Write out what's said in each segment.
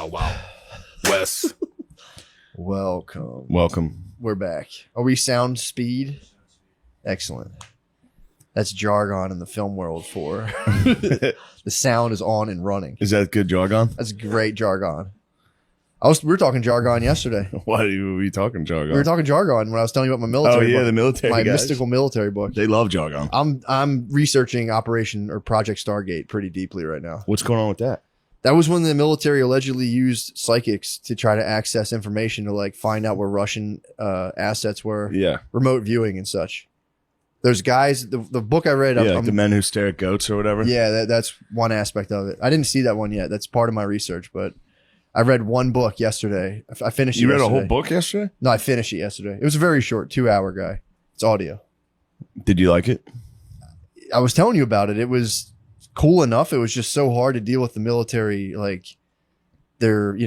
Wow. Wes. Welcome. We're back. Are we sound speed? Excellent. That's jargon in the film world for the sound is on and running. Is that good jargon? That's great jargon. We were talking jargon yesterday. Why are we talking jargon? We were talking jargon when I was telling you about my military book. The military My guys. mystical military book. They love jargon. I'm researching Operation or Project Stargate pretty deeply right now. What's going on with that? That was when the military allegedly used psychics to try to access information to like find out where Russian assets were. Yeah. Remote viewing and such. There's guys, the book I read. Yeah, like the men who stare at goats or whatever. Yeah, that's one aspect of it. I didn't see that one yet. That's part of my research, but I read one book yesterday. I finished it You read yesterday. a whole book yesterday? No, I finished it yesterday. It was a very short 2-hour guy. It's audio. Did you like it? I was telling you about it. It was cool enough. It was just so hard to deal with the military, like their,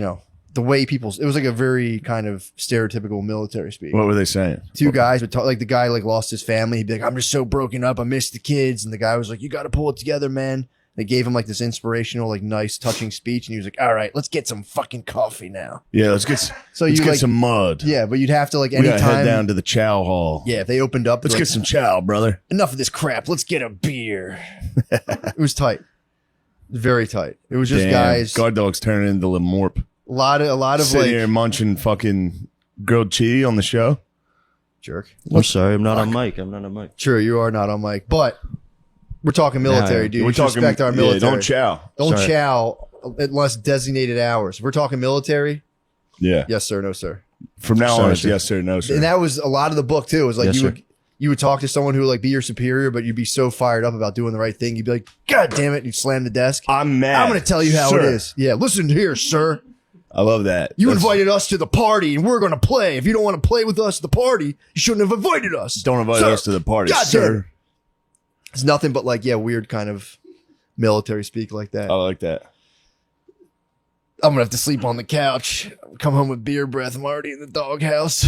the way people, it was like a very kind of stereotypical military speak. What were they saying? Two guys would talk, like the guy like lost his family. He'd be like, I'm just so broken up. I miss the kids. And the guy was like, you got to pull it together, man. They gave him like this inspirational, like nice, touching speech. And he was like, all right, let's get some fucking coffee now. Yeah, let's get some mud. Yeah, but you'd have to like We gotta anytime. head down to the chow hall. Yeah, if they opened up. Let's like, get some chow, brother. enough of this crap. Let's get a beer. It was tight. Very tight. It was just Damn, guys. Guard dogs turning into Lemorp. A lot of Sitting like here munching fucking grilled cheese on the show. jerk. I'm sorry, I'm not on mic. True, you are not on mic, but we're talking military, Yeah, dude. We're You should talking respect our military. Yeah, don't chow. Don't Sorry. chow unless designated hours. If we're talking military, Yeah. yes sir, no sir. From now on, Sorry, it's sir. yes sir, no sir. And that was a lot of the book too. It was like Yes, sir. you would talk to someone who would like be your superior, but you'd be so fired up about doing the right thing. You'd be like, God damn it, and you'd slam the desk. I'm mad. I'm going to tell you how Sir. it is. Yeah, listen here, sir. I love that. You That's- invited us to the party, and we're going to play. If you don't want to play with us at the party, you shouldn't have invited us. Don't invite Sir. us to the party, God damn sir. it. It's nothing but like, weird kind of military speak like that. I like that. I'm gonna have to sleep on the couch. Come home with beer breath. I'm already in the doghouse.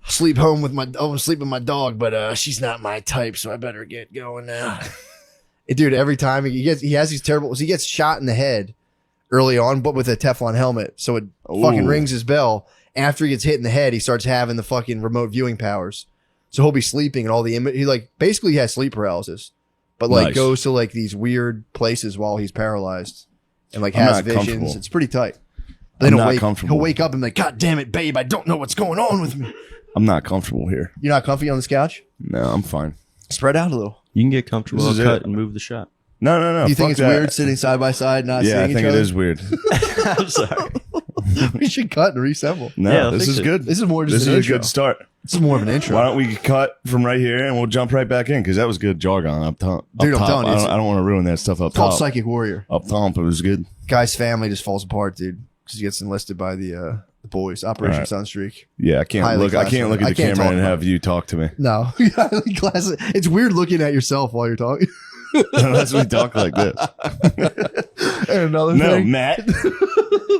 Sleep with my dog, but she's not my type, so I better get going now. Dude, every time he has these terrible. He gets shot in the head early on, but with a Teflon helmet, so it fucking rings his bell. After he gets hit in the head, he starts having the fucking remote viewing powers. So he'll be sleeping, and all the he like basically has sleep paralysis, but like Nice. goes to like these weird places while he's paralyzed. And like I'm has not visions. comfortable. It's pretty tight. I'm Then not comfortable. he'll wake up and be like, God damn it, babe, I don't know what's going on with me. I'm not comfortable here. You're not comfy on this couch? No, I'm fine. Spread out a little. You can get comfortable, This is cut it. and move the shot. No. Do you think fuck it's that. weird sitting side by side, not Yeah, I seeing think each it other? is weird. I'm sorry. We should cut and reassemble. No, Yeah, I'll this fix is it. good. This is more just This an is intro. a good start. This is more of an intro. Why don't we cut from right here and we'll jump right back in because that was good jargon up top. Dude, I'm up top. telling you, I don't want to ruin that stuff up It's called top. Psychic Warrior. Up top, it was good. Guy's family just falls apart, dude, because he gets enlisted by the boys. Operation All right. Sunstreak. Yeah, I can't Highly look. I can't look at the classified. I can't camera talk and about have you talk to me. No. It's weird looking at yourself while you're talking. Unless we talk like this. And another No, thing. Matt.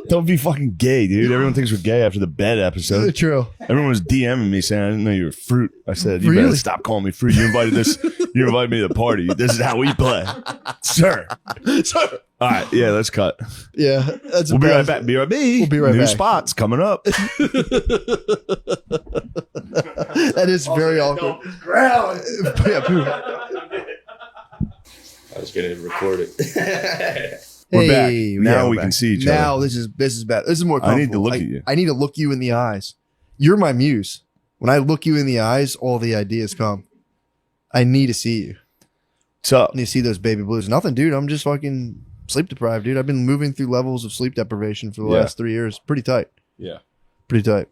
Don't be fucking gay, dude. Everyone thinks we're gay after the bed episode. True. Everyone was DMing me saying I didn't know you were fruit. I said, you Really? better stop calling me fruit. You invited me to the party. This is how we play. Sir. Sir. All right, yeah, let's cut. Yeah, that's We'll be right bad. back. BRB. We'll be right New back. spots coming up. That is very awkward. Yeah, poop. I was going to record it. We're back. Hey, Now we're we can back. see each Now other. this is bad. This is more I need to comfortable. look at you. I need to look you in the eyes. You're my muse. When I look you in the eyes, all the ideas come. I need to see you. What's up? I need to see those baby blues. Nothing, dude. I'm just fucking sleep deprived, dude. I've been moving through levels of sleep deprivation for the Yeah. last 3 years. Pretty tight. Yeah. Pretty tight.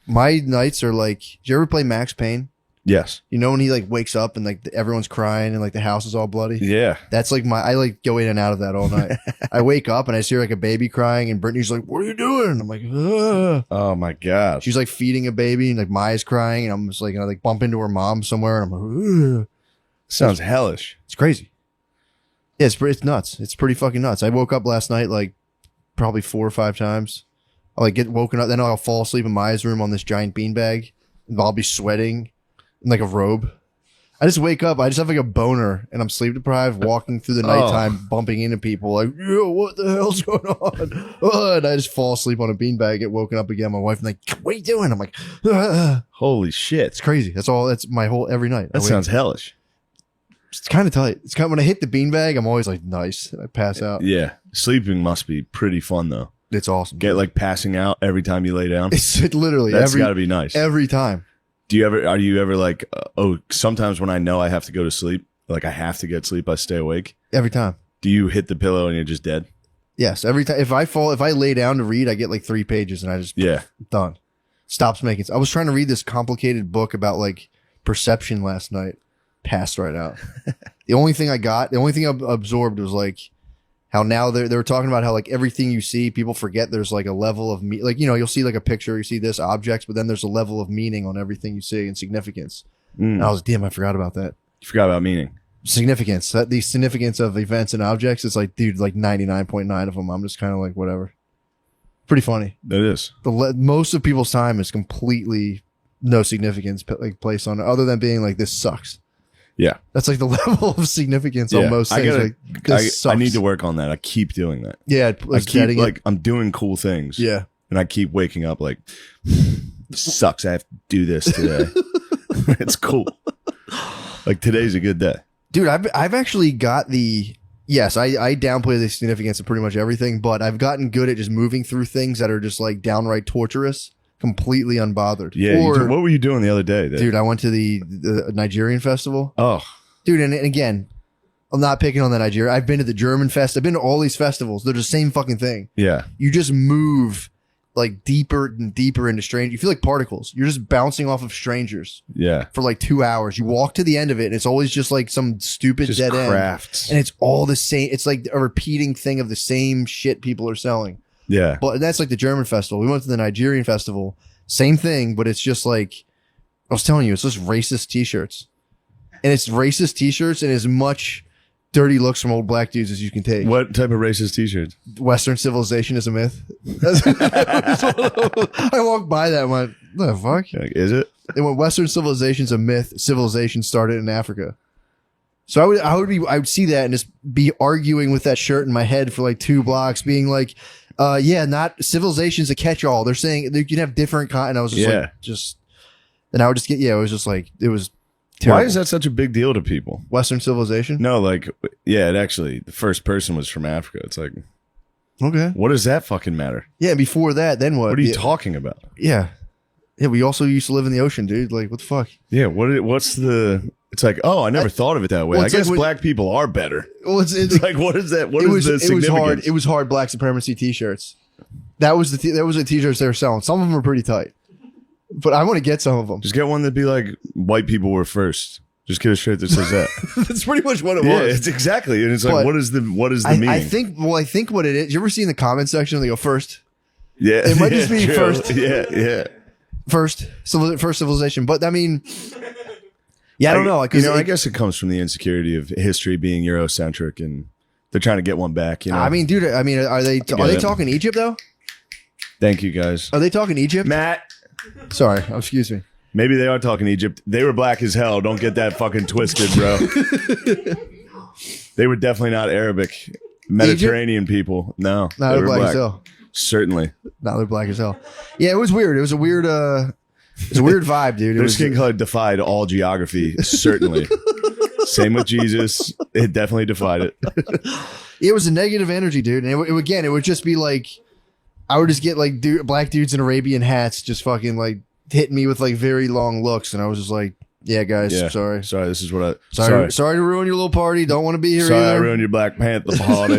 My nights are like, do you ever play Max Payne? Yes. You know when he like wakes up and like everyone's crying and like the house is all bloody? Yeah. That's like I like go in and out of that all night. I wake up and I see like a baby crying and Brittany's like, what are you doing? I'm like, ugh. Oh my gosh. She's like feeding a baby and like Maya's crying and I'm just like, I like bump into her mom somewhere and I'm like, ugh. Sounds hellish. It's crazy. Yeah, it's nuts. It's pretty fucking nuts. I woke up last night like probably 4 or 5 times. I'll like get woken up, then I'll fall asleep in Maya's room on this giant beanbag. And I'll be sweating in like a robe. I just wake up. I just have like a boner, and I'm sleep deprived, walking through the nighttime, bumping into people. Like, yo, what the hell's going on? Oh, and I just fall asleep on a beanbag, get woken up again. My wife and like, what are you doing? I'm like, Holy shit. it's crazy. That's all. That's my whole every night. That sounds hellish. It's kind of tight. It's kind of, when I hit the beanbag, I'm always like, nice. I pass out. Yeah. Sleeping must be pretty fun, though. It's awesome. Get like passing out every time you lay down. It's literally That's got to be nice. every time. Are you ever like, sometimes when I know I have to go to sleep, like I have to get sleep, I stay awake. Every time. Do you hit the pillow and you're just dead? Yes. Every time. If I lay down to read, I get like 3 pages and I just, done. Stops making sense. I was trying to read this complicated book about like perception last night. Passed right out. The only thing I absorbed was like how now they were talking about how like everything you see, people forget there's like a level of like, you know, you'll see like a picture, you see this objects, but then there's a level of meaning on everything you see and significance. And I was, damn, I forgot about that. You forgot about meaning. Significance. The significance of events and objects. It's like, dude, like 99.9 of them. I'm just kind of like, whatever. Pretty funny. It is. Most of people's time is completely no significance like placed on it, other than being like, this sucks. Yeah. That's like the level of significance on most things. I need to work on that. I keep doing that. Yeah. I keep like, I'm doing cool things. Yeah. And I keep waking up like, this sucks. I have to do this today. It's cool. Like today's a good day. Dude, I've actually got yes, I downplay the significance of pretty much everything, but I've gotten good at just moving through things that are just like downright torturous. Completely unbothered. Yeah. What were you doing the other day? Dude, I went to the Nigerian festival. Oh. Dude, and again, I'm not picking on the Nigeria. I've been to the German fest. I've been to all these festivals. They're the same fucking thing. Yeah. You just move like deeper and deeper into strange. You feel like particles. You're just bouncing off of strangers. Yeah. For like 2 hours. You walk to the end of it, and it's always just like some stupid just dead crafts. end. And it's all the same. It's like a repeating thing of the same shit people are selling. Yeah. But that's like the German festival. We went to the Nigerian festival. Same thing, but it's just like, I was telling you, it's just racist t-shirts. And it's racist t-shirts and as much dirty looks from old black dudes as you can take. What type of racist t-shirts? Western civilization is a myth. I walked by that and went, the fuck? Like, is it? And when Western civilization's a myth, civilization started in Africa. So I would see that and just be arguing with that shirt in my head for like 2 blocks, being like, not civilization's a catch-all. They're saying you can have different and I was just like, and I would just get, it was just like, it was terrible. Why is that such a big deal to people? Western civilization? No, like, it actually, the first person was from Africa. It's like, okay. What does that fucking matter? Yeah, before that, then what? What are you talking about? Yeah. Yeah, we also used to live in the ocean, dude. Like, what the fuck? Yeah, what's the... It's like, oh, I never thought of it that way. Well, I guess like black people are better. Well, it's like, what is that? What is the significance? It was hard black supremacy t-shirts. That was the t-shirts they were selling. Some of them were pretty tight. But I want to get some of them. Just get one that'd be like, white people were first. Just get a shirt that says that. That's pretty much what it Yeah, was. it's exactly. And it's like, But what is the meaning? I think what it is, you ever see in the comment section, they go first? Yeah. It might just be true. first. Yeah. First civilization. But I mean... Yeah, I don't know. I guess it comes from the insecurity of history being Eurocentric, and they're trying to get one back. You know, I mean, dude. I mean, are they talking Egypt though? Thank you guys. Are they talking Egypt? Matt. Sorry, excuse me. Maybe they are talking Egypt. They were black as hell. Don't get that fucking twisted, bro. They were definitely not Arabic, Mediterranean people. No, no, they're black as hell. Certainly. No, they're black as hell. Yeah, it was weird. It was a weird. It's a weird vibe, dude. Their skin color defied all geography, certainly. Same with Jesus. It definitely defied it. It was a negative energy, dude. And it would just be like, I would just get like black dudes in Arabian hats just fucking like hitting me with like very long looks. And I was just like, yeah, guys, sorry. Sorry, this is what I... Sorry to ruin your little party. Don't want to be here Sorry either. I ruined your Black Panther party.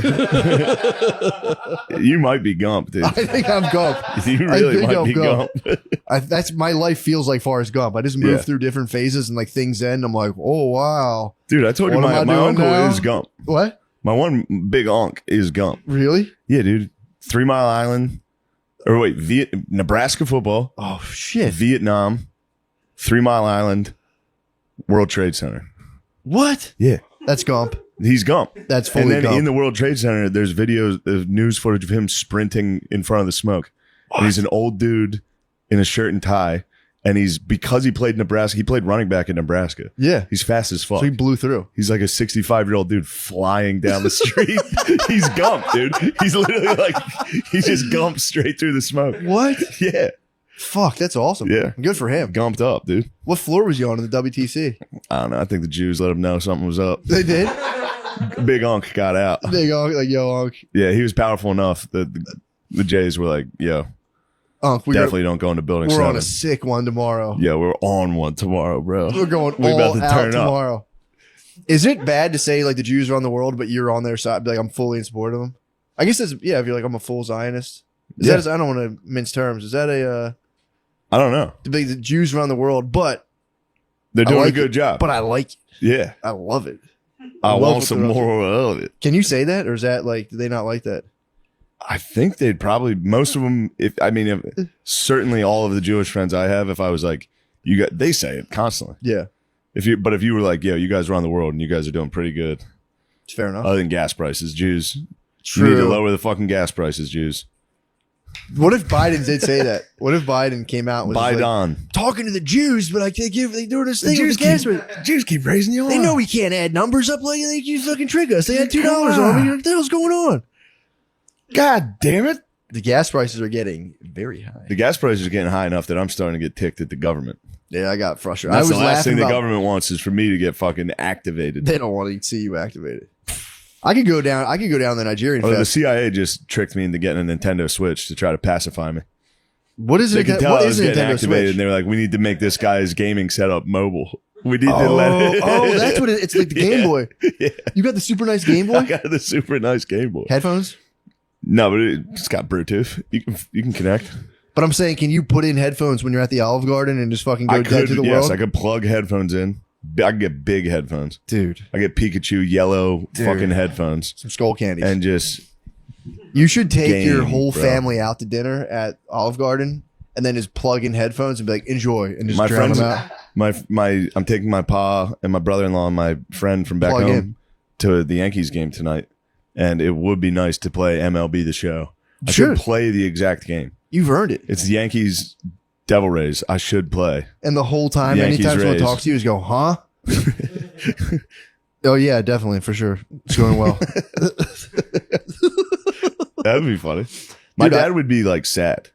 You might be Gump, dude. I think I'm Gump. You really might be Gump. That's my life feels like Forrest Gump. I just move through different phases and like things end. I'm like, oh, wow. Dude, I told you my uncle is Gump. What? My one big onk is Gump. Really? Yeah, dude. 3 Mile Island. Or wait, Nebraska football. Oh, shit. Vietnam. 3 Mile Island. World Trade Center. What? Yeah. That's Gump. He's Gump. That's fully And then Gump. in the World Trade Center, there's videos of news footage of him sprinting in front of the smoke. And he's an old dude in a shirt and tie. And because he played Nebraska, he played running back in Nebraska. Yeah. He's fast as fuck. So he blew through. He's like a 65-year-old dude flying down the street. He's gumped, dude. He's literally like, he just gumped straight through the smoke. What? Yeah. Fuck, that's awesome. Yeah. Good for him. Gumped up, dude. What floor was he on in the WTC? I don't know. I think the Jews let him know something was up. They did? Big Unc got out. Big Unc, like, yo, Unc. Yeah, he was powerful enough that the Jays were like, yo, Unc, definitely don't go into building we're 7. on a sick one tomorrow. Yeah, we're on one tomorrow, bro. We're going We're all about to out turn up. tomorrow. Is it bad to say like the Jews are on the world, but you're on their side? Be like, I'm fully in support of them. I guess that's, yeah. If you're like, I'm a full Zionist. Yeah. I don't want to mince terms. Is that I don't know. to be the Jews around the world? But They're I doing like a good job. But I like it. Yeah. I love it. I love want what some they're up more of it. Can you say that, or is that like, do they not like that? I think they'd probably, most of them, certainly all of the Jewish friends I have, if I was like, they say it constantly. Yeah, But if you were like, yo, you guys run the world and you guys are doing pretty good, it's fair enough. other than gas prices, Jews. True. You need to lower the fucking gas prices, Jews. What if Biden did say that? What if Biden came out and was like, Biden. talking to the Jews, but like they doing this thing with the gas price. Jews keep raising you They know we can't add numbers up like you fucking trick us. They had $2 on me. What the hell's going on? God damn it. The gas prices are getting very high. The gas prices are getting high enough that I'm starting to get ticked at the government. Yeah, I got frustrated. That's I was the last laughing thing the about, government wants is for me to get fucking activated. They don't want to see you activated. I could go down the Nigerian The fest. CIA just tricked me into getting a Nintendo Switch to try to pacify me. What is They it? could tell What I is was a getting Nintendo activated, Switch? and they were like, "We need to make this guy's gaming setup mobile. We need to let it." Oh, that's what it's like the Game Boy. Yeah. You got the super nice Game I Boy got the super nice Game Boy. headphones. No, but it's got Bluetooth. You can connect. But I'm saying, can you put in headphones when you're at the Olive Garden and just fucking go I dead could. to the Yes, world? I could plug headphones in. I could get big headphones. Dude, I get Pikachu yellow Dude. fucking headphones some skull candies. and just You should take Game, your whole bro. family out to dinner at Olive Garden and then just plug in headphones and be like, enjoy, and just my drown friends. them out. My I'm taking my pa and my brother-in-law and my friend from back Plug home in. to the Yankees game tonight, and it would be nice to play MLB The Show. I Should. should play the exact game. You've earned it. It's the Yankees Devil Rays. I should play. And the whole time, Yankees, anytime someone Rays. talks to you, is go, huh? Oh, yeah, definitely, for sure. It's going well. That would be funny. My Dude, dad would be like sad.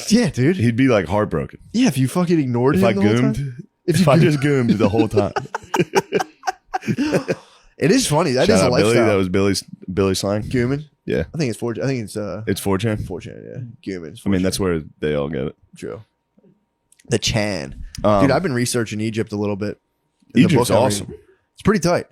Yeah, dude. He'd be like heartbroken Yeah, if you fucking ignored if him I the whole time. goomed. If If you I goomed. just goomed the whole time. It is funny. That Shout is a out Billy. lifestyle. That was Billy slang. Gooman. Yeah, I think it's 4 I think it's it's 4chan. 4chan, yeah. Gooman. I mean, that's where they all get it. true. The Chan. Um, Dude, I've been researching Egypt a little bit. In the Egypt's book I'm awesome. reading. It's pretty tight.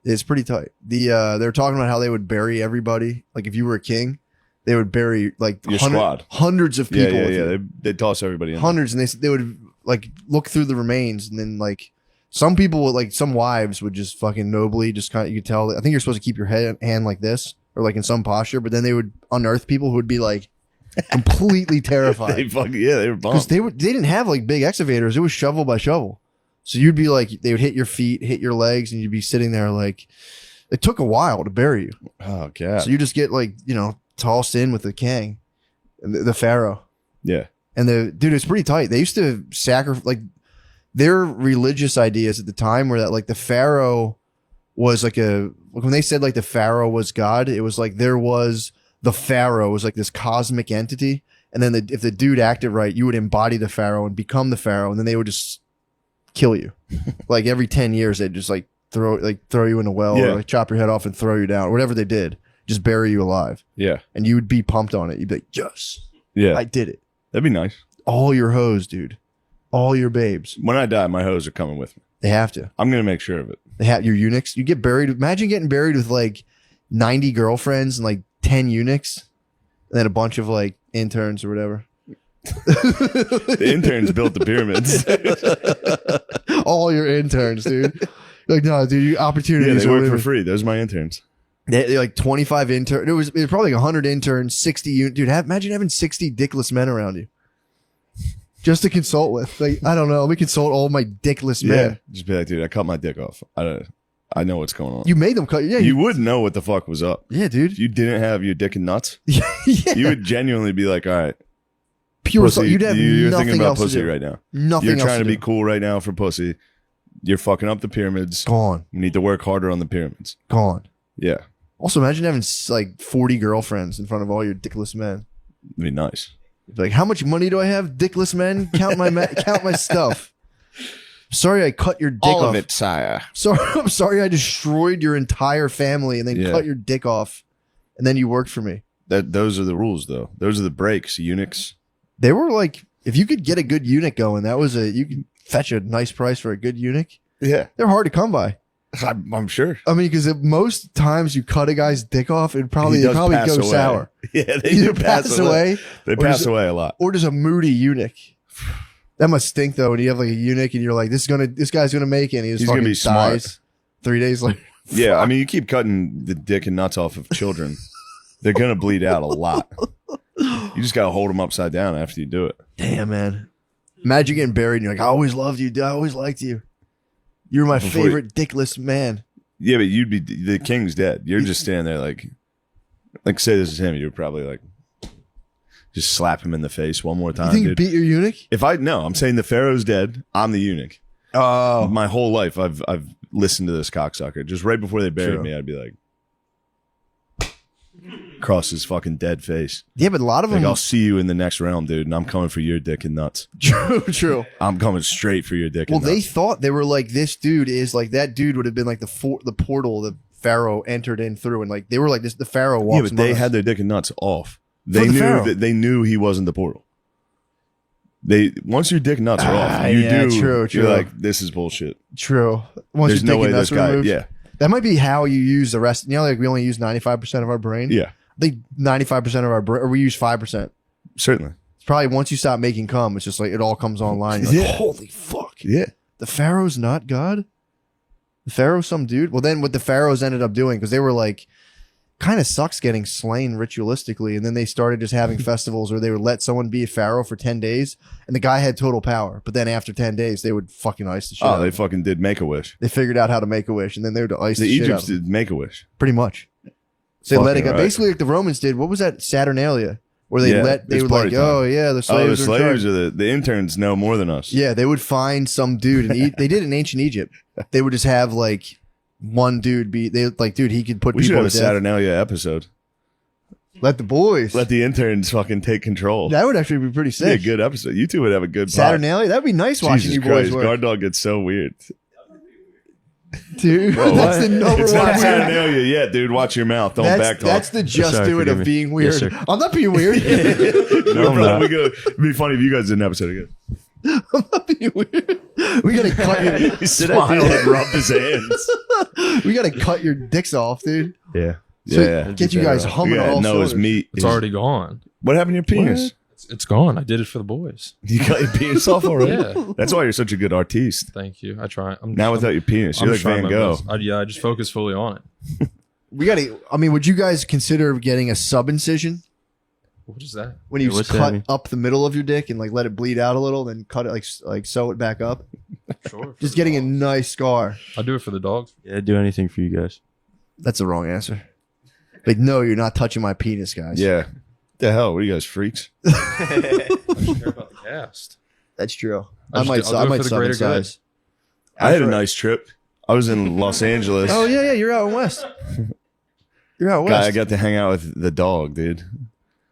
It's pretty tight. They were talking about how they would bury everybody. Like if you were a king, they would bury like Your squad. hundreds of Yeah, people. yeah, with yeah. you. They toss everybody in. Hundreds, and they would like look through the remains, and then like some people would like some wives would just fucking nobly just kind of you could tell. I think you're supposed to keep your hand like this or like in some posture, but then they would unearth people who would be like completely terrified. They fucking they were Because bummed. they didn't have like big excavators. It was shovel by shovel. So you'd be like, they would hit your feet, hit your legs, and you'd be sitting there like, it took a while to bury you. Oh god. So you just get like, tossed in with the king, and the pharaoh. Yeah. And dude, it's pretty tight. They used to sacrifice, like their religious ideas at the time were that like the pharaoh was like when they said like the pharaoh was God, it was like the pharaoh was like this cosmic entity. And then if the dude acted right, you would embody the pharaoh and become the pharaoh. And then they would just kill you. Like every 10 years, they'd just like throw you in a well Yeah. or like chop your head off and throw you down. Whatever they did, just bury you alive. Yeah. And you would be pumped on it. You'd be like, yes, Yeah. I did it. That'd be nice. All your hoes, dude. All your babes. When I die, my hoes are coming with me. They have to. I'm gonna make sure of it. They have your eunuchs. You get buried. Imagine getting buried with like 90 girlfriends and like 10 eunuchs, and then a bunch of like interns or whatever. The interns built the pyramids. All your interns, dude. You're like, no, dude, your Yeah, opportunities they are work for limited. free. Those are my interns. They're like 25 interns. It was probably like 100 interns, 60 dude. Imagine having 60 dickless men around you just to consult with. Like, I don't know. Let me consult all my dickless Yeah. men. Just be like, dude, I cut my dick off. I know what's going on. You made them cut. Yeah, You would know what the fuck was up. yeah, dude. If you didn't have your dick and nuts, yeah. you would genuinely be like, all right, Pure pussy. you'd have You're nothing thinking about else pussy to do. right now. Nothing You're else trying to be do. cool right now for pussy. You're fucking up the pyramids. Gone. You need to work harder on the pyramids. Gone. Yeah, Also, imagine having like 40 girlfriends in front of all your dickless men. it'd be nice. Like, how much money do I have? Dickless men, count my count my stuff. Sorry, I cut your dick off. sire. Sorry, I'm sorry, I destroyed your entire family and then Yeah. cut your dick off, and then you worked for me. Those are the rules, though. Those are the breaks. Eunuchs. They were like, if you could get a good eunuch going, you could fetch a nice price for a good eunuch. Yeah, They're hard to come by. I'm sure. I mean, because most times you cut a guy's dick off, it'd probably He does go pass away. sour. Yeah, they Either do pass away. They or pass just- away a lot. or just a moody eunuch. That must stink though when you have like a eunuch and you're like, this guy's gonna make it. And he just He's gonna fucking be smart. dies 3 days later. Yeah, I mean, you keep cutting the dick and nuts off of children, they're gonna bleed out a lot. You just gotta hold them upside down after you do it. Damn, man. Imagine getting buried and you're like, I always loved you, dude. I always liked you. You were my Before you- favorite dickless man. Yeah, but you'd be the king's dead. You're just standing there like say this is him. You're probably like, just slap him in the face one more You time, think you dude. beat your eunuch? I'm saying the pharaoh's dead. I'm the eunuch. Oh, My whole life, I've listened to this cocksucker. Just right before they buried True. me, I'd be like, cross his fucking dead face. yeah, but a lot of Like, them. I'll see you in the next realm, dude, and I'm coming for your dick and nuts. True. I'm coming straight for your dick Well, and they nuts. thought they were like, this dude is like, that dude would have been like the portal the Pharaoh entered in through, and like they were like this. The Pharaoh walks. Yeah, but they among us. had their dick and nuts off. For They the knew Pharaoh. that they knew he wasn't the portal. Once your dick and nuts are off, you yeah, do. true. You're like, this is bullshit. True. Once There's you're no thinking way that's this guy. removed, Yeah, that might be how you use the rest. You know, like we only use 95% of our brain. yeah, I think 95% of our brain, or we use 5%. certainly. It's probably once you stop making cum, it's just like it all comes online. You're like, Yeah. holy fuck. Yeah, The Pharaoh's not God? The Pharaoh's some dude? Well, then what the Pharaohs ended up doing, because they were like, kind of sucks getting slain ritualistically. And then they started just having festivals where they would let someone be a Pharaoh for 10 days and the guy had total power. But then after 10 days, they would fucking ice the shit out oh, they of him. fucking did make a wish. They figured out how to make a wish and then they would ice The the, shit out Egypts of him. did make a wish. Pretty much. So they let it Fucking go. right. Basically, like the Romans did. What was that Saturnalia? Where they Yeah, they it's were like, party time. oh, yeah, the Oh, slaves the are in charge. slaves are the interns know more than us. Yeah, they would find some dude and they did it in ancient Egypt. They would just have like one dude dude, he could put We should people have to a death. Saturnalia episode. Let the boys. Let the interns fucking take control. That would actually be pretty It'd be a sick. good episode. You two would have a good pod. Saturnalia, that'd be nice watching Jesus you boys Christ, work. Guard Dog gets so weird. Dude, Whoa, that's what? the number It's one not weird. Saturnalia yet, dude. Watch your mouth. Don't back talk. That's the just Sorry, do it forgive of me. being weird. Yes, sir. I'm not being weird. No, I'm not. It'd be funny if you guys did an episode again. I'm not being weird. We gotta cut your He smiled and rubbed his hands. we gotta cut your dicks off, dude. Yeah. So Yeah. get you guys humming Yeah, all no, his cylinders. meat. It's already gone. What happened to your penis? It's gone. I did it for the boys. You got your penis off already? Yeah. That's why you're such a good artiste. Thank you. I try. Now without your penis, you're like Van Gogh. I just focus fully on it. We gotta. I mean, would you guys consider getting a sub incision What is that? when you Yeah, what's that cut mean? up the middle of your dick and like let it bleed out a little, then cut it like sew it back up? Sure. Just getting a nice scar. I do it for the dogs. Yeah, I'd do anything for you guys. That's the wrong answer. Like, no, you're not touching my penis, guys. Yeah. The hell? What are you guys, freaks? I just care about the cast. That's true. I'll I might do it I might for the sub greater size. I had a nice trip. I was in Los Angeles. Oh yeah, you're out west. You're out west. I got to hang out with the dog, dude.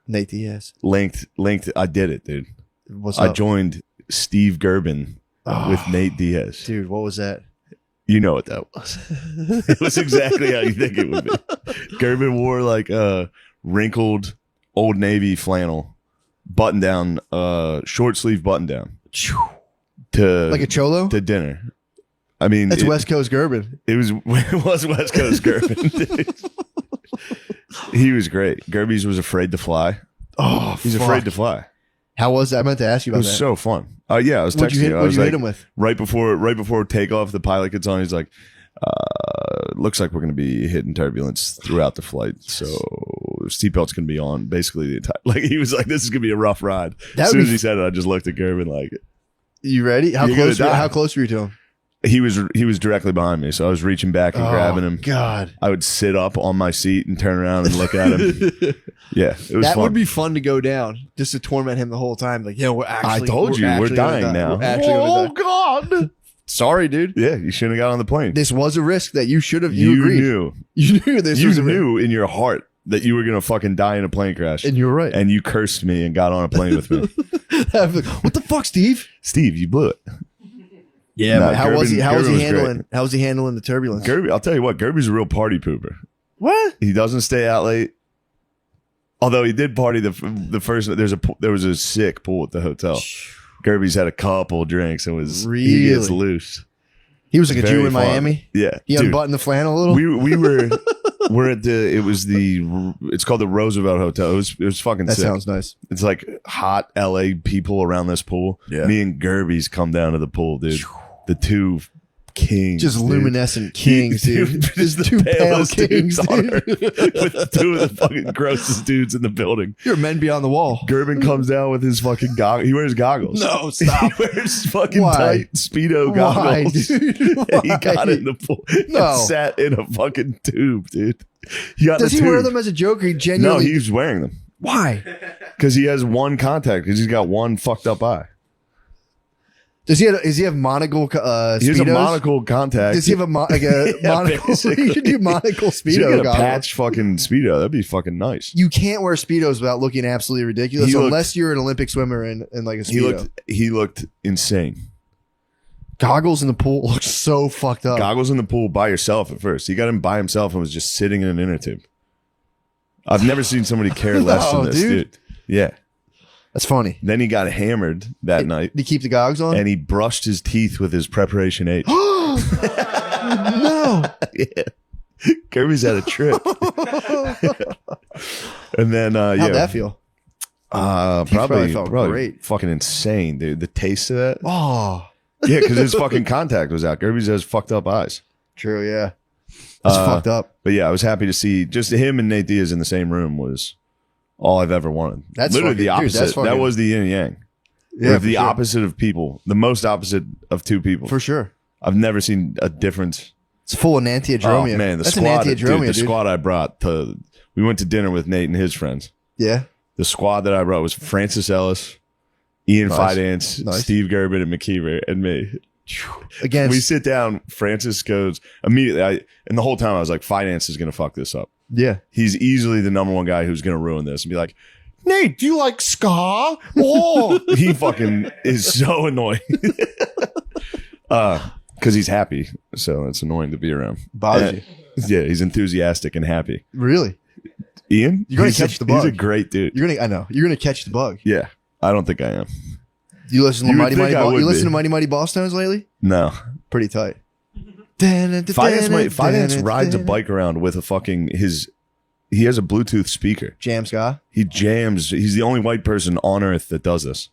Nate Diaz. Linked. I did it, dude. What's I up? joined Steve Gerben with Nate Diaz. Dude, what was that? You know what that was. It was exactly how you think it would be. Gerben wore like a wrinkled Old Navy flannel button down, short sleeve button down to Like a cholo? to dinner. I mean, That's it, West Coast Gerben. it was West Coast Gerben. dude. He was great. Gerbies was afraid to fly. Oh, He's fuck. afraid to fly. How was that? I meant to ask you It about was that. so fun. Yeah, I was What'd texting you hit, you. I what'd was you like, hit him with? right before takeoff, the pilot gets on. He's like, looks like we're going to be hitting turbulence throughout the flight. So seatbelt's going to be on basically the entire, like he was like, this is going to be a rough ride. That As would soon as be- he said it, I just looked at Gerben like, You ready? How You're gonna close? die. How close were you to him? He was directly behind me, so I was reaching back and grabbing him. God, I would sit up on my seat and turn around and look at him. Yeah, it was that fun. would be fun to go down, just to torment him the whole time. Like, we're actually. I told you, we're actually gonna dying die. now. We're actually gonna die. God! Sorry, dude. Yeah, you shouldn't have got on the plane. This was a risk that you should have. You agreed. Knew. You knew this You was a knew in your heart that you were gonna fucking die in a plane crash, and you were right. and you cursed me and got on a plane with me. What the fuck, Steve? Steve, you blew it. Yeah, No, but how was he? How was Gerben he was handling? great. How was he handling the turbulence? Gerby, I'll tell you what, Gerby's a real party pooper. What? He doesn't stay out late. Although he did party the first. There was a sick pool at the hotel. Gerby's had a couple drinks and he gets Really? loose. He was like a Very Jew in fun. Miami. Yeah, He dude. unbuttoned the flannel a little. We're at it's called the Roosevelt Hotel. It was fucking That sick. sounds nice. It's like hot LA people around this pool. Yeah. Me and Gerby's come down to the pool, dude. The two kings. Just dude. luminescent kings, dude. Just the two pale palest kings, dudes on dude. earth. With two of the fucking grossest dudes in the building. You're men beyond the wall. Gerben comes down with his fucking goggles. He wears goggles. No, stop. He wears fucking Why? tight Speedo goggles. Why, dude? And he got Why? in the pool No. and sat in a fucking tube, dude. He got in Does a he wear tube. them as a joke or he No, genuinely? he's wearing them. Why? Because he has one contact. Because he's got one fucked up eye. Does he have monocle He has a Speedos? monocle contact. Does he have a Yeah, monocle? basically. You should do monocle You should Speedo get a goggles. patch fucking Speedo. That'd be fucking nice. You can't wear Speedos without looking absolutely ridiculous He looked- unless you're an Olympic swimmer in like a Speedo. He looked insane. Goggles in the pool looks so fucked up. Goggles in the pool by yourself at first. He got him by himself and was just sitting in an inner tube. I've never seen somebody care less No, than this, dude. dude. Yeah. That's funny. Then he got hammered that night Did he keep the goggles on? and he brushed his teeth with his preparation H. No. Yeah. Kirby's had a trip. And then How'd that feel? probably felt probably great. fucking insane, dude. The taste of that. Oh, Yeah, because his fucking contact was out. Kirby's has fucked up eyes. true. Yeah. That's fucked up. But yeah, I was happy to see just him and Nate Diaz in the same room was all I've ever wanted. That's literally the fucking- dude, opposite. that's That fucking- was the yin and yang. Yeah, the for sure. opposite of people. The most opposite of two people. For sure. I've never seen a difference. It's full of Enantiodromia. Oh man, the That's squad, an dude, Enantiodromia, the dude. squad I brought to. We went to dinner with Nate and his friends. Yeah. The squad that I brought was Francis Ellis, Ian Nice. Fidance, Nice. Steve Gerben, and McKeever, and me. Again, We sit down. Francis goes immediately, and the whole time I was like, "Finance is going to fuck this up." yeah. He's easily the number one guy who's going to ruin this, and be like, "Nate, do you like ska?" Oh, he fucking is so annoying. Because he's happy, so it's annoying to be around. Bothers you. Yeah, he's enthusiastic and happy. Really? Ian, You're gonna he's catch the He's a bug. great dude. I know. You're gonna catch the bug. Yeah, I don't think I am. You listen to You would Mighty think Mighty I would You listen be. to Mighty Mighty Boss Tones lately? No, Pretty tight. Finance rides a bike around with a fucking He has a Bluetooth speaker. Jam ska. He jams. He's the only white person on earth that does this.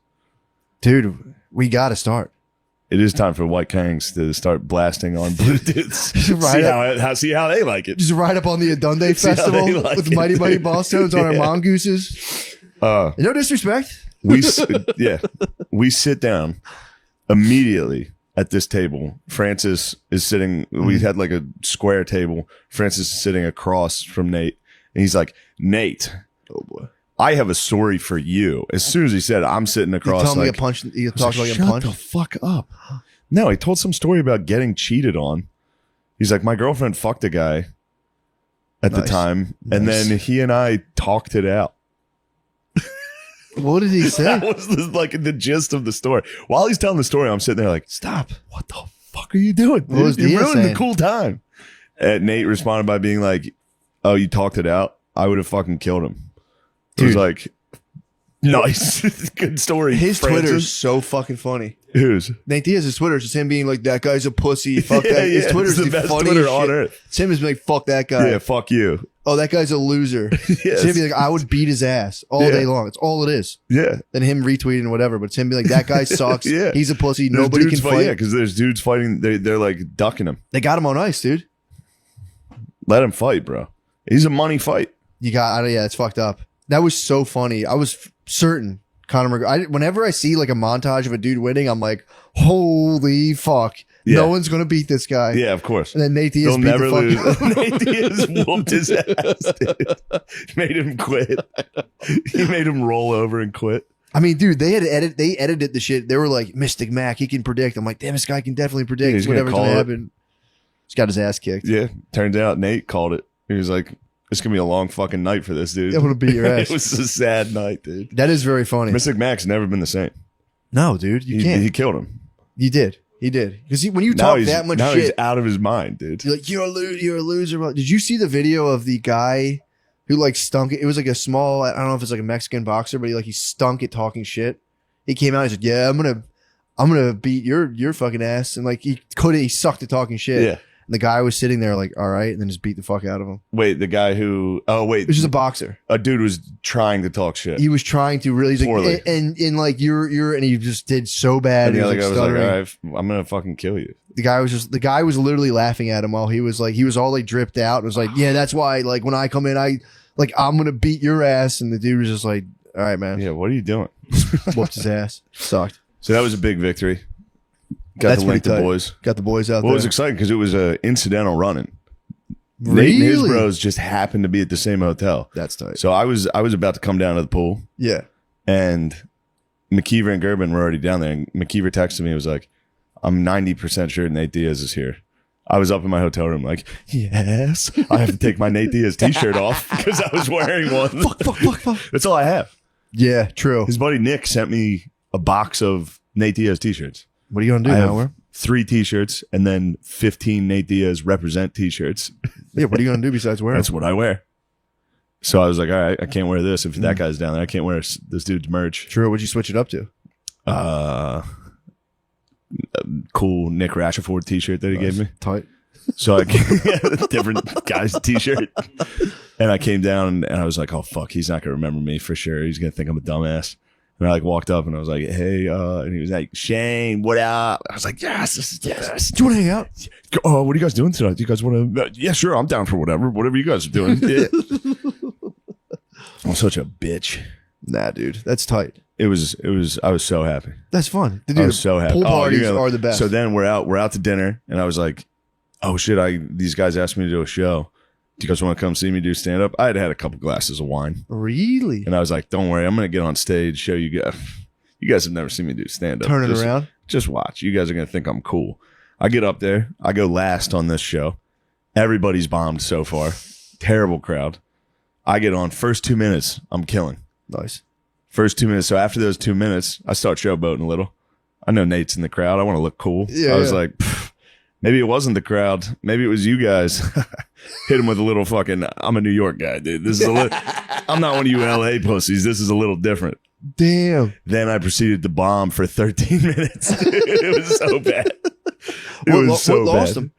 Dude, we gotta start. It is time for White Kangs to start blasting on Bluetooth. See how they like it. Just ride up on the Adunde See how Festival they like with it, Mighty Mighty dude. Boss Tones on our Yeah. mongooses. No disrespect. We sit down immediately at this table. Francis is sitting. We had like a square table. Francis is sitting across from Nate, and he's like, "Nate, Oh boy. I have a story for you." As soon as he said, "I'm sitting You across," tell me like, a punch. You I was talk like, like a shut punch. the fuck up. No, he told some story about getting cheated on. He's like, my girlfriend fucked a guy at the Nice. time, and Nice. then he and I talked it out. What did he say? That was the gist of the story. While he's telling the story, I'm sitting there like, stop. What the fuck are you doing? What was You Diaz ruined the saying? cool time. And Nate responded by being like, oh, you talked it out? I would have fucking killed him. It was Dude. like, nice. Good story. His Francis. Twitter's so fucking funny. Whose? Nate Diaz's Twitter is just him being like, that guy's a pussy. Fuck that. His yeah, Twitter's it's the the best funniest Twitter shit. on earth. It's him just being like, fuck that guy. Yeah, fuck you. Oh, that guy's a loser. Yes. It's him being like, I would beat his ass all Yeah. day long. It's all it is. Yeah. Then him retweeting whatever, but it's him being like, that guy sucks. Yeah. He's a pussy. There's Nobody can dudes fight. Yeah, because there's dudes fighting. They're like ducking him. They got him on ice, dude. Let him fight, bro. He's a money fight. Yeah, it's fucked up. That was so funny. I was certain Conor McGregor. Whenever I see like a montage of a dude winning, I'm like, holy fuck. Yeah. No one's gonna beat this guy. Yeah, of course. And then Nate Diaz They'll beat never the lose. fuck out of him. Nate Diaz whooped his ass, dude. Made him quit. He made him roll over and quit. I mean, dude, they edited the shit. They were like, Mystic Mac, he can predict. I'm like, damn, this guy can definitely predict He's gonna whatever's call gonna it. happen. He's got his ass kicked. Yeah, turns out Nate called it. He was like, "It's gonna be a long fucking night for this dude." I'm gonna beat your ass. It was a sad night, dude. That is very funny. Mystic Mac's never been the same. No, dude, you can't. He killed him. You did. He did. Because when you Now talk he's that much now he's shit, out of his mind, dude. you're like, you're a loser. Well, did you see the video of the guy who like stunk it? It was like a small, I don't know if it's like a Mexican boxer, but he stunk at talking shit. He came out and said, yeah, I'm gonna beat your fucking ass. And like he sucked at talking shit. Yeah. And the guy was sitting there like, all right, and then just beat the fuck out of him. Wait, the guy who? Oh, wait, It was just a boxer. a dude was trying to talk shit. He was trying to really, he's like, Poorly. and like you're, and he just did so bad. And the He other was, guy like, was like, stuttering. "All right, I'm gonna fucking kill you." The guy was literally laughing at him while he was all like dripped out and was like, yeah, that's why like when I come in, I'm gonna beat your ass. And the dude was just like, all right, man. Yeah, what are you doing? Whooped his ass. Sucked. So that was a big victory. Got That's to link pretty the tight. boys. Got the boys out Well, it there. was exciting because it was incidental running. Really? Nate and his bros just happened to be at the same hotel. That's tight. So I was about to come down to the pool, Yeah. and McKeever and Gerben were already down there. And McKeever texted me. He was like, "I'm 90% sure Nate Diaz is here." I was up in my hotel room like, "Yes, I have to take my Nate Diaz t-shirt off because I was wearing one." Fuck. That's all I have. Yeah, true. His buddy Nick sent me a box of Nate Diaz t-shirts. What are you gonna do I now? have Where? 3 t-shirts and then 15 Nate Diaz represent t-shirts. Yeah, what are you gonna do besides wear? That's what I wear. So I was like, all right, I can't wear this if that guy's down there. I can't wear this dude's merch. True. What'd you switch it up to? A cool Nick Rashford t-shirt that he gave me. Tight. So I different guy's t-shirt. And I came down and I was like, oh fuck, he's not gonna remember me for sure. He's gonna think I'm a dumbass. And I like walked up and I was like, hey, and he was like, Shane, what up? I was like, yes, this is the best. Do you want to hang out? Oh, what are you guys doing tonight? Do you guys want to? Yeah, sure, I'm down for whatever you guys are doing. Yeah. I'm such a bitch. Nah, dude, that's tight. I was so happy. That's fun. Dude, I was so happy. Pool parties you're gonna- are the best. So then we're out to dinner, and I was like, "Oh shit! These guys asked me to do a show. Do you guys want to come see me do stand up?" I had a couple glasses of wine, Really? and I was like, "Don't worry, I'm gonna get on stage, show you guys. You guys have never seen me do stand up. Turn it around. Just watch. You guys are gonna think I'm cool." I get up there. I go last on this show. Everybody's bombed so far. Terrible crowd. I get on first 2 minutes. I'm killing. Nice. First 2 minutes. So after those 2 minutes, I start showboating a little. I know Nate's in the crowd. I want to look cool. Yeah, I was yeah. like, "Pff, maybe it wasn't the crowd. Maybe it was you guys." Hit him with a little fucking, I'm a New York guy, dude. This is a little, I'm not one of you LA pussies. This is a little different. Damn. Then I proceeded to bomb for 13 minutes. It was so bad. It What was so lost bad. him?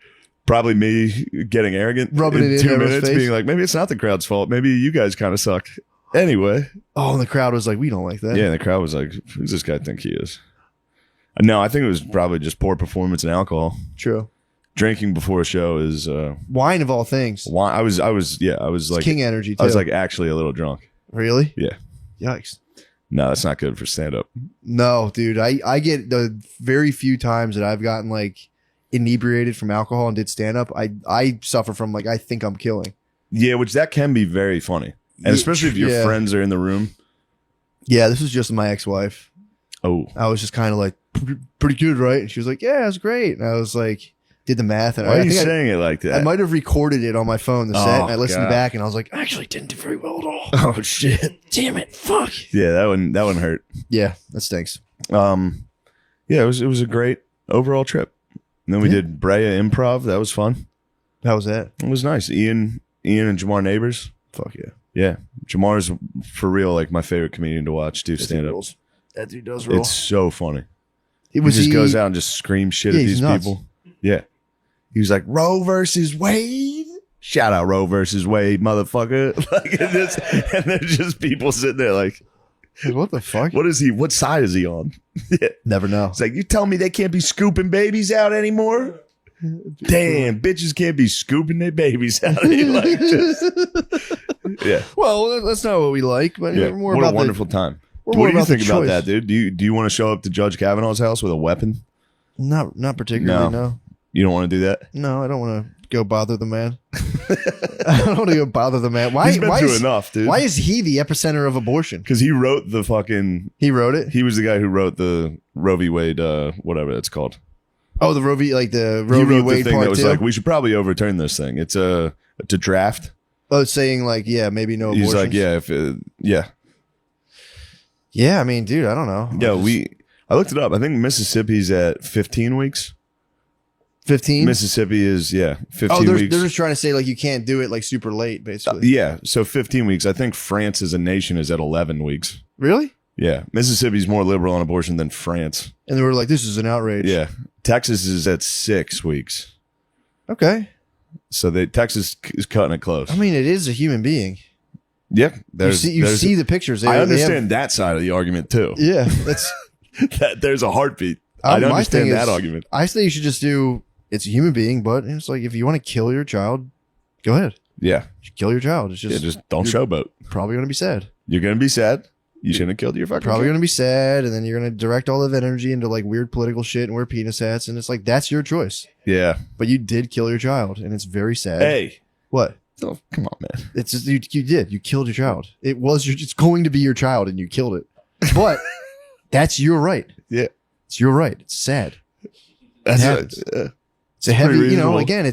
Probably me getting arrogant. Rubbing it in 2 everyone's minutes, face. being like, maybe it's not the crowd's fault. Maybe you guys kind of suck. Anyway. Oh, and the crowd was like, we don't like that. Yeah, and the crowd was like, who's this guy think he is? No, I think it was probably just poor performance and alcohol. True. Drinking before a show is Wine of all things. wine. I was It's like king energy, too. I was like actually a little drunk. Really? Yeah. Yikes. No, that's not good for stand up. No, dude. I get the very few times that I've gotten like inebriated from alcohol and did stand up. I suffer from like, I think I'm killing. Yeah, which that can be very funny. And especially if your Yeah. friends are in the room. Yeah, this was just my ex-wife. Oh. I was just kind of like, pretty good, right? And she was like, yeah, it's great. And I was like, did the math. And Why are you think saying it like that? I might have recorded it on my phone, the set, Oh, and I listened God. back and I was like, I actually didn't do very well at all. Oh shit. Damn it. Fuck. Yeah, that one hurt. Yeah, that stinks. Yeah, it was a great overall trip. And then we Yeah. did Brea Improv. That was fun. How was that? It was nice. Ian and Jamar Neighbors. Fuck yeah. Yeah. Jamar's for real like my favorite comedian to watch do stand up. That dude does roll. It's so funny. It He just goes out and just screams shit Yeah, at he's these nuts. people. Yeah. He was like, Roe versus Wade. Shout out Roe versus Wade, motherfucker. Like, and there's just people sitting there like, What the fuck? what is he? What side is he on? Yeah. Never know. It's like, you tell me they can't be scooping babies out anymore? Damn, bitches can't be scooping their babies out. Like, just, yeah. Well, that's not what we like, but Yeah. we're more What about a wonderful time. we're What more do you about the think about choice. that, dude? Do you want to show up to Judge Kavanaugh's house with a weapon? Not particularly. No. You don't want to do that? No, I don't want to go bother the man. I don't want to go bother the man. Why? He's been why through is, enough, dude. Why is he the epicenter of abortion? Because he wrote the fucking. He wrote it. He was the guy who wrote the Roe v. Wade, whatever it's called. Oh, the Roe v. Like the He Roe v. wrote the Wade thing part that was two? like, we should probably overturn this thing. It's to draft. Oh, it's saying like, yeah, maybe no abortions. He's like, yeah, Yeah, I mean, dude, I don't know. yeah. I looked it up. I think Mississippi's at 15 weeks. 15. Mississippi is 15 Oh, they're weeks. just trying to say like you can't do it like super late, basically. Yeah, so 15 weeks. I think France as a nation is at 11 weeks. Really? Yeah, Mississippi's more liberal on abortion than France. And they were like, this is an outrage. Yeah, Texas is at 6 weeks. Okay. So Texas is cutting it close. I mean, it is a human being. Yeah, You see the pictures. I understand that side of the argument too. Yeah, that's. That there's a heartbeat. I My understand thing that is, argument. I think you should just do. It's a human being, but it's like if you want to kill your child, go ahead. Yeah, Kill your child. It's just, just don't you're showboat. probably going to be sad. You're gonna be sad. You shouldn't have killed your fucking. Probably kid. going to be sad, and then you're going to direct all of that energy into like weird political shit and wear penis hats, and it's like that's your choice. Yeah. But you did kill your child, and it's very sad. Hey. What? Oh, come on, man. It's just, you did. You killed your child. It's going to be your child, and you killed it. But that's your right. Yeah. It's your right. It's sad. That's happens. it. It's a heavy, pretty reasonable. again,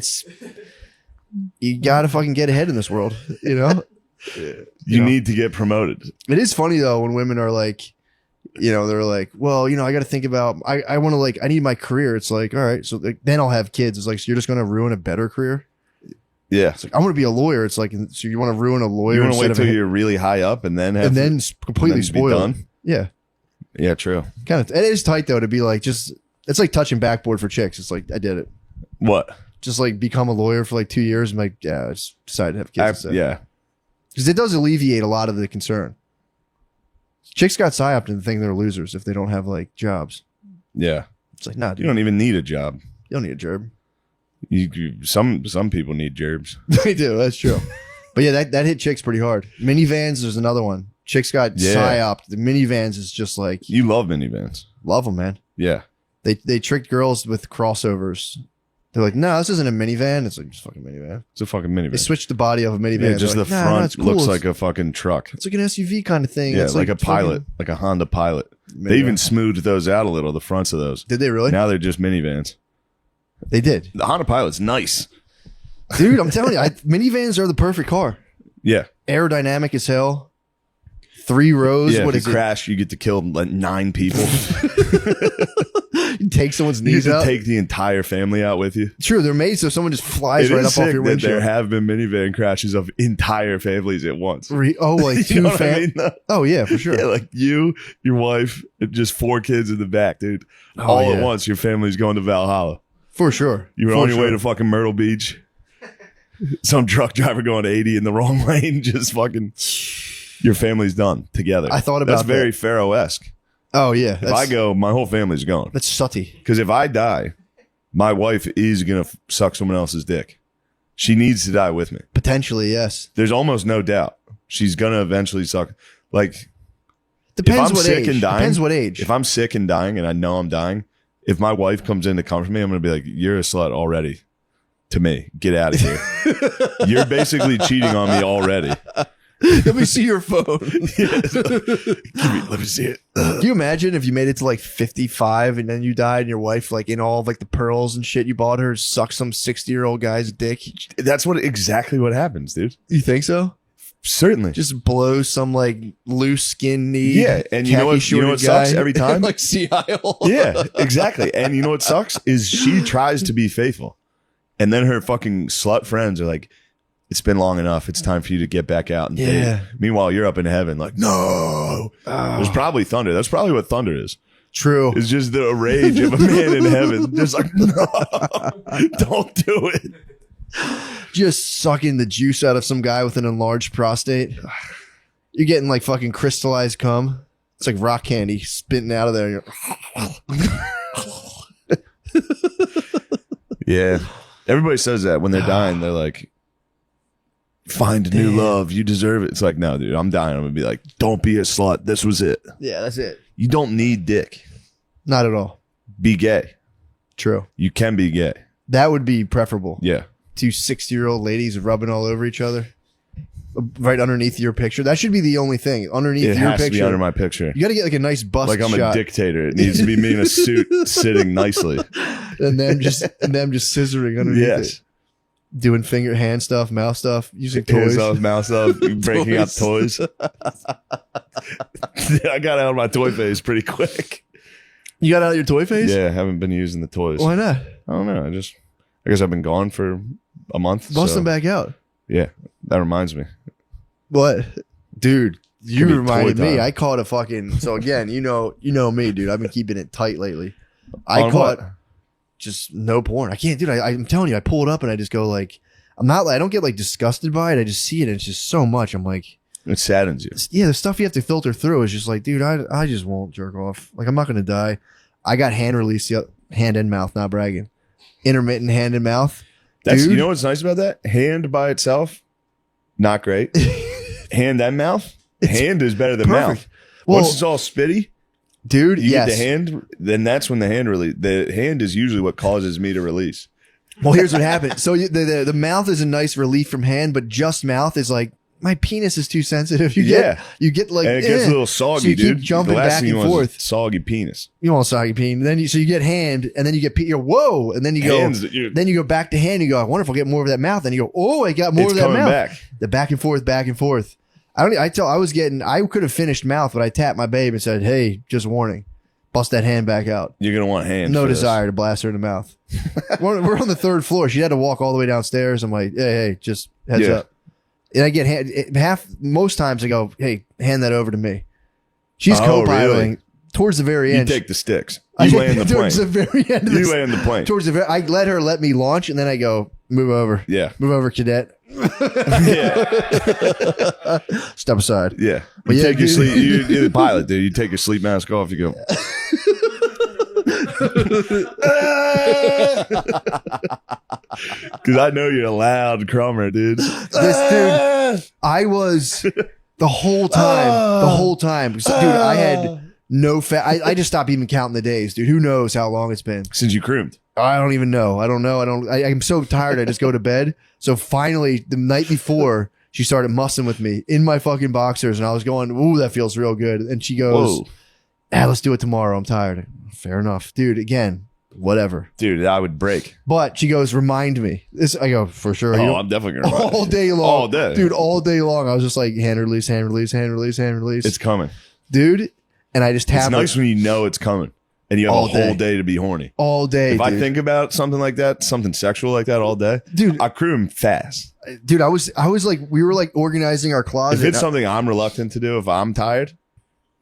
you got to fucking get ahead in this world, You need to get promoted. It is funny though when women are like, they're like, well, I got to think about, I want to I need my career. It's like, all right, so then I'll have kids. It's like, so you're just going to ruin a better career? Yeah. It's like, I want to be a lawyer. It's like, so you want to ruin a lawyer? You want to wait instead till of you're really high up and then have completely be spoil done? it. Yeah. Yeah, true. Kind of. It is tight though to be like, it's like touching backboard for chicks. It's like, I did it. What? Just like become a lawyer for like 2 years and like, yeah, I just decided to have kids. instead. Yeah. Because it does alleviate a lot of the concern. Chicks got psyoped into thinking they're losers if they don't have like jobs. Yeah. It's like, nah, dude, You don't even need a job. you don't need a job. Some people need gerbs. They do. That's true. But yeah, that hit chicks pretty hard. Minivans, there's another one. Chicks got psyoped. The minivans is just like, You love minivans. love them, man. Yeah. They tricked girls with crossovers. They're like, no, this isn't a minivan. It's like, just fucking minivan. It's a fucking minivan. They switched the body of a minivan. Yeah, just They're the like, front it's cool. looks It's- like a fucking truck. It's like an SUV kind of thing. Yeah, It's like a fucking pilot, like a Honda Pilot. They minivan. even smoothed those out a little, the fronts of those. Did they really? Now they're just minivans. They did. The Honda Pilot's nice. Dude, I'm telling you, minivans are the perfect car. Yeah. Aerodynamic as hell. 3 rows. Yeah, What if is you it? crash, you get to kill like 9 people. You take someone's You get knees to out. take the entire family out with you. True, they're made so someone just flies It right is up off sick your that windshield. there have been minivan crashes of entire families at once. Oh, like You two know what I mean? Oh yeah, for sure. Yeah, like you, your wife, and just 4 kids in the back, dude. All yeah. at once, your family's going to Valhalla. For sure. You were For on your way sure. to fucking Myrtle Beach. Some truck driver going 80 in the wrong lane, just fucking. Your family's done together. I thought about that's very Pharaoh-esque. Oh yeah. If I go, my whole family's gone. That's sutty. Because if I die, my wife is gonna suck someone else's dick. She needs to die with me. Potentially, yes. There's almost no doubt she's gonna eventually suck. Like Depends I'm what sick age. and dying- Depends what age. if I'm sick and dying and I know I'm dying, if my wife comes in to comfort me, I'm gonna be like, "You're a slut already." To me, get out of here. You're basically cheating on me already. Let me see your phone. Let me see it. Can you imagine if you made it to like 55 and then you died and your wife, like in all of like the pearls and shit you bought her, sucked some 60-year-old guy's dick? That's exactly what happens, dude. You think so? Certainly. Just blow some like loose skin knee. Yeah, and you know what sucks every time? like sea aisle. Yeah, exactly. And you know what sucks is she tries to be faithful. And then her fucking slut friends are like, "It's been long enough. It's time for you to get back out and date." Yeah. Meanwhile, you're up in heaven like, "No." There's probably thunder. That's probably what thunder is. True. It's just the rage of a man in heaven. Just like, "No, don't do it." Just sucking the juice out of some guy with an enlarged prostate. You're getting like fucking crystallized cum. It's like rock candy spitting out of there. Yeah. Everybody says that when they're dying. They're like, "Find a new love. You deserve it." It's like, no, dude, I'm dying. I'm going to be like, "Don't be a slut. This was it." Yeah, that's it. You don't need dick. Not at all. Be gay. True. You can be gay. That would be preferable. Yeah. 2 60-year-old ladies rubbing all over each other, right underneath your picture. That should be the only thing underneath It your has to be picture. under my picture. You got to get like a nice bust Like I'm shot, a dictator. It needs to be me in a suit sitting nicely. and them just scissoring underneath Yes. it, doing finger, hand stuff, mouth stuff, using Hands toys. off, mouth off, breaking out toys. I got out of my toy phase pretty quick. You got out of your toy phase? Yeah, I haven't been using the toys. Why not? I don't know. I guess I've been gone for a month. Bust so, them back out. Yeah, that reminds me. What, dude? You Could be reminded toy me. time. I caught a fucking. So again, you know me, dude. I've been keeping it tight lately. I On caught what? just no porn. I can't, dude. I'm telling you, I pull it up and I just go like, I don't get like disgusted by it. I just see it and it's just so much. I'm like, It saddens you. yeah, the stuff you have to filter through is just like, dude, I just won't jerk off. Like, I'm not gonna die. I got hand release, hand and mouth, not bragging. Intermittent hand and mouth. That's Dude. You know what's nice about that? Hand by itself, not great. Hand and mouth. Hand is better than perfect. mouth. Well, Once it's all spitty, dude, you yes. get the hand. Then that's when the hand release. The hand is usually what causes me to release. Well, here's what happened. So the mouth is a nice relief from hand, but just mouth is like, my penis is too sensitive. You get like, and it gets a little soggy, so you dude. keep jumping the last back thing and you want forth. is soggy penis. You want soggy peen. Then you get hand, and then you get you're whoa, and then you go, Hands, then you go back to hand. You go, I wonder if I'll get more of that mouth. Then you go, oh, I got more it's of that coming mouth. back. The back and forth, back and forth. I could have finished mouth, but I tapped my babe and said, hey, just warning, bust that hand back out. You're gonna want hands. No for this. desire to blast her in the mouth. we're on the 3rd floor. She had to walk all the way downstairs. I'm like, hey, just heads Yeah. up. And I get most times I go, hey, hand that over to me. She's Oh, co-piloting really? towards the very You end. take the sticks. I You take- land the plane. towards the very end of You the, land the plane. towards the very, I let me launch, and then I go, move over. Yeah. Move over, cadet. Yeah. Step aside. Yeah. But You yeah, take your dude. sleep. You're the pilot, dude. You take your sleep mask off. You go. Because I know you're a loud crummer, dude. This dude, I was the whole time. Dude, I had no fat. I just stopped even counting the days, dude. Who knows how long it's been? Since you croomed. I don't even know. I'm so tired. I just go to bed. So finally, the night before, she started mussing with me in my fucking boxers, and I was going, ooh, that feels real good. And she goes, Whoa. let's do it tomorrow. I'm tired. Fair enough. Dude, again, whatever. Dude, I would break. But she goes, remind me. I go, for sure. Oh, You- I'm definitely going to all day long. All day. Dude, all day long. I was just like, hand release, hand release, hand release, hand release. It's coming. Dude. And I just tap It's nice when you know it's coming and you have All a whole day. day to be horny. all day. If I dude. think about something like that, something sexual like that all day, Dude, I croom fast. dude, I was like, we were like organizing our closet. If it's something I'm reluctant to do, if I'm tired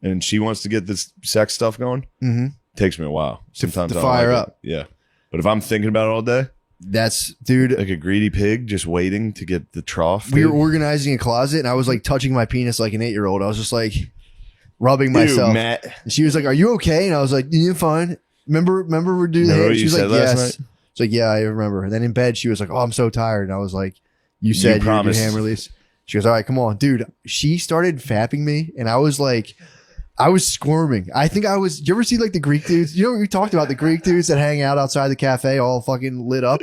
and she wants to get this sex stuff going, Mhm. it takes me a while. Sometimes to I don't fire like up. it. Yeah. But if I'm thinking about it all day, That's, dude, like a greedy pig just waiting to get the trough. we were dude. organizing a closet, and I was like touching my penis like an 8-year-old. I was just like rubbing Dude, myself. Matt. And she was like, are you okay? And I was like, yeah, fine. Remember we do Remember that? what She you was said like, last yes. night? It's like, yeah, I remember. And then in bed, she was like, oh, I'm so tired. And I was like, you said you promised. hand release. She goes, all right, come on, dude. She started fapping me, and I was like, I was squirming. I think I was. You ever see like the Greek dudes? You know, we talked about the Greek dudes that hang out outside the cafe, all fucking lit up.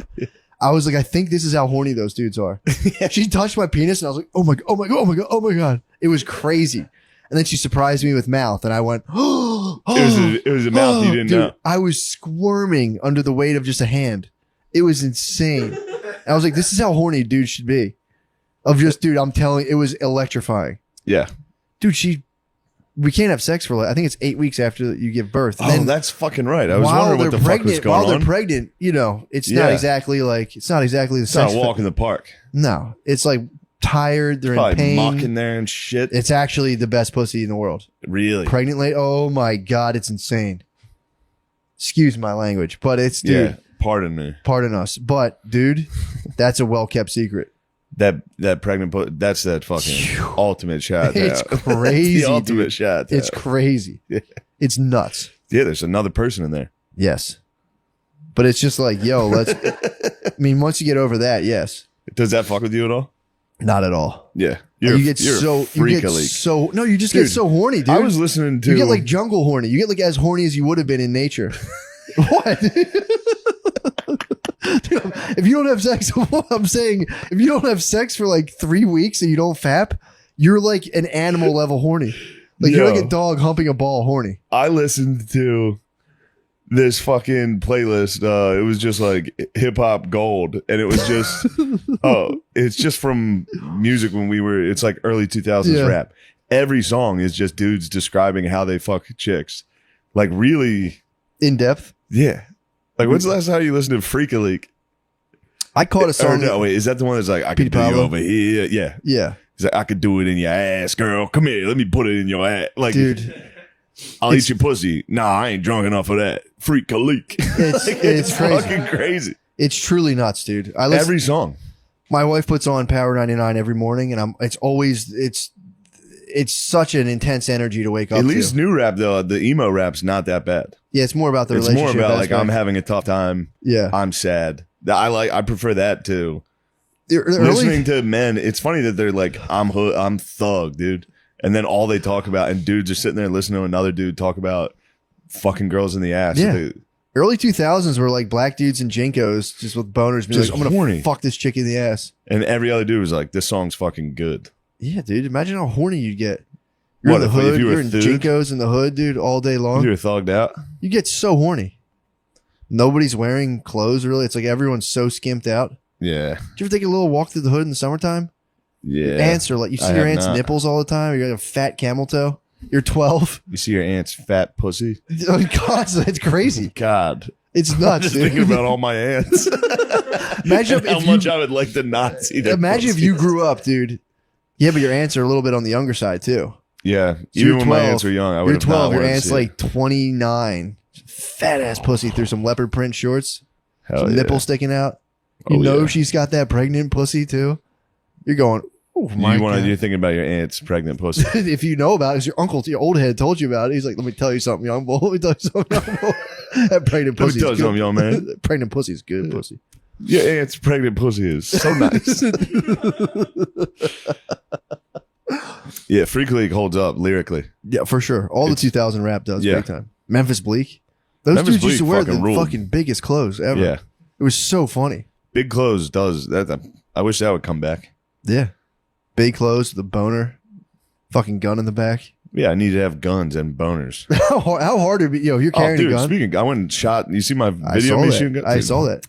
I was like, I think this is how horny those dudes are. She touched my penis, and I was like, oh my god, oh my god, oh my god, oh my god. It was crazy. And then she surprised me with mouth, and I went, oh, It was a mouth you didn't dude, know. I was squirming under the weight of just a hand. It was insane. I was like, this is how horny a dude should be. Of just, dude, I'm telling, it was electrifying. Yeah. Dude, we can't have sex for, I think it's 8 weeks after you give birth. And Oh, then that's fucking right. I was while wondering what they're the fuck was pregnant, while going they're on. pregnant, you know, it's Yeah. not exactly the It's not sex. a walk in the park. No, it's like tired. They're in Probably pain. mucking there and shit. It's actually the best pussy in the world. Really? Pregnant lady. Oh my God, it's insane. Excuse my language, but it's, dude, Yeah. Pardon me. pardon us. But dude, that's a well-kept secret. That pregnant, that's that fucking ultimate shot. It's out. crazy, the ultimate dude. shot. It's out. crazy. It's nuts. Yeah, there's another person in there. Yes. But it's just like, yo, I mean, once you get over that, yes. Does that fuck with you at all? Not at all. Yeah. You you're a freak leak. no, you just get Dude, so horny, dude. I was listening to you get like jungle horny. You get like as horny as you would have been in nature. What? if you don't have sex, I'm saying if you don't have sex for like 3 weeks and you don't fap, you're like an animal level horny. Like you're like a dog humping a ball horny. I listened to this fucking playlist. It was just like hip hop gold, and it was just it's just from music when it's like early 2000s rap. Every song is just dudes describing how they fuck chicks, like really in depth. Yeah, like when's the last time you listened to Freak a Leak? I caught a song. No, wait, is that the one that's like I could do you over here? Yeah, yeah. He's like, I could do it in your ass, girl. Come here, let me put it in your ass. Like, dude, I'll eat your pussy. Nah, I ain't drunk enough for that. Freak a leak. It's crazy. Fucking crazy. It's truly nuts, dude. Every song. My wife puts on Power 99 every morning, and it's such an intense energy to wake up. At least to. new rap though, the emo rap's not that bad. Yeah, it's more about the it's relationship. It's more about like aspect. I'm having a tough time. Yeah, I'm sad. I prefer that too. Listening to men, it's funny that they're like, I'm thug, dude. And then all they talk about, and dudes are sitting there listening to another dude talk about fucking girls in the ass. Yeah. Early 2000s were like black dudes and jinkos just with boners being like, I'm going to fuck this chick in the ass. And every other dude was like, this song's fucking good. Yeah, dude. Imagine how horny you'd get. You're in the hood. You're in jinkos in the hood, dude, all day long. If you were thugged out. You get so horny. Nobody's wearing clothes, really. It's like everyone's so skimped out. Yeah. Did you ever take a little walk through the hood in the summertime? Yeah. Your aunts are like, you see your aunt's nipples all the time. You got a fat camel toe. You're 12. You see your aunt's fat pussy. Oh, God, it's crazy. God. It's nuts, I'm just dude. thinking about all my aunts. Imagine how much I would like to not see their Imagine pussies. if you grew up, dude. Yeah, but your aunts are a little bit on the younger side, too. Yeah. So even when my aunts were young, I would You're have 12. not Your wanted aunt's to see like 29. Fat ass pussy through some leopard print shorts. Hell yeah. Nipple sticking out. You know she's got that pregnant pussy, too. You're going, oh, my God. You're thinking about your aunt's pregnant pussy. If you know about it, your uncle, your old head told you about it. He's like, let me tell you something, young boy. Let me tell you something, young boy. That pregnant pussy. Let me tell you something, young man. Pregnant pussy is good pussy. Your aunt's pregnant pussy is so nice. Yeah, Freak League holds up lyrically. Yeah, for sure. All the 2000 rap does big time. Memphis Bleak. Those Memphis dudes used to Bleak wear the fucking ruled. fucking biggest clothes ever. Yeah. It was so funny. Big Clothes does that. I wish that would come back. Yeah. Big clothes, the boner, fucking gun in the back. Yeah, I need to have guns and boners. How hard would it be? Yo, you're carrying dude, a gun. Speaking, I went and shot. You see my I video saw machine that. gun? I Dude, saw that.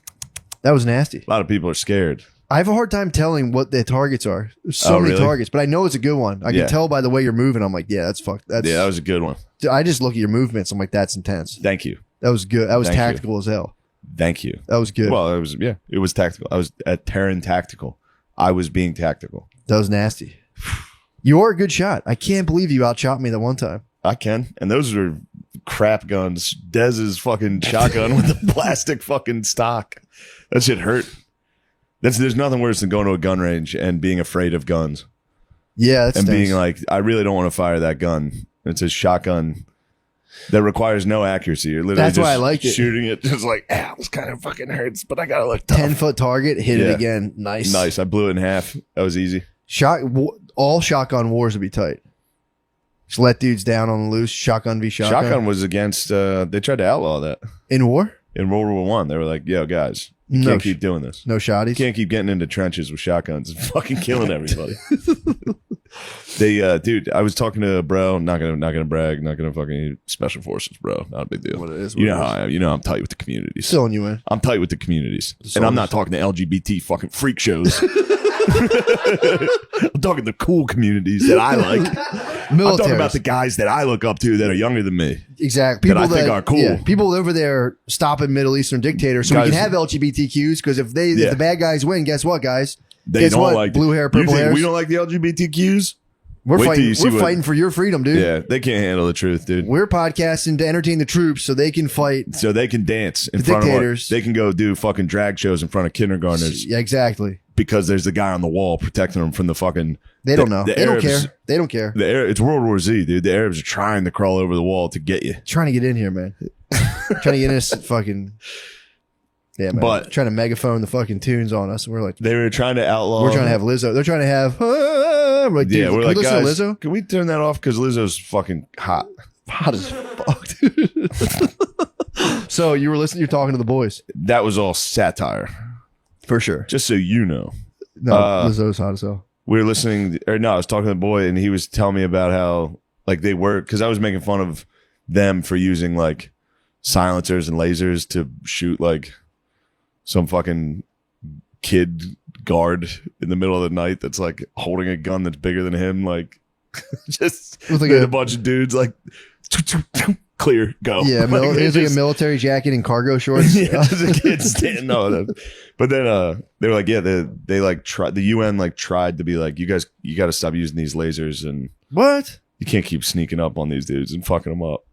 That was nasty. A lot of people are scared. I have a hard time telling what the targets are. There's so many really? targets, but I know it's a good one. I can tell by the way you're moving. I'm like, yeah, that's fucked. That's, Yeah, that was a good one. I just look at your movements. I'm like, that's intense. Thank you. That was good. That was Thank you. tactical as hell. Thank you. That was good. Well, it was tactical. I was at Terran Tactical. I was being tactical. That was nasty. You are a good shot. I can't believe you outshot me that one time. I can. And those are crap guns. Dez's fucking shotgun with the plastic fucking stock. That shit hurt. There's nothing worse than going to a gun range and being afraid of guns. Yeah, that's and being like, I really don't want to fire that gun. It's a shotgun that requires no accuracy. You're literally That's just why I liked it. shooting it. Just like, this kind of fucking hurts, but I gotta look tough. 10-foot target, hit it again. Nice. Nice. I blew it in half. That was easy. All shotgun wars would be tight. Just let dudes down on the loose. Shotgun v shotgun. Shotgun was against. They tried to outlaw that in war. In World War One, they were like, "Yo, guys, you can't keep doing this. No shotties. You can't keep getting into trenches with shotguns and fucking killing everybody." They, dude, I was talking to a bro. Not gonna brag. Not gonna fucking special forces, bro. Not a big deal. What it is, you know how I am. You know I'm tight with the communities. Filling you in. I'm tight with the communities, and I'm not talking to LGBT fucking freak shows. I'm talking the cool communities that I like. I'm talking about the guys that I look up to that are younger than me. Exactly. People that I think are cool. Yeah, people over there stopping Middle Eastern dictators so Guys, we can have LGBTQs because if the bad guys win, guess what, guys? They guess don't what? like blue hair, purple hair. We don't like the LGBTQs. We're fighting for your freedom, dude. Yeah, they can't handle the truth, dude. We're podcasting to entertain the troops so they can fight. So they can dance in the front dictators. of they can go do fucking drag shows in front of kindergartners. Yeah, exactly. Because there's the guy on the wall protecting them from the fucking. They don't know. The They Arabs, don't care. They don't care. It's World War Z, dude. The Arabs are trying to crawl over the wall to get you. Trying to get in here, man. Trying to get in this fucking. Yeah, man. But trying to megaphone the fucking tunes on us. We're like, they were trying to outlaw. We're trying to have Lizzo. They're trying to have. We're like, dude, we're like, listen guys, to Lizzo? can we turn that off? Because Lizzo's fucking hot. Hot as fuck, dude. So you were listening. You're talking to the boys. That was all satire. For sure. Just so you know. No, Lizzo's hot as hell. We were listening, or no, I was talking to the boy, and he was telling me about how like they work, because I was making fun of them for using like silencers and lasers to shoot like some fucking kid guard in the middle of the night that's like holding a gun that's bigger than him, like just With like a bunch of dudes like clear, go. Yeah, Like, it's like a military jacket and cargo shorts. yeah, just a kid standing. No, but then they were like, yeah, they like tried. The UN like tried to be like, you guys, you got to stop using these lasers, and What? you can't keep sneaking up on these dudes and fucking them up.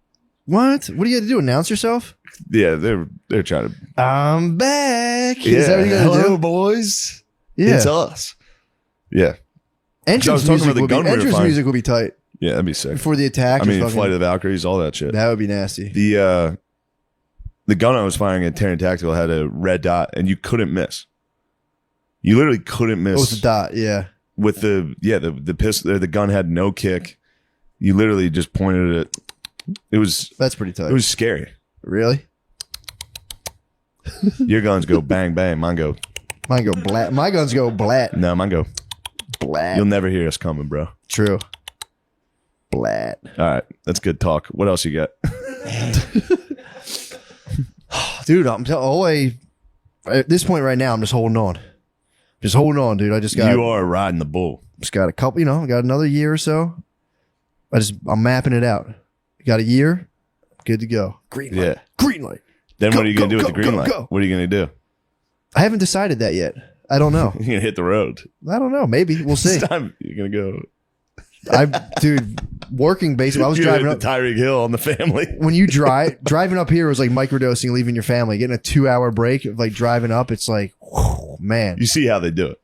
What? What do you got to do? Announce yourself? Yeah, they're trying to. I'm back. Yeah, Is that what you got to hello, do? boys. Yeah. It's us. Yeah, Entrance I was talking music about the will be gun we were entrance firing. music will be tight yeah, that'd be sick. before the attack. I mean, fucking- Flight of the Valkyries, all that shit. that would be nasty. The gun I was firing at Terran Tactical had a red dot, and you couldn't miss. You literally couldn't miss. Oh, it's a dot. Yeah. With the pistol, the gun had no kick. You literally just pointed it. It was That's pretty tight. it was scary. Really? Your guns go bang bang. Mine go Mine go blat. My guns go blat. no. Mine go. Blat. You'll never hear us coming, bro. True. Blat. All right, that's good talk. What else you got? Dude, I'm telling at this point right now, I'm just holding on. Just holding on, dude. I just got You are riding the bull. just got a couple, I got another year or so. I'm mapping it out. Got a year, good to go. Green light. Yeah. Green light. Then Go, what are you gonna go, do with the go, green go, light? go. What are you gonna do? I haven't decided that yet. I don't know. You're gonna hit the road. I don't know. Maybe we'll see. It's time. You're gonna go. Dude, working basically. I was You're driving gonna up. hit the Tyreek Hill on the family. When you driving up here was like microdosing, leaving your family, getting a 2-hour break of like driving up. It's like, whew, man, You see how they do it.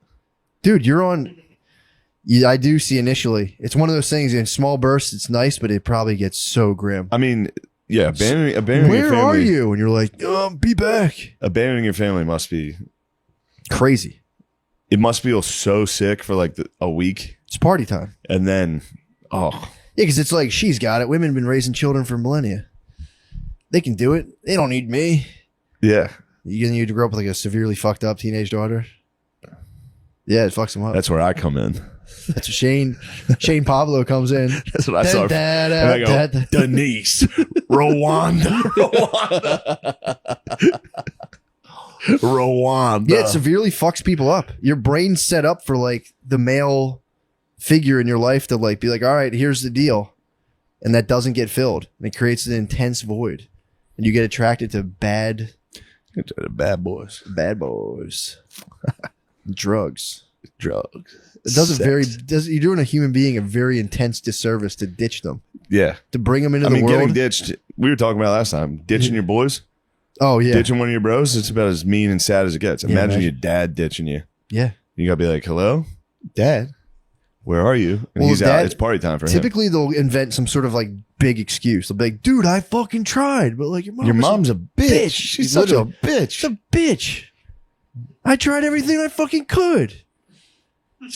dude, you're on. Yeah, I do see initially. It's one of those things in small bursts. It's nice, but it probably gets so grim. I mean, yeah, abandoning your Where family. are you? And you're like, be back. Abandoning your family must be. Crazy. It must feel so sick for like a week, It's party time. and then oh, Yeah, because it's like she's got it. Women have been raising children for millennia. They can do it. They don't need me. yeah, You grow up with like a severely fucked up teenage daughter. Yeah, it fucks them up. that's where I come in. That's Shane Pablo comes in. That's what I saw. Da, da, And I da, go, da. Denise, Rwanda, Rwanda. Yeah, it severely fucks people up. Your brain's set up for like the male figure in your life to like be like, all right, here's the deal. And that doesn't get filled. And it creates an intense void. And you get attracted to bad Bad boys, drugs. drugs. It doesn't Sex. you're doing a human being a very intense disservice to ditch them. Yeah, To bring them into I mean, the getting world. ditched. We were talking about last time. Ditching your boys, Oh yeah. ditching one of your bros. It's about as mean and sad as it gets. Imagine imagine. your dad ditching you. Yeah. You gotta be like, "Hello, Dad, where are you?" And Well, he's Dad- out. It's party time for him. Typically they'll invent some sort of like big excuse. They'll be like, dude, I fucking tried. But like Your mom's a bitch. She's such a bitch. She's a bitch. I tried everything I fucking could.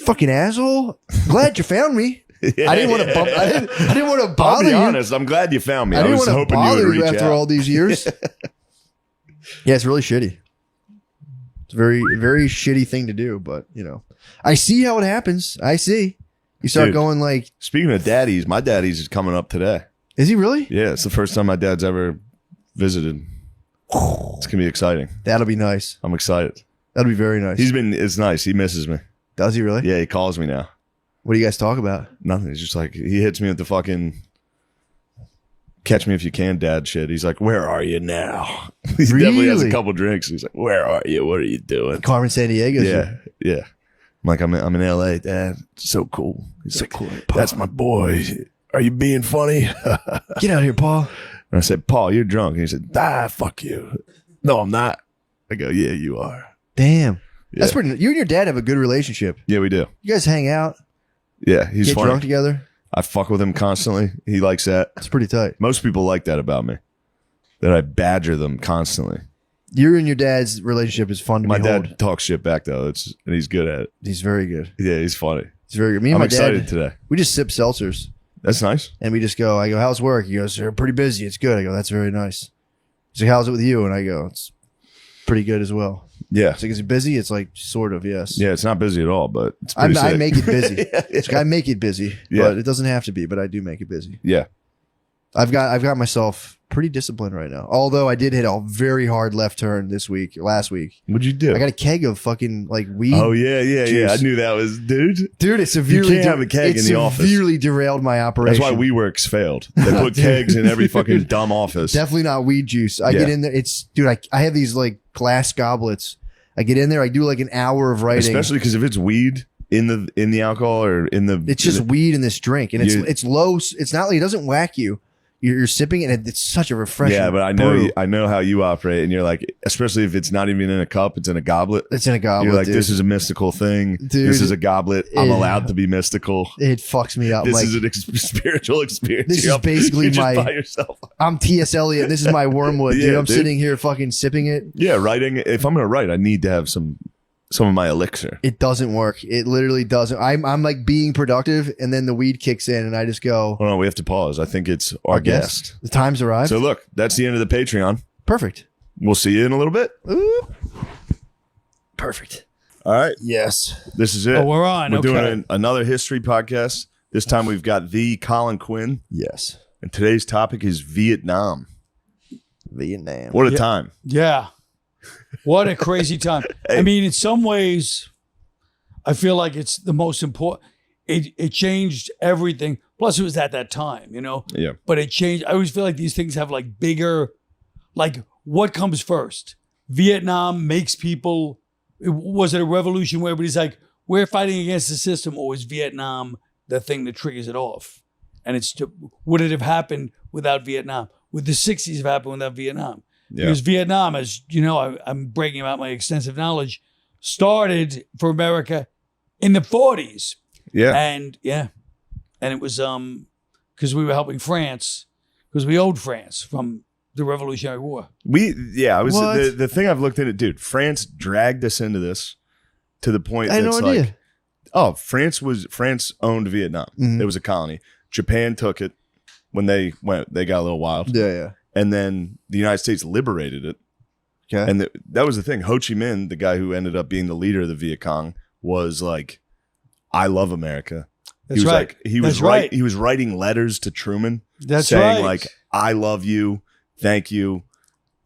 Fucking asshole. Glad you found me. I didn't want to bump. I didn't want to I'll bother be you. honest. I'm glad you found me. I I didn't was want to hoping you bother would you reach after out. all these years. Yeah, it's really shitty. It's a very, very shitty thing to do, but I see how it happens. I see. You start Dude. going like, Speaking of daddies, my daddy's is coming up today. is he really? Yeah, it's the first time my dad's ever visited. It's gonna be exciting. That'll be nice. I'm excited. That'll be very nice. It's nice. He misses me. Does he really? Yeah, he calls me now. What do you guys talk about? Nothing. He's just like, he hits me with the fucking catch me if you can dad shit. He's like, where are you now? He definitely has a Really? couple drinks. He's like, where are you? What are you doing? Carmen San Diego. Yeah, yeah. I'm like, I'm in LA, Dad. It's so cool. He's like, that's my boy. Are you being funny? Get out here, Paul. And I said, Paul, you're drunk. And he said, fuck you. No, I'm not. I go, yeah, you are. Damn. Yeah. That's pretty. You and your dad have a good relationship. Yeah, we do. You guys hang out, Yeah, he's get funny. drunk together. I fuck with him constantly. He likes that. It's pretty tight. Most people like that about me, that I badger them constantly. You and your dad's relationship is fun to My behold. dad talks shit back though. And he's good at it. He's very good. Yeah, he's funny. He's very good. Me and I'm my excited dad, today. we just sip seltzers That's nice. and we just go. I go, how's work? He goes, they're pretty busy. It's good. I go, that's very nice. He's like, how's it with you? And I go, pretty good as well. Yeah. It's like, is it busy? It's like sort of, yes. Yeah, it's not busy at all, but it's I pretty sick. make it busy. Yeah. It's like, I make it busy, Yeah. but it doesn't have to be. But I do make it busy. Yeah. I've got myself pretty disciplined right now. Although I did hit a very hard left turn last week. What'd you do? I got a keg of fucking like weed. Oh yeah. I juice. knew that was, dude. Dude, it severely You can't have a keg in the office. severely derailed my operation. That's why WeWorks failed. They put kegs in every fucking dumb office. Definitely not weed juice. I get in there. I have these like glass goblets. I get in there. I do like an hour of writing. Especially because if it's weed in the alcohol or in the, It's just weed in this drink, and You- it's low. It's not like it doesn't whack you. You're sipping it, and it's such a refreshing. yeah, but I know how you operate, and you're like, especially if it's not even in a cup, it's in a goblet. It's in a goblet. You're like, dude. this is a mystical thing. Dude, this is a goblet. I'm yeah. allowed to be mystical. It fucks me up. This Like, is an spiritual experience. This You're is basically you're just my- by yourself. I'm T.S. Eliot. This is my wormwood, dude. Yeah, I'm dude. sitting here fucking sipping it. Yeah, writing. If I'm gonna write, I need to have some of my elixir. It doesn't work. It literally doesn't. I'm like being productive, and then the weed kicks in, and I just go. Hold on, we have to pause. I think it's our guest. The time's arrived. So look, that's the end of the Patreon. Perfect. We'll see you in a little bit. Ooh. Perfect. All right, Yes. this is it. Oh, we're on. We're Okay. doing another history podcast. This time we've got the Colin Quinn, Yes. and today's topic is Vietnam. Vietnam. What a Yeah. time! Yeah. What a crazy time. I mean, in some ways, I feel like it's the most important. It changed everything. Plus, it was at that time, you know? Yeah, But it changed. I always feel like these things have like bigger, like what comes first? Vietnam makes people, was it a revolution where everybody's like, we're fighting against the system, or was Vietnam the thing that triggers it off? And would it have happened without Vietnam? Would the 60s have happened without Vietnam? yeah, Because Vietnam, as you know, I'm breaking out my extensive knowledge, started for America in the 40s. yeah. And it was because we were helping France, because we owed France from the Revolutionary War. I was What? the thing I've looked at it, dude. France dragged us into this to the point I had that's no idea. like, oh, France owned Vietnam. Mhm. It was a colony. Japan took it when they got a little wild, Yeah. and then the United States liberated it. Okay. And that was the thing. Ho Chi Minh, the guy who ended up being the leader of the Viet Cong, was like, "I love America." That's he was right. like, he was That's right. He was writing letters to Truman, That's saying right. like, "I love you, thank you."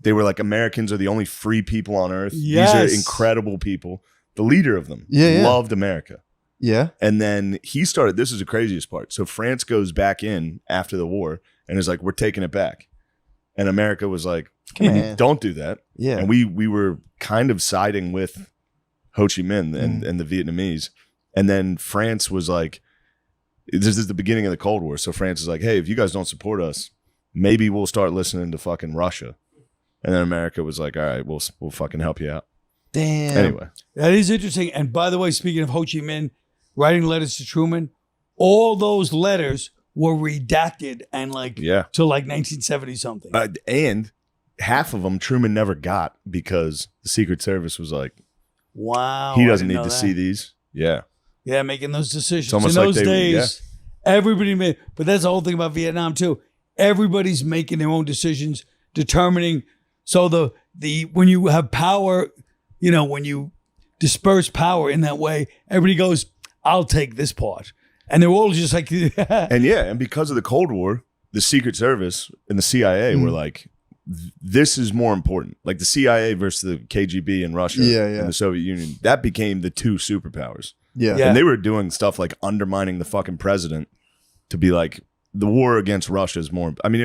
They were like, Americans are the only free people on earth. Yes. These are incredible people. The leader of them Yeah. loved America. Yeah. And then he started, this is the craziest part. So France goes back in after the war and is like, we're taking it back. And America was like, Come on. don't do that. Yeah. And we were kind of siding with Ho Chi Minh and the Vietnamese. And then France was like, this is the beginning of the Cold War. So France is like, hey, if you guys don't support us, maybe we'll start listening to fucking Russia. And then America was like, all right, we'll fucking help you out. Damn. Anyway. That is interesting. And by the way, speaking of Ho Chi Minh writing letters to Truman, all those letters were redacted and like Yeah. till like 1970 something. And half of them Truman never got because the Secret Service was like, Wow. he I doesn't didn't need know to that. see these. Yeah. Yeah, making those decisions. It's almost In like those they- days, everybody made, but that's the whole thing about Vietnam too. Everybody's making their own decisions, determining. So the when you have power, you know, when you disperse power in that way, everybody goes, I'll take this part. And they're all just like, And because of the Cold War, the Secret Service and the CIA were like, this is more important. Like the CIA versus the KGB in Russia and the Soviet Union, that became the two superpowers. Yeah. Yeah. And they were doing stuff like undermining the fucking president to be like, the war against Russia is more. I mean,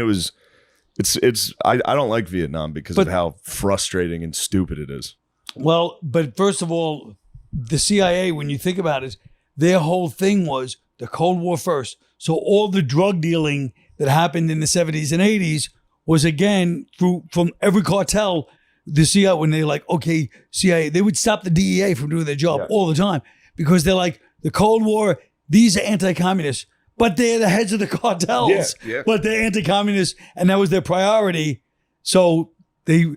I don't like Vietnam because of how frustrating and stupid it is. well, but first of all, the CIA, when you think about it, their whole thing was the Cold War first. So all the drug dealing that happened in the 70s and 80s was again from every cartel. The CIA, when they're like, okay, CIA, they would stop the DEA from doing their job all the time because they're like, the Cold War, these are anti-communists, but they're the heads of the cartels, but they're anti-communists, and that was their priority. So they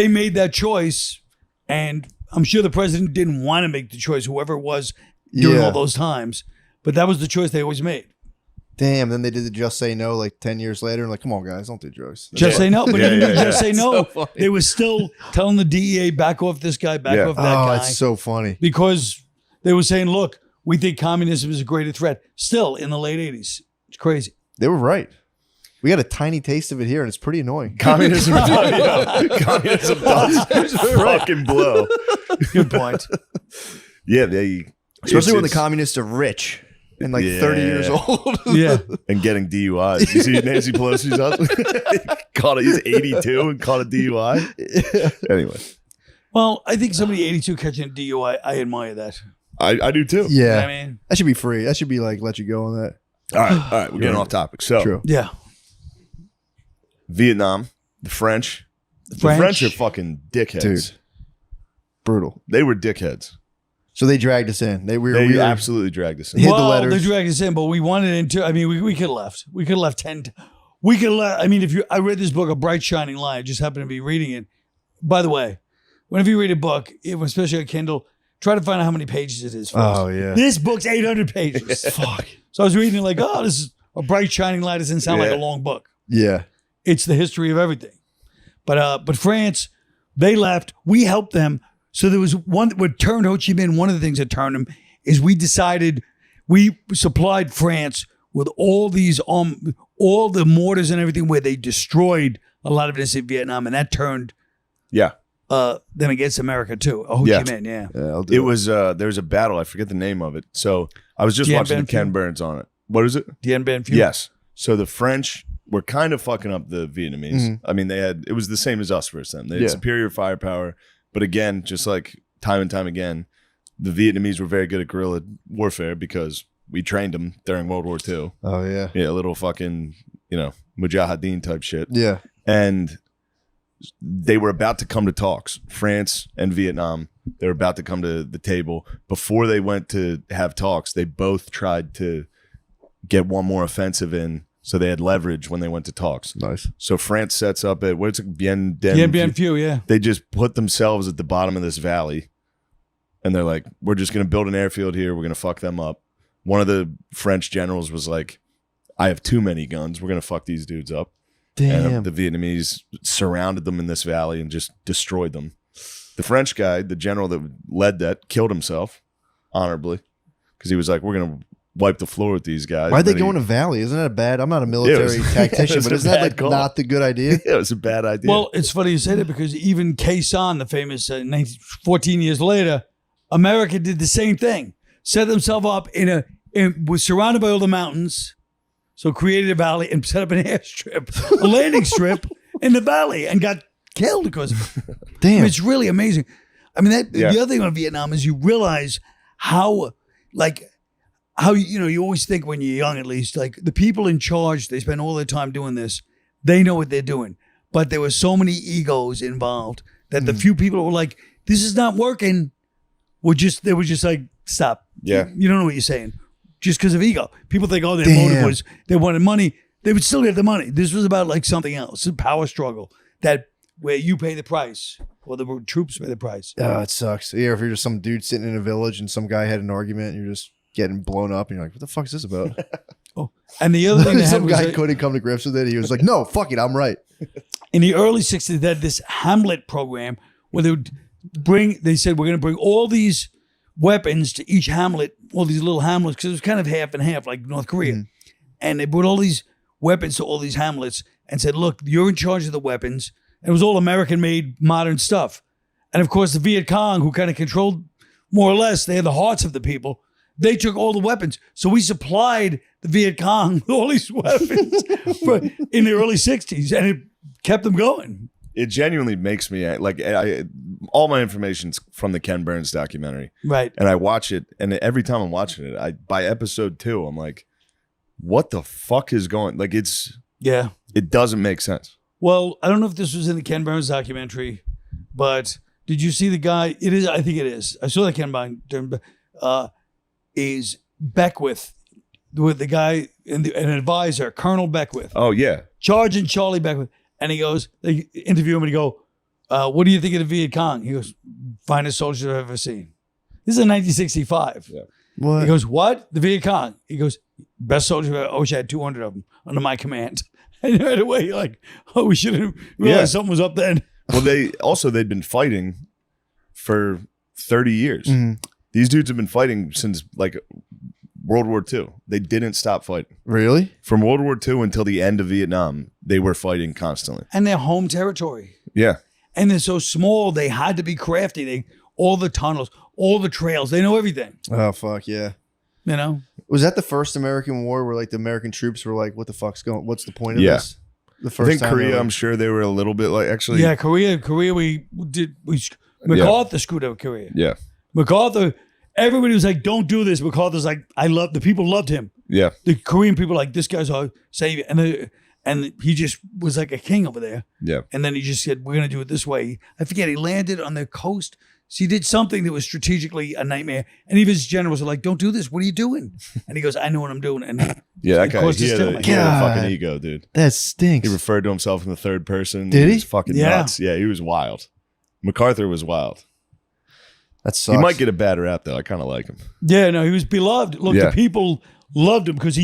made that choice, and I'm sure the president didn't want to make the choice, whoever it was during all those times, but that was the choice they always made. Damn. Then they did the Just Say No like 10 years later. And like, come on, guys, don't do drugs. Just say no, but Yeah, even yeah, though yeah. Just say no, So funny. they were still telling the DEA back off this guy, back Yeah. off that Oh, guy, it's so funny. because they were saying, look, we think communism is a greater threat. Still in the late 80s. It's crazy. They were right. We got a tiny taste of it here, and it's pretty annoying. Communism, communism does fucking blow. Good point. Yeah, they Especially when the it's- communists are rich and like Yeah. 30 years old. Yeah. and getting DUIs. You see Nancy Pelosi's husband caught it. He's 82 and caught a DUI. Anyway, Well, I think somebody 82 catching a DUI, I admire that. I do too. You know Yeah. what I mean? That should be free. That should be like, let you go on that. All right, we're getting off topic. So True. Yeah. Vietnam, the French. The French are fucking dickheads. Dude. Brutal. They were dickheads. So they dragged us in. They were They really absolutely dragged us in. hid the Well, letters. they dragged us in, but we wanted into. I mean, we could have left. We could have left 10. We could have left. I mean, I read this book, A Bright Shining Light. I just happened to be reading it. By the way, whenever you read a book, especially on Kindle, try to find out how many pages it is. First. Oh, yeah. This book's 800 pages. Fuck. So I was reading it like, oh, this is A Bright Shining Light. Doesn't sound like Yeah. a long book. Yeah. It's the history of everything. But France, they left. We helped them. So there was what turned Ho Chi Minh. One of the things that turned him is we decided we supplied France with all these all the mortars and everything where they destroyed a lot of this in Vietnam, and that turned Yeah. them against America too. Ho Yeah. Chi Minh, yeah. Yeah, I'll do It was there was a battle. I forget the name of it. So I was just Dien watching Mm-hmm. the Ken Bien Phu? Burns on it. What is it? Dien Bien Phu. Yes. So the French were kind of fucking up the Vietnamese. I mean, it was the same as us versus them. They had Yeah. superior firepower, but again, just like time and time again, the Vietnamese were very good at guerrilla warfare because we trained them during World War II. Oh, yeah. Yeah, a little fucking, mujahideen type shit. Yeah. And they were about to come to talks. France and Vietnam, they were about to come to the table. Before they went to have talks, they both tried to get one more offensive in, so they had leverage when they went to talks. Nice. So France sets up at what's it, Dien Bien Phu, yeah. They just put themselves at the bottom of this valley, and they're like, "We're just going to build an airfield here. We're going to fuck them up." One of the French generals was like, "I have too many guns. We're going to fuck these dudes up." Damn. And the Vietnamese surrounded them in this valley and just destroyed them. The French guy, the general that led that, killed himself honorably because he was like, "We're going to wipe the floor with these guys." Why'd they And go then in a valley? Isn't that a bad? I'm not a military was- tactician, it was but a isn't that bad like call. not the good idea? Yeah, it was a bad idea. Well, it's funny you say that because even Quezon, the famous 14 years later, America did the same thing. Set themselves up was surrounded by all the mountains, so created a valley and set up an airstrip, a landing strip in the valley, and got killed because of it. Damn. It's really amazing. I mean, Yeah. the other thing about Vietnam is you realize how you always think when you're young, at least, like the people in charge, they spend all their time doing this. They know what they're doing. But there were so many egos involved that the few people who were like, this is not working, they were just like, stop. Yeah. You don't know what you're saying. Just because of ego. People think, oh, their Damn. motive was they wanted money. They would still get the money. This was about like something else, a power struggle where you pay the price or the troops pay the price. Oh, it sucks. Yeah, if you're just some dude sitting in a village and some guy had an argument and you're just getting blown up and you're like, what the fuck is this about? And the other thing they had some was guy that- couldn't come to grips with it. He was like, no, fuck it, I'm right. in the early 60s, they had this Hamlet program where they said, we're going to bring all these weapons to each hamlet, all these little hamlets, because it was kind of half and half, like North Korea. And they brought all these weapons to all these hamlets and said, look, you're in charge of the weapons. And it was all American-made modern stuff. And of course, the Viet Cong, who kind of controlled more or less, they had the hearts of the people. They took all the weapons. So we supplied the Viet Cong with all these weapons in the early 60s, and it kept them going. it genuinely makes me all my information's from the Ken Burns documentary, Right. and I watch it, and every time I'm watching it, by episode 2, I'm like, what the fuck is going? Like, Yeah. it doesn't make sense. Well, I don't know if this was in the Ken Burns documentary, but did you see the guy? It is. I think it is. I saw the Ken Burns. Is Beckwith with the guy an advisor, Colonel Beckwith, Oh yeah, Sergeant Charlie Beckwith, and he goes. They interview him and he go, "What do you think of the Viet Cong?" He goes, "Finest soldiers I've ever seen." This is in 1965. Yeah. What? He goes, what? The Viet Cong. He goes, best soldiers. I wish I had 200 of them under my command. And right away, you're like, oh, we should have realized something was up then. Well, they'd been fighting for 30 years. Mhm. These dudes have been fighting since like World War II. They didn't stop fighting. Really? From World War II until the end of Vietnam, they were fighting constantly. And their home territory. Yeah. And they're so small, they had to be crafty. All the tunnels, all the trails, they know everything. Oh fuck yeah! You know? Was that the first American war where like the American troops were like, "What the fuck's going? What's the point of Yeah. this?" The I first think time they Korea, were like- I'm sure they were a little bit like actually. Yeah, Korea, MacArthur screwed up Korea. Yeah. MacArthur, everybody was like, don't do this. MacArthur's like, the people loved him. Yeah. The Korean people were like, this guy's our savior. And he just was like a king over there. Yeah. And then he just said, we're going to do it this way. I forget, he landed on the coast. So he did something that was strategically a nightmare. And even his generals were like, don't do this. What are you doing? And he goes, I know what I'm doing. And Yeah, that it guy, caused he a had, stalemate. he had a God. fucking ego, dude. That stinks. He referred to himself in the third person. Did he? was fucking Yeah. nuts. Yeah, he was wild. MacArthur was wild. That sucks. He might get a bad rap though. I kind of like him. Yeah, no, he was beloved. Look, Yeah. the people loved him because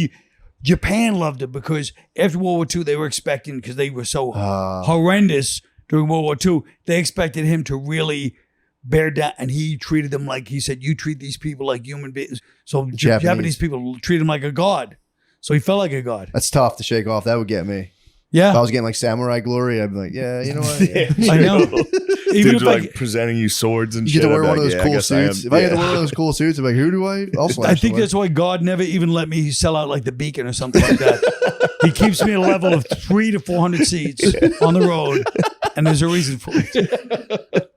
Japan loved him because after World War II, they were expecting, because they were so horrendous during World War II, they expected him to really bear down. And he treated them like, he said, you treat these people like human beings. So Japanese people treat him like a god. So he felt like a god. That's tough to shake off. That would get me. Yeah. If I was getting like samurai glory, I'd be like, yeah, you know what? Yeah. I know. Even Dudes if are I, like presenting you swords and You shit. get to wear I'd be one of like, those yeah, I cool guess I am. suits. If I get to Yeah. wear one of those cool suits, I'm like, who do I? I'll slash I think someone. that's why God never even let me sell out like the Beacon or something like that. He keeps me at a level of 300 to 400 seats on the road, and there's a reason for it.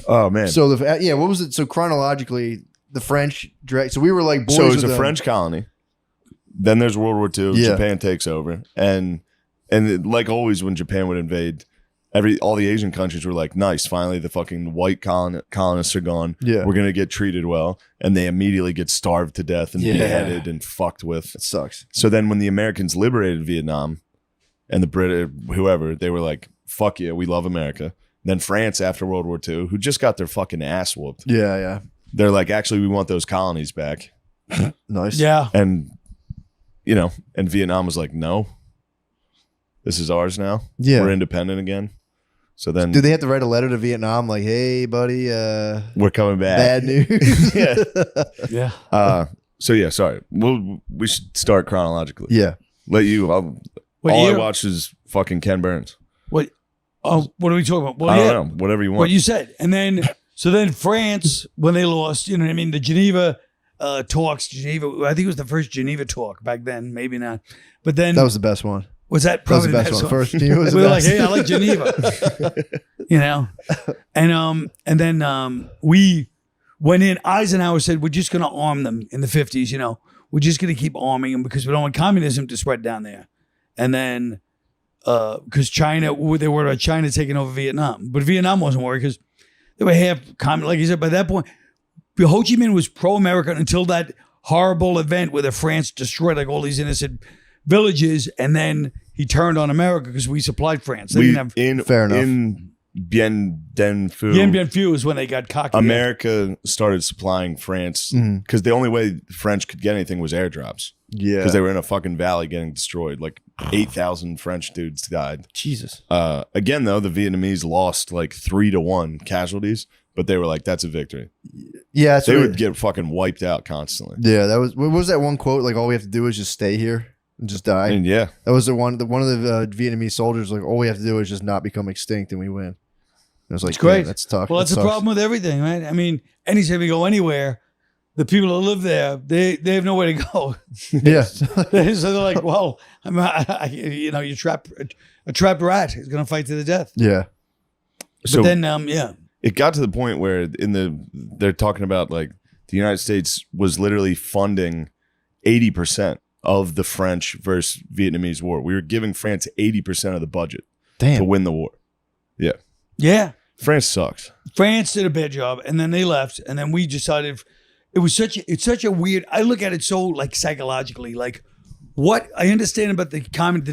Oh man. So what was it? So chronologically, the French direct. So we were like boys. So it's with a them. French colony. Then there's World War II. Yeah. Japan takes over, and like always when Japan would invade, all the Asian countries were like, "Nice, finally the fucking white colonists are gone. Yeah. We're gonna get treated well," and they immediately get starved to death and Yeah. beheaded and fucked with. It sucks. So then when the Americans liberated Vietnam, and the British, whoever, they were like, "Fuck yeah, we love America." Then France after World War II, who just got their fucking ass whooped, Yeah, they're like, "Actually, we want those colonies back." nice. Yeah. And and Vietnam was like, no, this is ours now. Yeah. We're independent again. So then Did they have to write a letter to Vietnam like, hey, buddy, we're coming back. bad news? Yeah. Yeah. So yeah, sorry. We should start chronologically. Yeah. Let you. All What I year? watch is fucking Ken Burns. What? Oh, what are we talking about? Well, I yeah. don't know. Whatever you want. What you said. And then, so then France, when they lost, you know what I mean? The Geneva talks, I think it was the first Geneva talk back then, maybe not. But then, That was the best one. was that That was probably the best one. First team was we the were like, best. hey, I like Geneva. You know? And then we went in, Eisenhower said, we're just going to arm them in the 50s, you know? We're just going to keep arming them because we don't want communism to spread down there. And then, because China, they were about China taking over Vietnam. But Vietnam wasn't worried because they were half communist. Like you said, by that point, Ho Chi Minh was pro-American until that horrible event where the France destroyed like all these innocent villages, and then he turned on America because we supplied France. They didn't have Fair enough. In Bien Dien Phu, Bien Bien Phu is when they got cocky. America started supplying France because the only way the French could get anything was airdrops. Yeah. Because they were in a fucking valley getting destroyed. Like 8,000 French dudes died. Jesus. Again, though, the Vietnamese lost like 3-1 casualties, but they were like, that's a victory. Yeah. That's They what would get fucking wiped out constantly. Yeah. That was, what was that one quote? Like, all we have to do is just stay here and just die. And yeah, That was one of the Vietnamese soldiers, like, all we have to do is just not become extinct and we win. It was like, It's great. yeah, that's tough. Well, that's That the sucks. problem with everything, right? I mean, anytime you go anywhere, the people that live there, they have nowhere to go. Yeah. So they're like, well, you're trapped. A trapped rat is going to fight to the death. Yeah. so But then, yeah. it got to the point where they're talking about like the United States was literally funding 80% of the French versus Vietnamese war. We were giving France 80% of the budget to Damn. win the war. Yeah. Yeah. France sucks. France did a bad job, and then they left, and then we decided it's such a weird. I look at it so like psychologically, like what I understand about the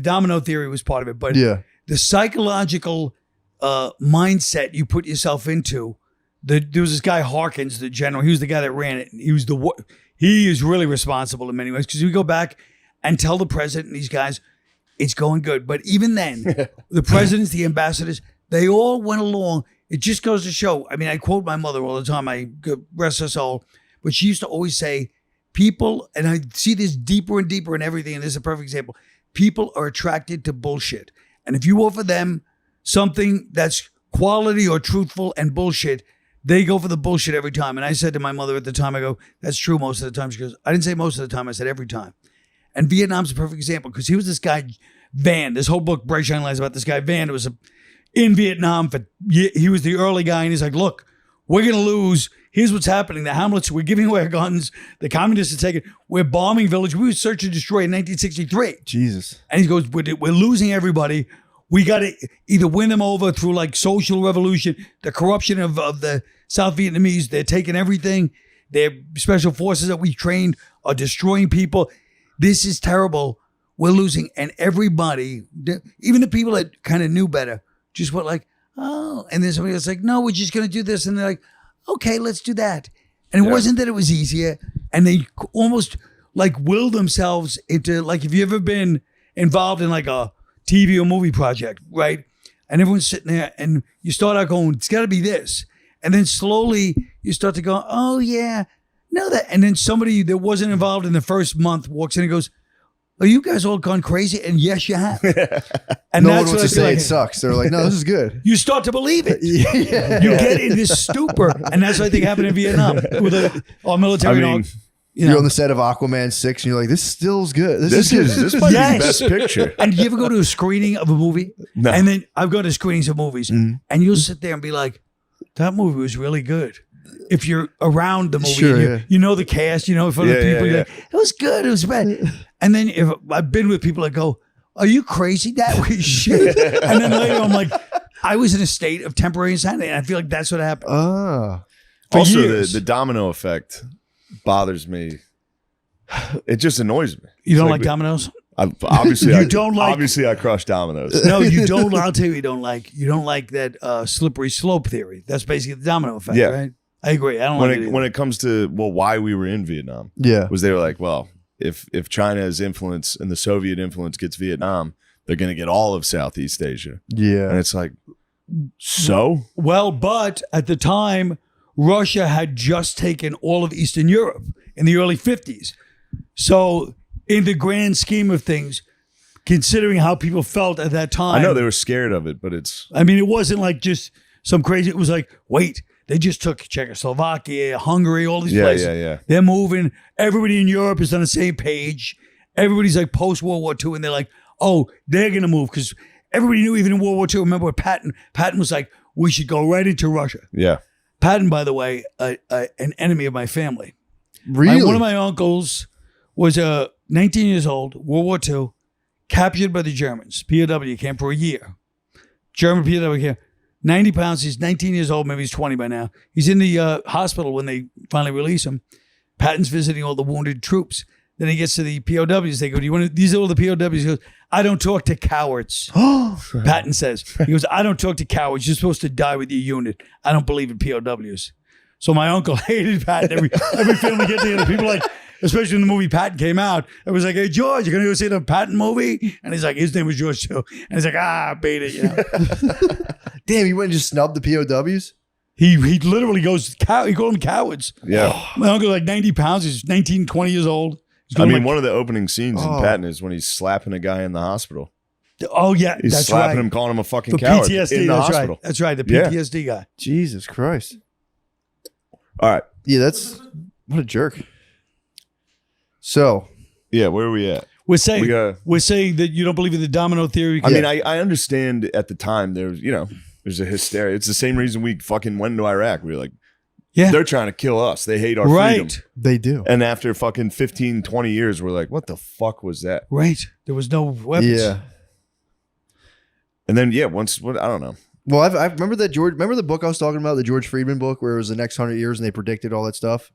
domino theory was part of it, but Yeah. the psychological mindset you put yourself into there was this guy Harkins, the general. He was the guy that ran it. He is really responsible in many ways because we go back and tell the president and these guys, it's going good. But even then, the presidents, the ambassadors, they all went along. It just goes to show. I mean, I quote my mother all the time. I rest her soul, but she used to always say, people, and I see this deeper and deeper in everything. And this is a perfect example. People are attracted to bullshit, and if you offer them something that's quality or truthful and bullshit, they go for the bullshit every time. And I said to my mother at the time, I go, that's true most of the time. She goes, I didn't say most of the time. I said every time. And Vietnam's a perfect example because he was this guy, Van. This whole book, Bright Shine Lights, about this guy, Van. It was in Vietnam. He was the early guy. And he's like, look, we're going to lose. Here's what's happening. The Hamlets, we're giving away our guns. The communists are taking, we're bombing village. We were search and destroy in 1963. Jesus. And he goes, we're losing everybody. We got to either win them over through like social revolution, the corruption of the South Vietnamese. They're taking everything. Their special forces that we trained are destroying people. This is terrible. We're losing. And everybody, even the people that kind of knew better, just went like, oh. And then somebody was like, no, we're just going to do this. And they're like, okay, let's do that. And it wasn't that it was easier. And they almost like willed themselves into, like, if you've ever been involved in like a TV or movie project, right? And everyone's sitting there and you start out going, it's got to be this. And then slowly you start to go, oh yeah, no that. And then somebody that wasn't involved in the first month walks in and goes, are you guys all gone crazy? And yes, you have. And No that's one wants what I to say feel it sucks. They're like, no, this is good. You start to believe it. Yeah. You get in this stupor. And that's what I think happened in Vietnam with our military. I mean, You're on the set of Aquaman 6 and you're like, this still's good. This might be the Yes. best picture. And you ever go to a screening of a movie? No. And then I've gone to screenings of movies, Mhm. and you'll sit there and be like, that movie was really good. If you're around the movie, Sure, and yeah. you know the cast, you know for the Yeah, people, yeah, you're like, it was good, it was bad. And then if I've been with people that go, are you crazy? That was shit. And then later I'm like, I was in a state of temporary insanity, and I feel like that's what happened. Ah. For Also, years. the domino effect bothers me. It just annoys me. You don't It's like dominoes? Obviously, You don't like- Obviously, I crush dominoes. No, you don't. I'll tell you, you don't like that slippery slope theory. That's basically the domino effect, Yeah. right? I agree. I don't when like it it. when it comes to why we were in Vietnam Yeah. was they were like, well, if China's influence and the Soviet influence gets Vietnam, they're going to get all of Southeast Asia, and Yeah. it's like, so Well, but at the time, Russia had just taken all of Eastern Europe in the early 50s. So, in the grand scheme of things, considering how people felt at that time, I know they were scared of it, but it's I mean, it wasn't like just some crazy. It was like, wait, they just took Czechoslovakia, Hungary, all these places. yeah. They're moving. Everybody in Europe is on the same page. Everybody's like post World War II, and they're like, oh, they're gonna move because everybody knew even in World War II. Remember what Patton was like, we should go right into Russia. Yeah. Patton, by the way, an enemy of my family. Really? One of my uncles was 19 years old, World War II, captured by the Germans, POW camp for a year. German POW camp, 90 pounds. He's 19 years old. Maybe he's 20 by now. He's in the hospital when they finally release him. Patton's visiting all the wounded troops. Then he gets to the POWs. They go, do you want to, these are all the POWs. He goes, I don't talk to cowards. Patton says, he goes, I don't talk to cowards. You're supposed to die with your unit. I don't believe in POWs. So my uncle hated Patton. Every film we get together, people like, especially when the movie Patton came out, it was like, hey, George, you're going to go see the Patton movie? And he's like, his name was George too. And he's like, beat it, you know. Damn, you went and just snubbed the POWs? He literally goes, he called them cowards. Yeah. My uncle's like 90 pounds. He's 19, 20 years old. He's I going mean, like, one of the opening scenes in Oh. Patton is when he's slapping a guy in the hospital. oh, yeah, He's that's slapping right. him, calling him a fucking For coward PTSD, in the that's hospital. right. That's right, the Yeah. PTSD guy. Jesus Christ. All right. Yeah, that's what a jerk. So, Yeah, where are we at? We're saying, We got. we're saying that you don't believe in the domino theory. I mean, I understand at the time there's a hysteria. It's the same reason we fucking went into Iraq. We were like, Yeah. they're trying to kill us. They hate our freedom. Right, they do. And after fucking 15, 20 years, we're like, what the fuck was that? right. There was no weapons. Yeah. And then, I don't know. Well, I remember that remember the book I was talking about, the George Friedman book, where it was the next 100 years and they predicted all that stuff?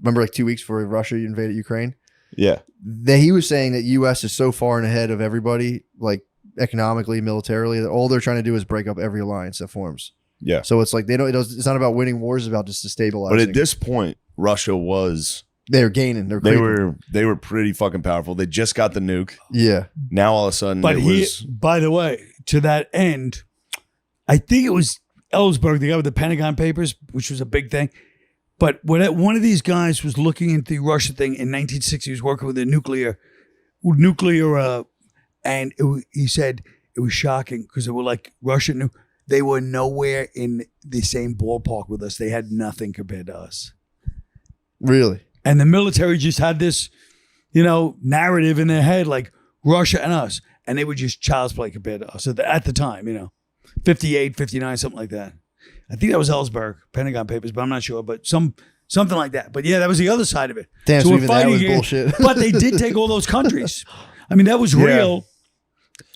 Remember like 2 weeks before Russia invaded Ukraine? Yeah. He was saying that U.S. is so far and ahead of everybody, like economically, militarily, that all they're trying to do is break up every alliance that forms. Yeah. So it's like they don't. It's not about winning wars; it's about just destabilizing. But at this point, Russia was they're gaining. they were pretty fucking powerful. They just got the nuke. Yeah. Now all of a sudden, But it was by the way, to that end, I think it was Ellsberg, the guy with the Pentagon Papers, which was a big thing. But when one of these guys was looking into the Russia thing in 1960, he was working with the nuclear, and he said it was shocking because they were like Russian. They were nowhere in the same ballpark with us. They had nothing compared to us. Really. And the military just had this, narrative in their head like Russia and us, and they were just child's play compared to us at the time. 58, 59, something like that. I think that was Ellsberg, Pentagon Papers, but I'm not sure. But something like that. But yeah, that was the other side of it. Damn, so we're even that was fighting bullshit. But they did take all those countries. I mean, that was real.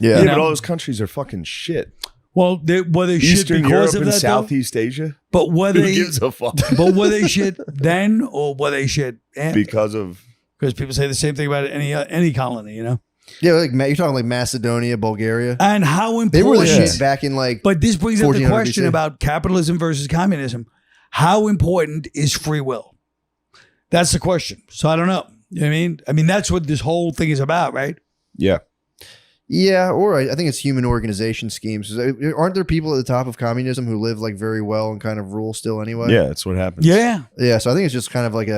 Yeah. yeah, You but know. all those countries are fucking shit. Well, were they shit Eastern because Europe of and that? Southeast Asia. But were Who they? gives a fuck? But were they shit then, or were they shit after? Because of Because people say the same thing about any colony, Yeah, like you're talking like Macedonia, Bulgaria. And how important They were the shit back in like. But this brings up the 1400 question BC. about capitalism versus communism. How important is free will? That's the question. So I don't know. You know what I mean? I mean, that's what this whole thing is about, right? yeah. Yeah, or I think it's human organization schemes. Aren't there people at the top of communism who live like very well and kind of rule still anyway? Yeah, that's what happens. Yeah. Yeah, so I think it's just kind of like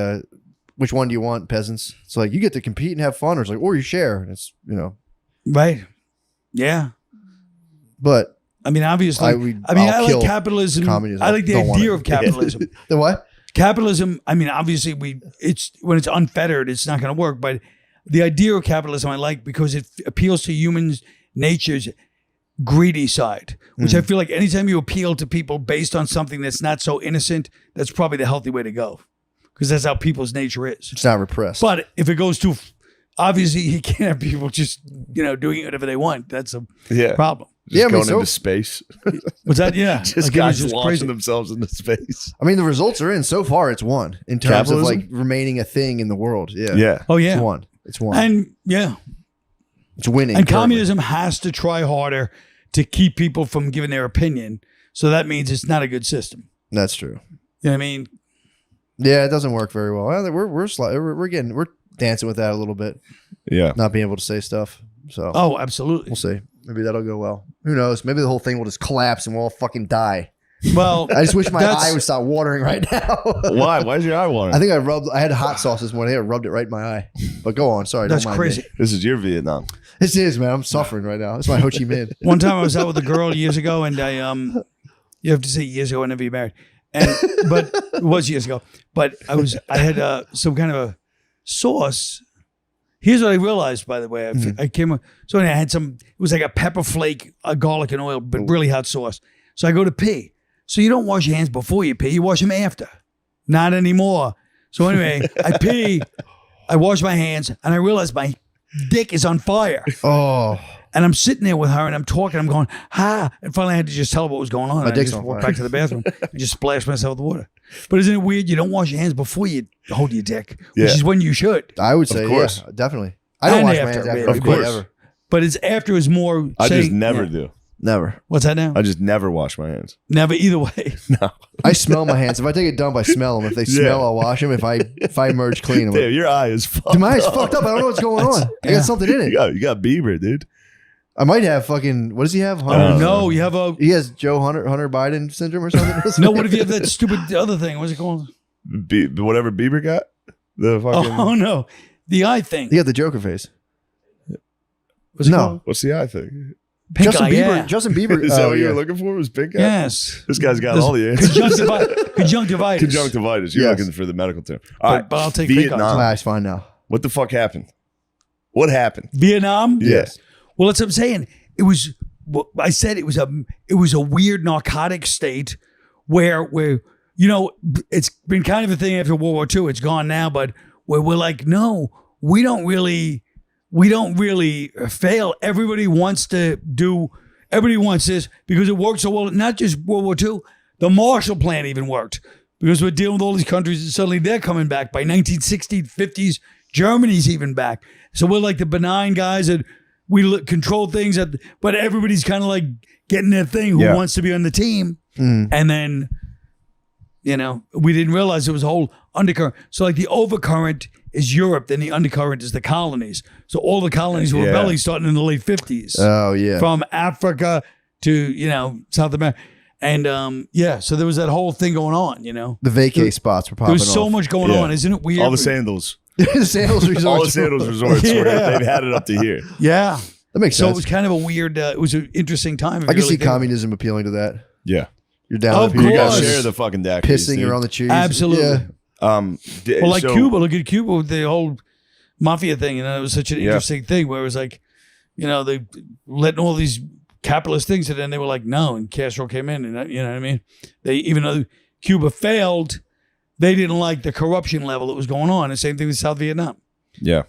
which one do you want, peasants? It's like you get to compete and have fun, or it's like, or you share. And it's, Right. Yeah. But I mean, obviously, I'll I like kill capitalism. communism. I like the Don't want idea it. of capitalism. the what? Capitalism, I mean, obviously it's when it's unfettered, it's not going to work. But the idea of capitalism I like because it appeals to humans' nature's greedy side, which I feel like anytime you appeal to people based on something that's not so innocent, that's probably the healthy way to go. Because that's how people's nature is. It's not repressed. But if it goes too, obviously you can't have people just, doing whatever they want. That's a Yeah. problem. Just Yeah, I mean, going so- into space. What's that? Yeah. Just Like, it was guys just launching crazy. themselves into space. I mean, the results are in. So far, it's won in terms of Capitalism? like remaining a thing in the world. Yeah. Yeah. Oh, It's yeah. won. It's won. And yeah. It's winning. And currently. communism has to try harder to keep people from giving their opinion. So that means it's not a good system. That's true. You know what I mean? Yeah, it doesn't work very well. We're dancing with that a little bit, Yeah. not being able to say stuff. So Oh, absolutely. we'll see. Maybe that'll go well. Who knows? Maybe the whole thing will just collapse and we'll all fucking die. Well, I just wish my That's- eye would stop watering right now. Why? Why is your eye watering? I think I had hot sauce this morning. I rubbed it right in my eye. But go on. Sorry. that's don't mind crazy. Me. This is your Vietnam. This is, man. I'm suffering right now. It's my Ho Chi Minh. One time I was out with a girl years ago, and you have to say years ago, I never be married, but it was years ago. But I had some kind of a sauce. Here's what I realized, by the way. I came, so I had it was like a pepper flake, a garlic and oil, but really hot sauce. So I go to pee. So you don't wash your hands before you pee, you wash them after. Not anymore. So anyway, I pee, I wash my hands, and I realize my dick is on fire. Oh, And I'm sitting there with her and I'm talking, I'm going, and finally I had to just tell her what was going on. My And I dick's just on walked fire. back to the bathroom and just splashed myself with water. But isn't it weird? You don't wash your hands before you hold your dick, which Yeah. is when you should. I would say, course. yeah, definitely. I don't And wash my after, hands after. really. I Of pee course. ever. But it's after is more I saying, just never yeah. do. Never. What's that now? I just never wash my hands. Never, either way. No. I smell my hands. If I take a dump, I smell them. If they smell, I'll wash them. If I merge clean, I'm like, Damn, your eye is fucked. dude, my eyes up. fucked up. I don't know what's going on. I got something in it. You got Bieber, dude. I might have fucking. What does he have? Oh, Hunter. no, you have a, He has Hunter Biden syndrome or something. no, what if you have that stupid other thing? What's it called? Whatever Bieber got. The fucking. Oh, no. The eye thing. He had the Joker face. What's it No. called? What's the eye thing? Pink Justin eye, Bieber. yeah. Justin Bieber. Is that oh, what you yeah. were looking for? Was pink eye? Yes. This guy's got There's all the answers. Conjunctivitis. Conjunctivitis. You're Yes. looking for the medical term. All right. But I'll take pink eye. Vietnam. Ah, it's fine now. What the fuck happened? What happened? Vietnam? Yes. Well, that's what I'm saying. It was. Well, I said it was a weird narcotic state where it's been kind of a thing after World War II. It's gone now, but where we're like, no, we don't really fail. Everybody wants this because it works so well. Not just World War II, the Marshall Plan even worked because we're dealing with all these countries and suddenly they're coming back. By 1960s, 50s, Germany's even back. So we're like the benign guys that we control things, but everybody's kind of like getting their thing who wants to be on the team. And then, we didn't realize there was a whole undercurrent. So like the overcurrent is Europe, then the undercurrent is the colonies. So all the colonies were rebelling starting in the late 50s. Oh, yeah. From Africa to, South America. And so there was that whole thing going on, The vacay spots were popping There was so off. much going on. Isn't it weird? All the sandals. The sandals resorts. All the sandals resorts. They've had it up to here. Yeah. That makes So sense. it was kind of a weird, it was an interesting time. if I you can really see think about it. communism appealing to that. Yeah. You're down Of with people You got to course. share the fucking daiquiris. pissing dude. around the cheese. Absolutely. Yeah. Well, like Cuba, look at Cuba with the whole mafia thing. It was such an interesting thing where it was like, they letting all these capitalist things, and then they were like, no, and Castro came in, and you know what I mean? They, even though Cuba failed, they didn't like the corruption level that was going on. The same thing with South Vietnam. Yeah.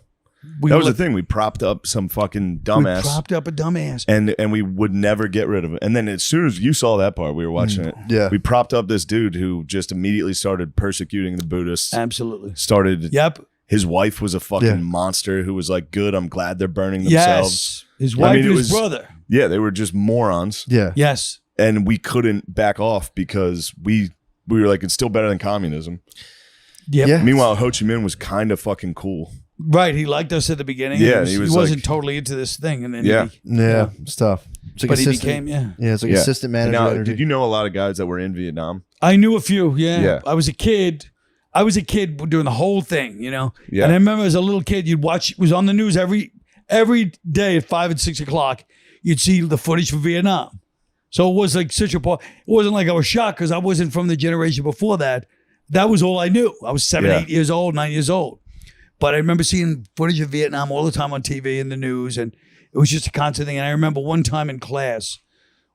We That was the let- thing. We propped up some fucking We dumbass. propped up a dumbass. And we would never get rid of it. And then as soon as you saw that part, we were watching it. Yeah. We propped up this dude who just immediately started persecuting the Buddhists. Absolutely. Started. Yep. His wife was a fucking Yeah. monster who was like, "Good, I'm glad they're burning themselves." Yes. His wife it and was- his brother. Yeah, they were just morons, Yeah. Yes. and we couldn't back off because we were like, "It's still better than communism." Yep. Yeah. Meanwhile, Ho Chi Minh was kind of fucking cool. Right. He liked us at the beginning. Yeah, He he was wasn't like- totally into this thing. And then Yeah. Yeah. It's tough. It's like but he assistant. became, Yeah, it's like Yeah. assistant manager Now, energy. did you know a lot of guys that were in Vietnam? I knew a few. Yeah. Yeah. I was a kid doing the whole thing, Yeah. And I remember as a little kid, you'd watch, it was on the news every day at 5 and 6 o'clock, you'd see the footage from Vietnam. So it was like such a part. It wasn't like I was shocked because I wasn't from the generation before that. That was all I knew. I was 7, Yeah. 8 years old, 9 years old. But I remember seeing footage of Vietnam all the time on TV and the news, and it was just a constant thing. And I remember one time in class,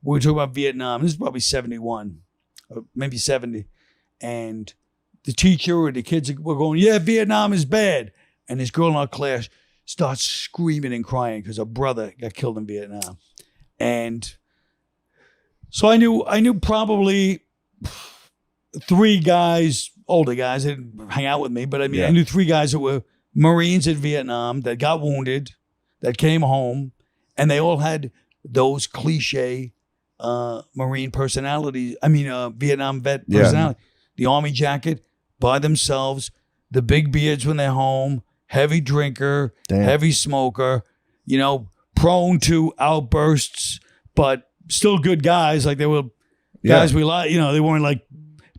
we were talking about Vietnam. This is probably 71, or maybe 70. And the teacher or the kids were going, yeah, Vietnam is bad. And this girl in our class starts screaming and crying because her brother got killed in Vietnam. And so I knew probably 3 guys, older guys, they didn't hang out with me, but I mean, I knew 3 guys that were Marines in Vietnam that got wounded, that came home, and they all had those cliche Marine personalities. I mean, Vietnam vet personality. The army jacket by themselves, the big beards when they're home, heavy drinker, Damn. heavy smoker, prone to outbursts, but still good guys. Like they were guys we like, they weren't like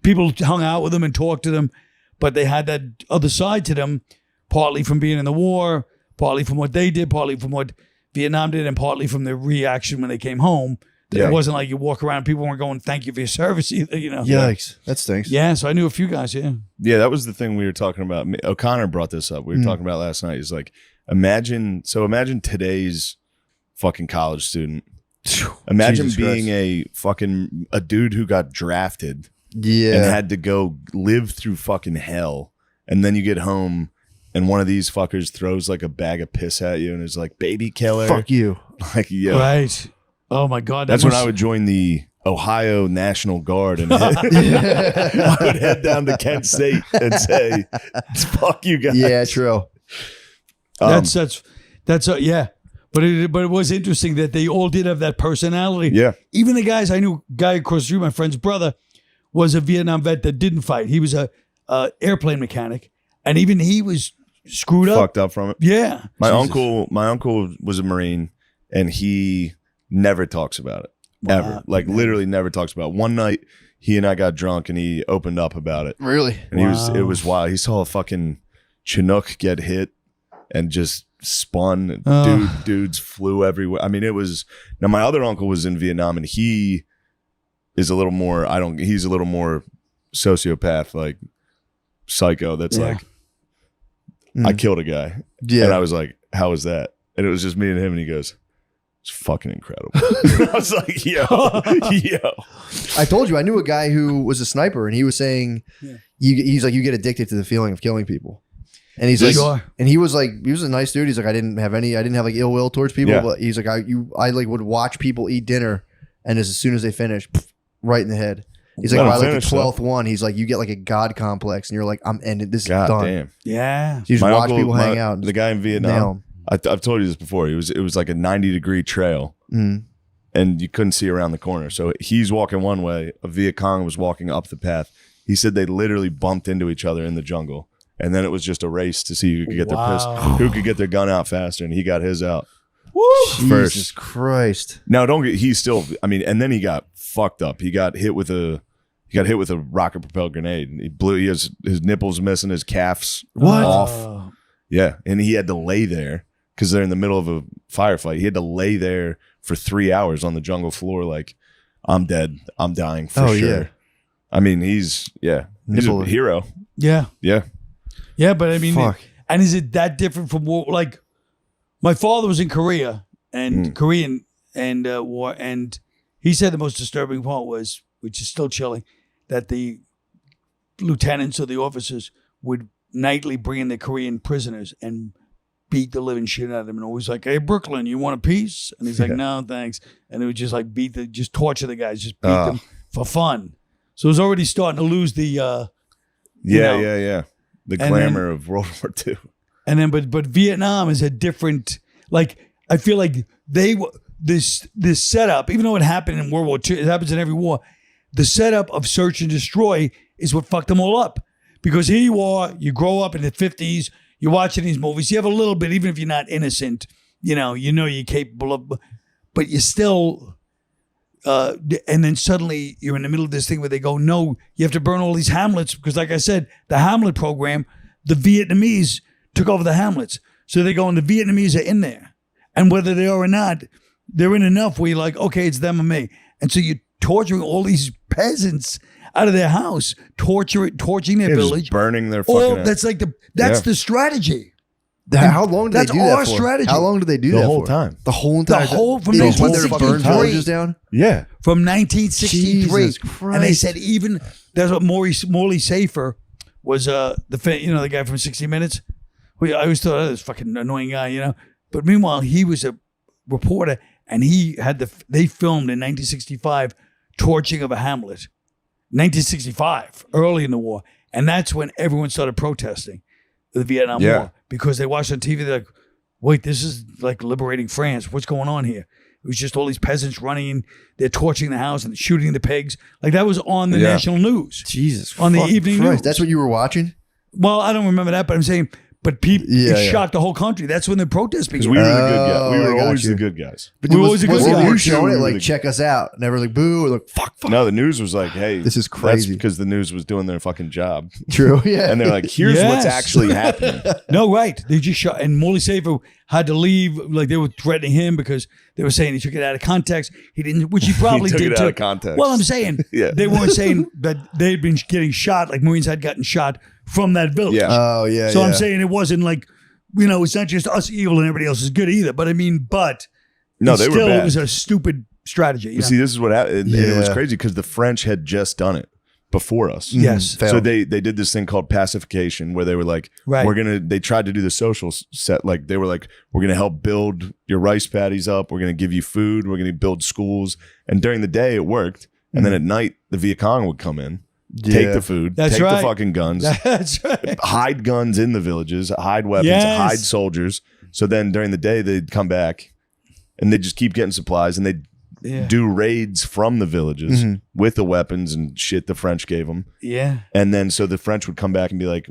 people hung out with them and talked to them, but they had that other side to them, partly from being in the war, partly from what they did, partly from what Vietnam did, and partly from their reaction when they came home. Yeah. It wasn't like you walk around, people weren't going, thank you for your service either, Yikes. That stinks. Yeah, so I knew a few guys, yeah. Yeah, that was the thing we were talking about. O'Connor brought this up. We were talking about last night. He's like, imagine today's fucking college student. Imagine Jesus being Christ. a dude who got drafted Yeah. and had to go live through fucking hell. And then you get home and one of these fuckers throws like a bag of piss at you and is like, baby killer. Fuck you. Like, yeah. Right. Oh my God. That's when I would join the Ohio National Guard and I would head down to Kent State and say, fuck you guys. Yeah, true. That's yeah. But it was interesting that they all did have that personality. Yeah. Even the guys I knew, guy across the street, my friend's brother, was a Vietnam vet that didn't fight. He was a airplane mechanic, and even he was screwed up. Fucked up from it. Yeah. My Jesus. uncle was a Marine and he never talks about it. Wow. Ever. Like literally never talks about it. One night he and I got drunk and he opened up about it. Really? And Wow. it was wild. He saw a fucking Chinook get hit and just spun. Dudes flew everywhere. I mean, it was. Now my other uncle was in Vietnam and he is a little more. He's a little more sociopath, like psycho. That's Yeah. like, I killed a guy. Yeah. And I was like, how was that? And it was just me and him. And he goes, it's fucking incredible. I was like, yo. I told you I knew a guy who was a sniper, and he was saying, he's like, you get addicted to the feeling of killing people, and he's like, Sure. and he was a nice dude. He's like, I didn't have like ill will towards people, Yeah. but he's like, I like would watch people eat dinner, and as soon as they finish, right in the head. He's like, Let by him like the finish, though. 12th one, he's like, you get like a god complex, and you're like, I'm ended. This God is done. damn. Yeah. You just watch people hang out. And The guy in nail Vietnam, 'em. I've told you this before. It was like a 90-degree trail, Mm. and you couldn't see around the corner. So he's walking one way. A Viet Cong was walking up the path. He said they literally bumped into each other in the jungle, and then it was just a race to see who could get their who could get their gun out faster, and he got his out. Woo! First. Jesus Christ. Now don't get. He's still. I mean, and then he got fucked up. He got hit with a rocket propelled grenade. He blew. His nipples missing. His calves off. Yeah, and he had to lay there because they're in the middle of a firefight. He had to lay there for 3 hours on the jungle floor. Like, I'm dead. I'm dying for sure. Yeah. I mean, he's a hero. Yeah. Yeah. Yeah, but I mean, Fuck. and is it that different from war? Like, my father was in Korea and Korean and war, and he said the most disturbing part was, which is still chilling, that the lieutenants or the officers would nightly bring in the Korean prisoners and beat the living shit out of them, and always like, "Hey, Brooklyn, you want a piece?" And he's like, "No, thanks." And they would just like just torture the guys, just beat them for fun. So it was already starting to lose the Yeah. The And glamour of World War II. And then, but Vietnam is a different. Like, I feel like this setup, even though it happened in World War II, it happens in every war. The setup of search and destroy is what fucked them all up. Because here you are, you grow up in the 50s, you're watching these movies, you have a little bit, even if you're not innocent, you know you're capable of, but you're still. And then suddenly you're in the middle of this thing where they go, no, you have to burn all these hamlets because, like I said, the Hamlet program, the Vietnamese took over the hamlets. So they go, and the Vietnamese are in there. And whether they are or not, they're in enough where you're like, okay, it's them or me. And so you're torturing all these peasants out of their house, torching their village. Just burning their fucking That's like the strategy. How long did they That's do that our for? strategy. How long did they do The that whole for? time. The whole entire from they just went there to burn 1963. villages down? Yeah. From 1963. Jesus And they Christ. said even, that's what Morley Safer was, the guy from 60 Minutes. I always thought, oh, this fucking annoying guy, you know. But meanwhile, he was a reporter, and he had they filmed in 1965 torching of a Hamlet. 1965, early in the war. And that's when everyone started protesting the Vietnam War. Because they watched on TV, they're like, wait, this is like liberating France. What's going on here? It was just all these peasants running in, they're torching the house and shooting the pigs. Like, that was on the national news. Jesus On the fucking evening Christ. news. That's what you were watching? Well, I don't remember that, but I'm saying, but people, it shocked the whole country. That's when the protest Because began. we were the good guys. We I were got always you. the good guys. But We were was, always a good was the guy. news showing it like, We were check us out? Never like, boo, or like, fuck. No, the news was like, hey, This is That's crazy. because the news was doing their fucking job. True, yeah. And they're like, here's what's Yes. actually happening. No, right. They just shot. And Morley Safer had to leave. Like, they were threatening him because they were saying he took it out of context. He didn't, which he probably He took did it too. out of context. Well, I'm saying they weren't saying that they'd been getting shot, like Marines had gotten shot from that village. Yeah. Oh, yeah, So yeah. I'm saying it wasn't like, it's not just us evil and everybody else is good either. But I mean, No, they were still, bad. it was a stupid strategy. you But know? see, this is what happened. And it was Yeah. crazy because the French had just done it before us. Yes. Failed. So they did this thing called pacification where they were like, Right. they tried to do the social set. Like they were like, we're going to help build your rice paddies up. We're going to give you food. We're going to build schools. And during the day it worked. And then at night the Viet Cong would come in, take the food, That's take right. the fucking guns, That's right. hide guns in the villages, hide weapons, Yes. hide soldiers. So then during the day they'd come back and they'd just keep getting supplies and they'd do raids from the villages with the weapons and shit the French gave them. Yeah. And then so the French would come back and be like,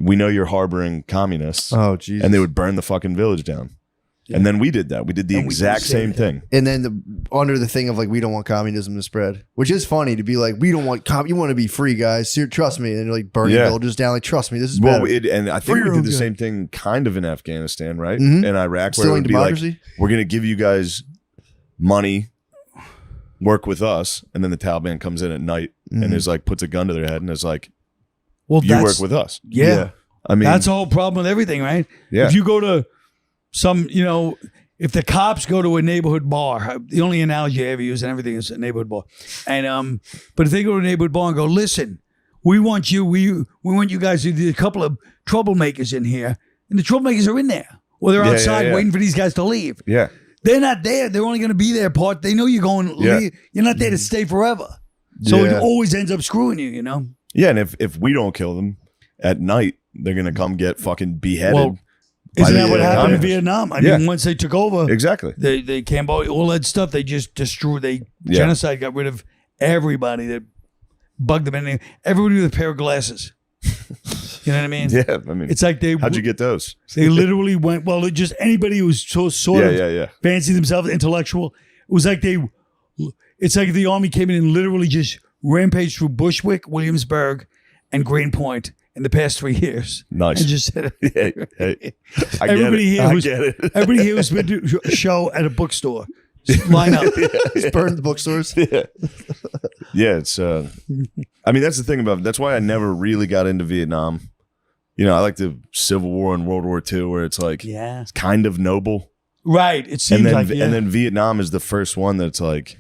we know you're harboring communists. Oh, Jesus. And they would burn the fucking village down. And then we did that. We did the And we exact did the same same thing. And then under the thing of like, we don't want communism to spread, which is funny to be like, we don't want you want to be free, guys. Trust me. And you're like burning villages down. Like, trust me, this is Well, better. and I think For we your did own the good. same thing kind of in Afghanistan, right? Mhm. In Iraq, where it Instilling would be like, democracy. we're going to give you guys money, work with us. And then the Taliban comes in at night and is like, puts a gun to their head and is like, Well, you work with us. Yeah. I mean, That's the whole problem with everything, right? Yeah. If you go to some, if the cops go to a neighborhood bar, the only analogy I ever use and everything is a neighborhood bar. And but if they go to a neighborhood bar and go, listen, we want you guys to do a couple of troublemakers in here, and the troublemakers are in there. Or they're outside waiting for these guys to leave. yeah. They're not there. They're only going to be there part. They know you're going. Yeah. You're not there to stay forever. So it Yeah. always ends up screwing you. Yeah. And if we don't kill them at night, they're going to come get fucking beheaded. Well, Isn't by that the what happened in communists. Vietnam? I Yeah. mean, once they took over, Exactly. they Cambodia, all that stuff, they just destroyed. Genocide got rid of everybody that bugged them. And everybody with a pair of glasses. You know what I mean? Yeah, I mean, It's like how'd you get those? They literally went, well, just anybody who was sort of Yeah. fancy themselves intellectual. It was like it's like the army came in and literally just rampaged through Bushwick, Williamsburg, and Greenpoint in the past 3 years. Nice. And just said, Hey, I everybody get it. I here get it. everybody here was been to a show at a bookstore. Just line up. Just burned the bookstores. Yeah, it's. I mean, that's the thing about. That's why I never really got into Vietnam. You know, I like the Civil War and World War II, where it's like Yeah. it's kind of noble, Right. It seems and then like, yeah. and then Vietnam is the first one that's like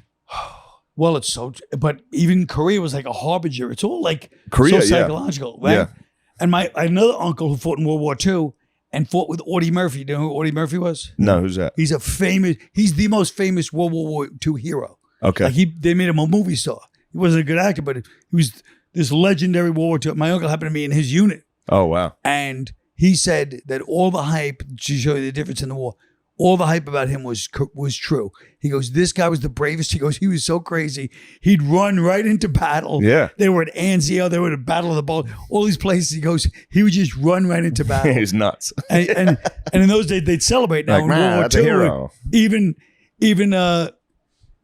Well, it's so, but even Korea was like a harbinger. It's all like Korea, so yeah. psychological, right? Yeah. And I had another uncle who fought in World War II and fought with Audie Murphy. You know who Audie Murphy was? No, who's that? He's the most famous World War II hero. Okay, Like they made him a movie star. He wasn't a good actor, but he was this legendary World War II. My uncle happened to be in his unit. oh wow, And he said that all the hype, to show you the difference in the war, all the hype about him was true. He goes, this guy was the bravest. He goes, he was so crazy. He'd run right into battle. Yeah. They were at Anzio. They were at a Battle of the Bulge. All these places. He goes, he would just run right into battle. he's nuts. and in those days, they'd celebrate. Now Like, in man, World War that's a II, hero. even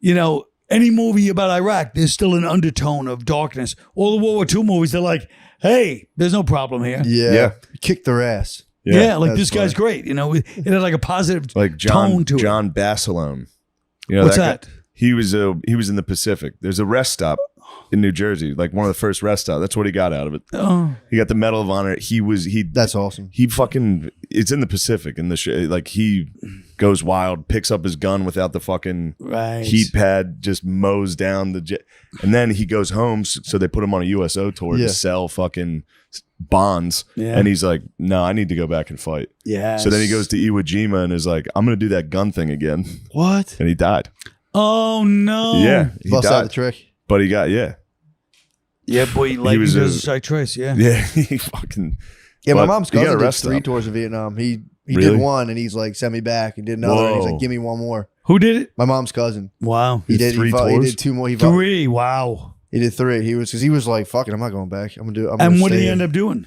you know, any movie about Iraq, there's still an undertone of darkness. All the World War II movies, they're like, hey, there's no problem here. Yeah. Kick their ass. Yeah, like that's this guy's great. You know, it had like a positive Like tone to it. John Basilone. You know What's guy? that? He was in the Pacific. There's a rest stop in New Jersey, like one of the first rest stops. That's what he got out of it. Oh, He got the Medal of Honor. That's awesome. He fucking, it's in the Pacific, and like he goes wild, picks up his gun without the fucking right. heat pad, just mows down the jet, and then he goes home. So they put him on a USO tour Yeah. to sell fucking bonds, Yeah. and he's like, "No, I need to go back and fight." Yeah. So then he goes to Iwo Jima and is like, "I'm gonna do that gun thing again," What? and he died. Oh no. Yeah, he Bust out the died, trick. but he got Yeah, boy. Like he was does a- a strike trace. Yeah. yeah, he fucking Yeah, my But mom's you got cousin a did rest 3 stop. tours in Vietnam. He Really? did one, and he's like, send me back. He did another, and he's Whoa. like, give me one more. Who did it? My mom's cousin. Wow. He Did did 3 He tours? did 2 more. He 3. Wow. did 3. Because he was like, fuck it, I'm not going back. I'm gonna do it. And what did he end up doing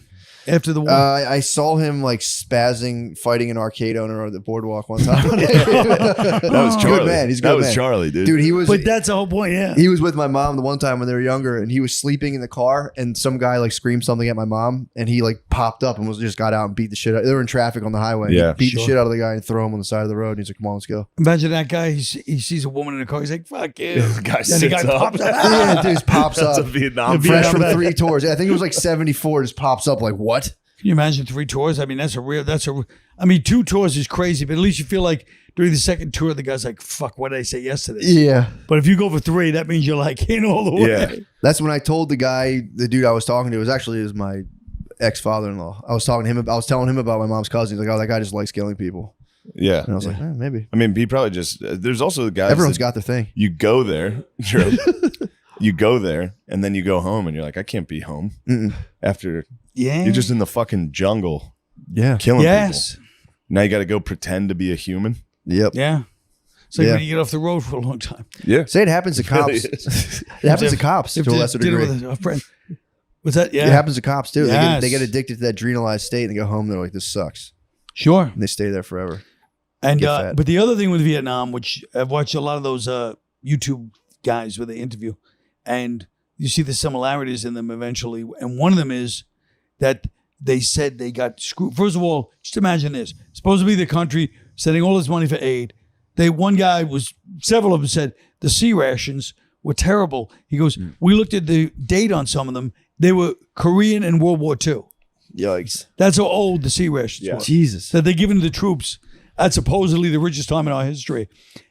after the war? I saw him like spazzing, fighting an arcade owner on the boardwalk one time. that was Charlie. Good man. He's a that good was man. Charlie, dude. Dude, he was. but that's the whole point. Yeah. He was with my mom the one time when they were younger, and he was sleeping in the car, and some guy like screamed something at my mom, and he like popped up and just got out and beat the shit out. They were in traffic on the highway. Yeah. He beat the Sure. shit out of the guy and threw him on the side of the road. And he's like, "Come on, let's go." Imagine that guy. He sees a woman in a car. He's like, "Fuck you." The guy And the sits guy up. pops up. Yeah, dude, just pops That's up. a Vietnam. The Fresh Vietnam from vet. 3 tours. I think it was like 74. Just pops up like what? Can you imagine 3 tours? I mean, I mean, 2 tours is crazy, but at least you feel like during the second tour, the guy's like, fuck, what did I say yesterday? Yeah, But if you go for 3, that means you're like in all the way. Yeah. that's when I told the dude I was talking to. It was my ex-father-in-law. I was talking to him. I was telling him about my mom's cousin. He's like, "Oh, that guy just likes killing people." Yeah. And I was like, "Maybe." I mean, he probably just. There's also the guys. Everyone's that got their thing. You go there. True. You go there, and then you go home, and you're like, I can't be home Mm-mm. after. Yeah. You're just in the fucking jungle Yeah. killing Yes. people. Now you got to go pretend to be a human. Yep. Yeah. It's like Yeah. when you get off the road for a long time. Yeah. Say it happens to really cops. is. It happens to cops to If a you lesser did it degree. with a friend. What's that? Yeah. It happens to cops too. Yes. They get addicted to that adrenalized state and they go home. They're like, "This sucks," Sure. and they stay there forever. And Get fat. but the other thing with Vietnam, which I've watched a lot of those YouTube guys where they interview, and you see the similarities in them eventually. And one of them is that they said they got screwed. First of all, just imagine this: supposed to be the country sending all this money for aid. Several of them said the sea rations were terrible. He goes, we looked at the date on some of them; they were Korean and World War II. Yikes! That's how old the sea rations Yeah. were. Jesus. That they're giving to the troops at supposedly the richest time in our history.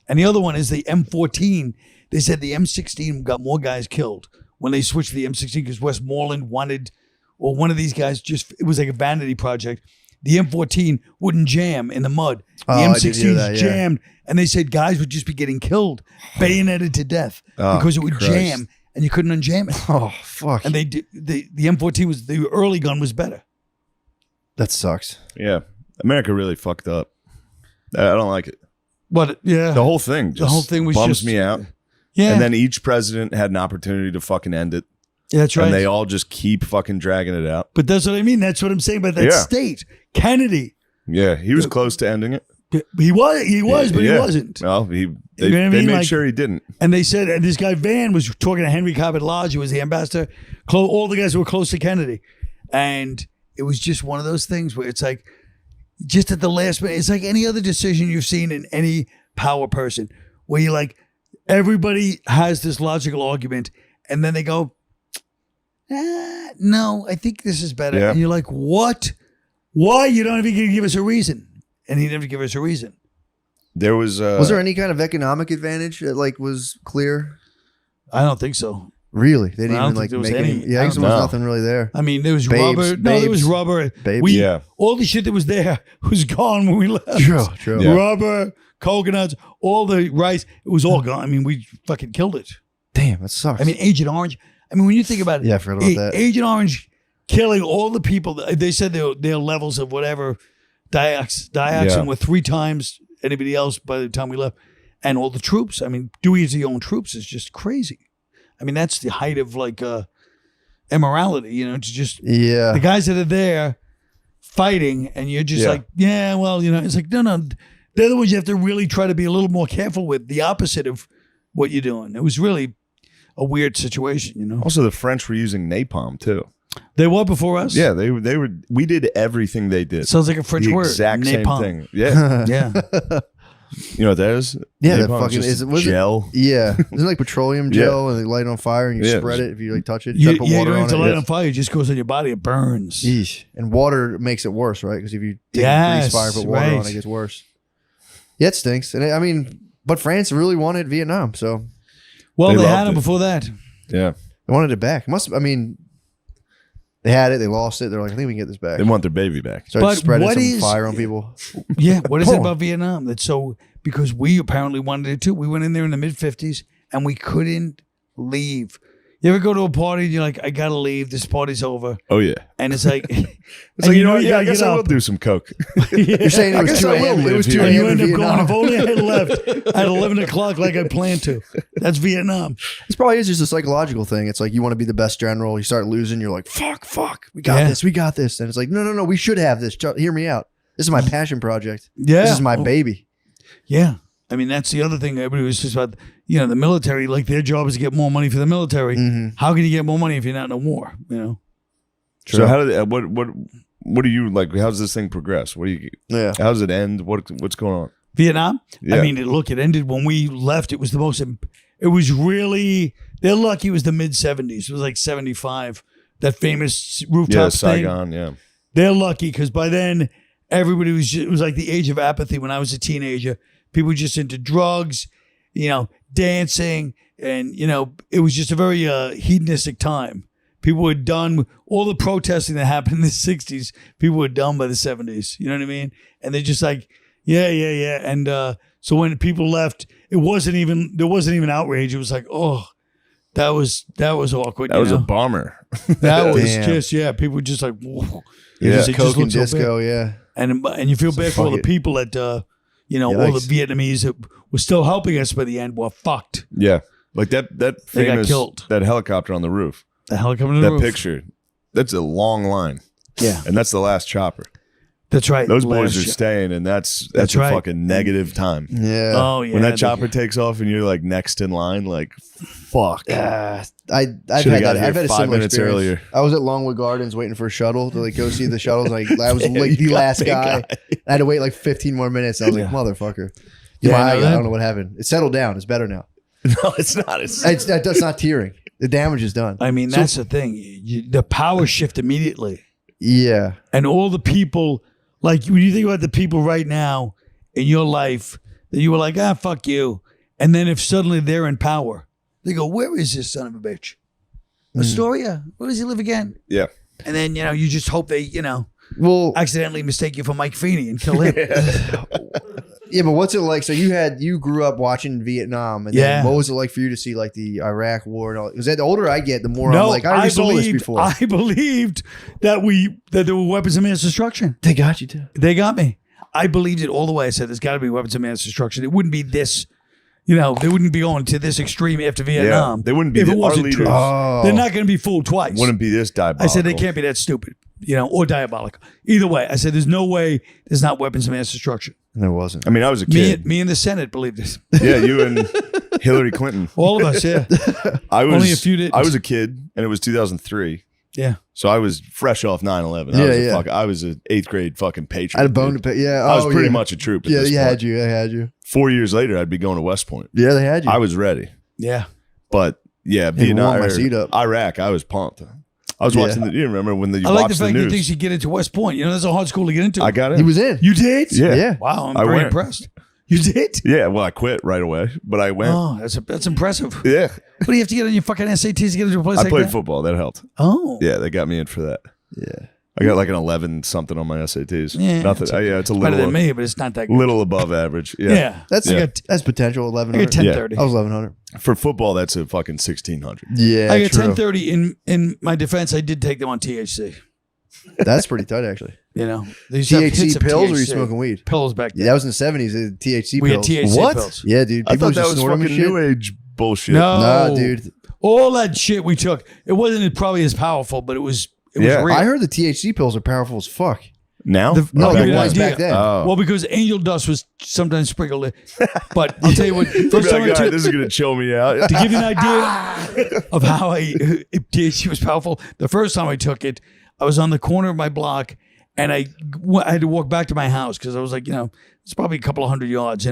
And the other one is the M14. They said the M16 got more guys killed when they switched to the M16 because Westmoreland wanted, or one of these guys it was like a vanity project. The M14 wouldn't jam in the mud. The Oh, I did hear M16s that, yeah. jammed, and they said guys would just be getting killed, bayoneted to death Oh, because it would Christ. jam and you couldn't unjam it. Oh fuck! And the M14 the early gun was better. That sucks. Yeah. America really fucked up. I don't like it. But yeah, The whole thing. the whole thing was bums just me out. Yeah, And then each president had an opportunity to fucking end it. yeah, that's right. And they all just keep fucking dragging it out. But that's what I mean. That's what I'm saying about that Yeah. state. Kennedy, Yeah, he was close to ending it. he was, but he Yeah. wasn't. Well, they know what I they mean? made Like- sure he didn't. And they said, and this guy Van was talking to Henry Cabot Lodge, who was the ambassador, all the guys who were close to Kennedy. And it was just one of those things where it's like, just at the last minute, it's like any other decision you've seen in any power person, where you're like, everybody has this logical argument, and then they go, no, I think this is better. Yeah. And you're like, what? Why? You don't even give us a reason. And he never gave us a reason. There was Was there any kind of economic advantage that like was clear? I don't think so. Really? They didn't I don't even think like there was make any- any. Yeah, I guess there I was don't know. nothing really there. I mean, there was Babes, rubber. No, there was babes, rubber. babes. Yeah. All the shit that was there was gone when we left. True. Yeah. Rubber, coconuts, all the rice, it was all gone. I mean, we fucking killed it. Damn, that sucks. I mean, Agent Orange. I mean, when you think about it, Yeah, I forgot about that. Agent Orange killing all the people. They said their levels of whatever dioxin were 3 times anybody else by the time we left, and all the troops. I mean, doing it to your own troops is just crazy. I mean, that's the height of like immorality. You know, to just yeah. the guys that are there fighting, and you're just Yeah. like, yeah, well, you know, it's like, no, they're the ones you have to really try to be a little more careful with, the opposite of what you're doing. It was really a weird situation, you know. Also, the French were using napalm too. They were before us. Yeah, they were. We did everything they did. Sounds like a French the word. exact Napalm. same thing. Yeah, Yeah. you know what that is? Yeah, that Napalm fucking just was it- gel. Yeah, isn't it like petroleum gel and they light it on fire and you Yeah. spread it if you like touch it. You, You put you water don't on have to it. light it on fire. It just goes on your body. It burns. Yeesh. And water makes it worse, right? Because if you take a Yes, grease fire, put water on right. it, gets worse. Yeah, it stinks. And I mean, but France really wanted Vietnam, so Well, They they had loved them it. before that. Yeah, they wanted it back. I mean, they had it, they lost it. They're like, I think we can get this back. they want their baby back. Started But spreading what some is- fire on people. Yeah. What is it Cool. about Vietnam that's so? Because we apparently wanted it too. We went in there in the mid 50s and we couldn't leave. You ever go to a party and you're like, I gotta leave. This party's over, Oh yeah, and it's like, it's and like you know what? Yeah, gotta I guess get I will up. do some coke. You're saying it I was guess 2 I will a.m. It live was here. 2 And you a.m. in end up going, Vietnam. if only I had left at 11 o'clock like I planned to. That's Vietnam. This probably is just a psychological thing. It's like you want to be the best general. You start losing. You're like, fuck. We got Yeah. this. We got this. And it's like, no. We should have this. Hear me out. This is my passion project. Yeah. This is my baby. Yeah. I mean, that's the other thing. Everybody was just about, you know, the military, like their job is to get more money for the military. Mhm. How can you get more money if you're not in a war? You know? So how did what do you like? How's this thing progress? What do you? Yeah. How does it end? What's going on? Vietnam? Yeah. I mean, it ended when we left. It was the most, it was really, they're lucky it was the mid 70s. It was like 75, that famous rooftop Yeah, thing. Saigon. Yeah, They're lucky because by then everybody was it was like the age of apathy when I was a teenager. People were just into drugs, you know, dancing, and you know, it was just a very hedonistic time. People were done with all the protesting that happened in the 60s. People were done by the 70s. You know what I mean? And they're just like, yeah. And so when people left, there wasn't even outrage. It was like, oh, that was awkward. that you was a know? bomber. That was Damn. just people were just like, whoa. Yeah. It just Coke and looked so bad. disco. Yeah. And you feel bad for all the fuck it. people that you know, all the Yikes. Vietnamese that were still helping us by the end were fucked. Yeah, like that They got famous killed. that helicopter on the roof. The helicopter on the That roof. picture. That's a long line, Yeah, and that's the last chopper. that's right. Those boys Last are year. staying, and that's That's a right. fucking negative time. Yeah. Oh yeah. When that they- chopper takes off and you're like next in line, like fuck. I've Should've had got that. here I've had a 5 similar minutes experience. earlier. I was at Longwood Gardens waiting for a shuttle to like go see the shuttles. Like I was like the last guy. I had to wait like 15 more minutes. I was like, motherfucker. Yeah, Yeah, I know I that. don't know what happened. It settled down. It's better now. No, it's not. That's not tearing. The damage is done. I mean, that's the thing. The power shift immediately, Yeah. and all the people. Like when you think about the people right now in your life that you were like, fuck you, and then if suddenly they're in power, they go, where is this son of a bitch? Astoria? Where does he live again? Yeah. And then you just hope they Well, accidentally mistake you for Mike Feeney and kill him. Yeah, but what's it like? So you grew up watching Vietnam, and Yeah. then what was it like for you to see like the Iraq War and all? Because the older I get, the more I'm like, I already saw this before. I believed that there were weapons of mass destruction. They got you too. They got me. I believed it all the way. I said, there's got to be weapons of mass destruction. It wouldn't be this, they wouldn't be going to this extreme after Vietnam. they wouldn't be if it our wasn't leaders. true. Oh, They're not going to be fooled twice. Wouldn't be this diabolical. I said they can't be that stupid, or diabolical. Either way, I said there's no way there's not weapons of mass destruction. And there wasn't. I mean, I was a kid. Me and the Senate believed this. Yeah, you and Hillary Clinton. All of us, yeah. I was Only a few didn't. I was a kid, and it was 2003. Yeah. So I was fresh off 9/11. I was an 8th grade fucking patriot. I had a bone dude. to pay. Yeah, I was pretty yeah. much a troop. At Yeah, this they point. had you. They had you. 4 years later, I'd be going to West Point. Yeah, they had you. I was ready, Yeah. but yeah, They Vietnam, warmed my seat up. Iraq, I was pumped. I was Yeah. watching. You remember when you I like the watched the fact that news? thinks you get into West Point. That's a hard school to get into. I got it. He was in. You did? Yeah. Yeah. Wow, I'm I very went. impressed. You did? Yeah, well, I quit right away, but I went. Oh, that's impressive. Yeah, What do you have to get on your fucking SATs to get into a place I like played that? football. That helped. Oh. Yeah, they got me in for that. Yeah. I got like an 11 something on my SATs. Yeah, Nothing. it's It's a Better little than me, but it's not that good. little above average. Yeah. Yeah. That's Yeah. that's potential. I 1100. got 1030. I was 1100. For football, that's a fucking 1600. Yeah, I got true. 1030. In my defense, I did take them on THC. That's pretty tight, actually. They used to have hits THC of pills, or you THC. smoking weed? Pills back Yeah, then. that was in the 70s. THC We had pills. THC What? pills. Yeah, dude. I People thought that just was snort 'em and fucking shit. new age bullshit. No. Nah, dude. All that shit we took, it wasn't probably as powerful, but it was Yeah. real. I heard the THC pills are powerful as fuck. Now? No, I'll give the you an ones idea. back then. Oh. Well, because angel dust was sometimes sprinkled in. But I'll tell you what, Look first at time that I guy, took, this is gonna chill me out. to give you an idea of how if THC was powerful, the first time I took it, I was on the corner of my block, and I had to walk back to my house because I was like, it's probably a couple of 100 yards,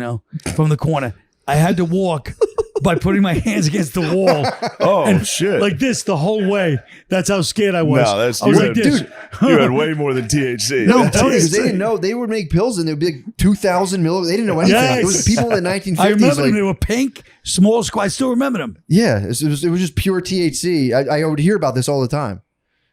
from the corner. I had to walk by putting my hands against the wall. Oh shit! Like this the whole way. That's how scared I was. No, that's I was you like had- this. you had way more than THC. No, I'm telling you, 'cause they didn't know. They would make pills and they would be like 2,000 milligrams. They didn't know anything. Yes. It was people in the 1950s. I remember them. like, They were pink, small squad. I still remember them. yeah, it was just pure THC. I would hear about this all the time.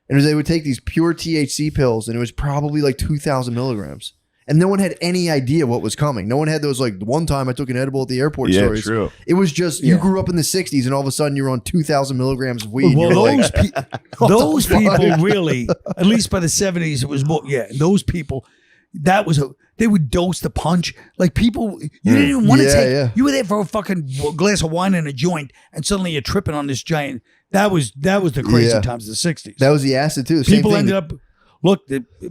And they would take these pure THC pills, and it was probably like 2,000 milligrams. And no one had any idea what was coming. No one had those like one time I took an edible at the airport Yeah, stories. true. It was just you grew up in the 60s, and all of a sudden you're on 2,000 milligrams of weed. Well, You're like, those people really, at least by the 70s, it was more. Yeah, those people, they would dose the punch. Like people, you didn't even want to Yeah, take. yeah. You were there for a fucking glass of wine and a joint, and suddenly you're tripping on this giant. That was the crazy Yeah. times of the 60s. that was the acid too. Same People thing. ended up. Look,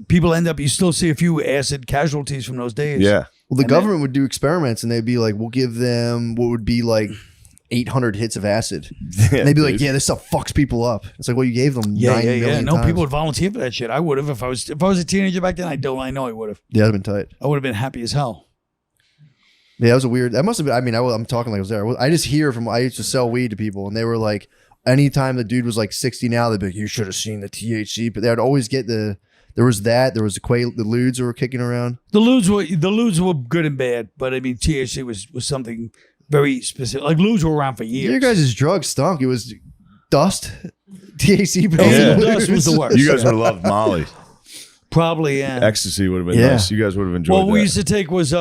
people end up. You still see a few acid casualties from those days. Yeah. Well, the And government would do experiments, and they'd be like, "We'll give them what would be like 800 hits of acid." And they'd be like, "Yeah, this stuff fucks people up." It's like, well, you gave them Yeah, 9 yeah, yeah. million No, times. people would volunteer for that shit. I would have if I was a teenager back then. I know I would have. Yeah, that'd have been tight. I would have been happy as hell. Yeah, that was a weird. That must have been. I mean, I'm talking like I was there. I just hear from. I used to sell weed to people, and they were like, anytime the dude was like 60 now, they'd be like, "You should have seen the THC." But they'd always get the. There was that. There was the ludes that were kicking around. The ludes were good and bad, but I mean THC was something very specific. Like ludes were around for years. Your guys' drugs stunk. It was dust, THC pills. Yeah. and Dust was the ludes. worst. You guys would have loved Molly. Probably, yeah. Ecstasy would have been Yeah. nice. You guys would have enjoyed What that. we used to take was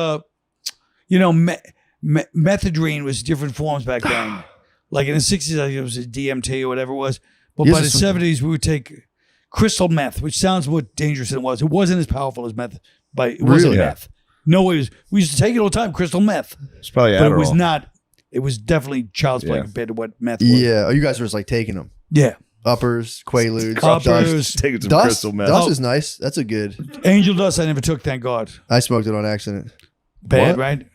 methadone was different forms back then. Like in the 60s, I think it was a DMT or whatever it was. But Yes, by the it's- 70s, we would take crystal meth, which sounds more dangerous than it was. It wasn't as powerful as meth, but it wasn't Really? meth. No, it was. We used to take it all the time, crystal meth, It's probably but Adderall. it was not. It was definitely child's play Yeah. compared to what meth was. Yeah. Oh, you guys were just like taking them. Yeah. Uppers, Quaaludes, Uppers. Taking some Dust. crystal meth. Dust Oh. is nice. That's a good. Angel dust I never took, thank God. I smoked it on accident. Bad, What? right?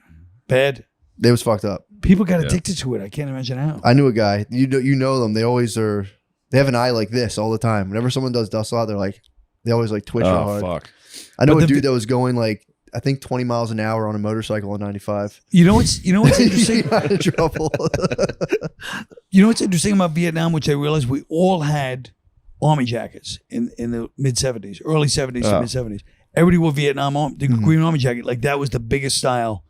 Bad. It was fucked up. People got addicted to it. I can't imagine how. I knew a guy. You know them. They always are. They have an eye like this all the time. Whenever someone does dust a lot, they're like, they always like twitch real Oh, hard. fuck. I know But a the- dude that was going like I think 20 miles an hour on a motorcycle on 95. You know what's interesting? He got in trouble. You know what's interesting about Vietnam, which I realized we all had army jackets in the mid 70s, early 70s to Oh. mid 70s. Everybody wore Vietnam the green army jacket. Like that was the biggest style.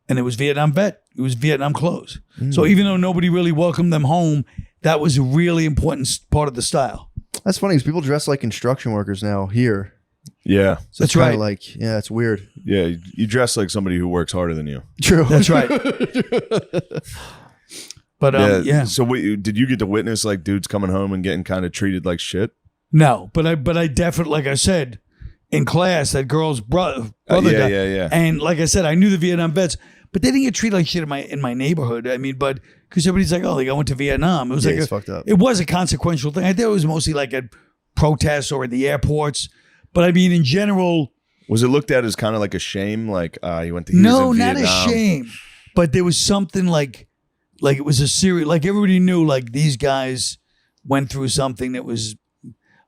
And it was Vietnam vet. It was Vietnam clothes. So even though nobody really welcomed them home, that was a really important part of the style. That's funny because people dress like construction workers now here. Yeah. So it's That's right. kinda like, yeah, it's weird. Yeah. You dress like somebody who works harder than you. True. That's right. But yeah. So did you get to witness like dudes coming home and getting kind of treated like shit? No, but I definitely, like I said, in class, that girl's brother yeah, died. yeah. And like I said, I knew the Vietnam vets, but they didn't get treated like shit in my neighborhood. I mean, but because everybody's like, oh, like I went to Vietnam. It was Yeah, like it's fucked up. It was a consequential thing. I think it was mostly like at protests or at the airports. But I mean, in general, Was it looked at as kind of like a shame? Like you went to no, in not a Vietnam? shame. But there was something like it was a serious, like everybody knew, like these guys went through something that was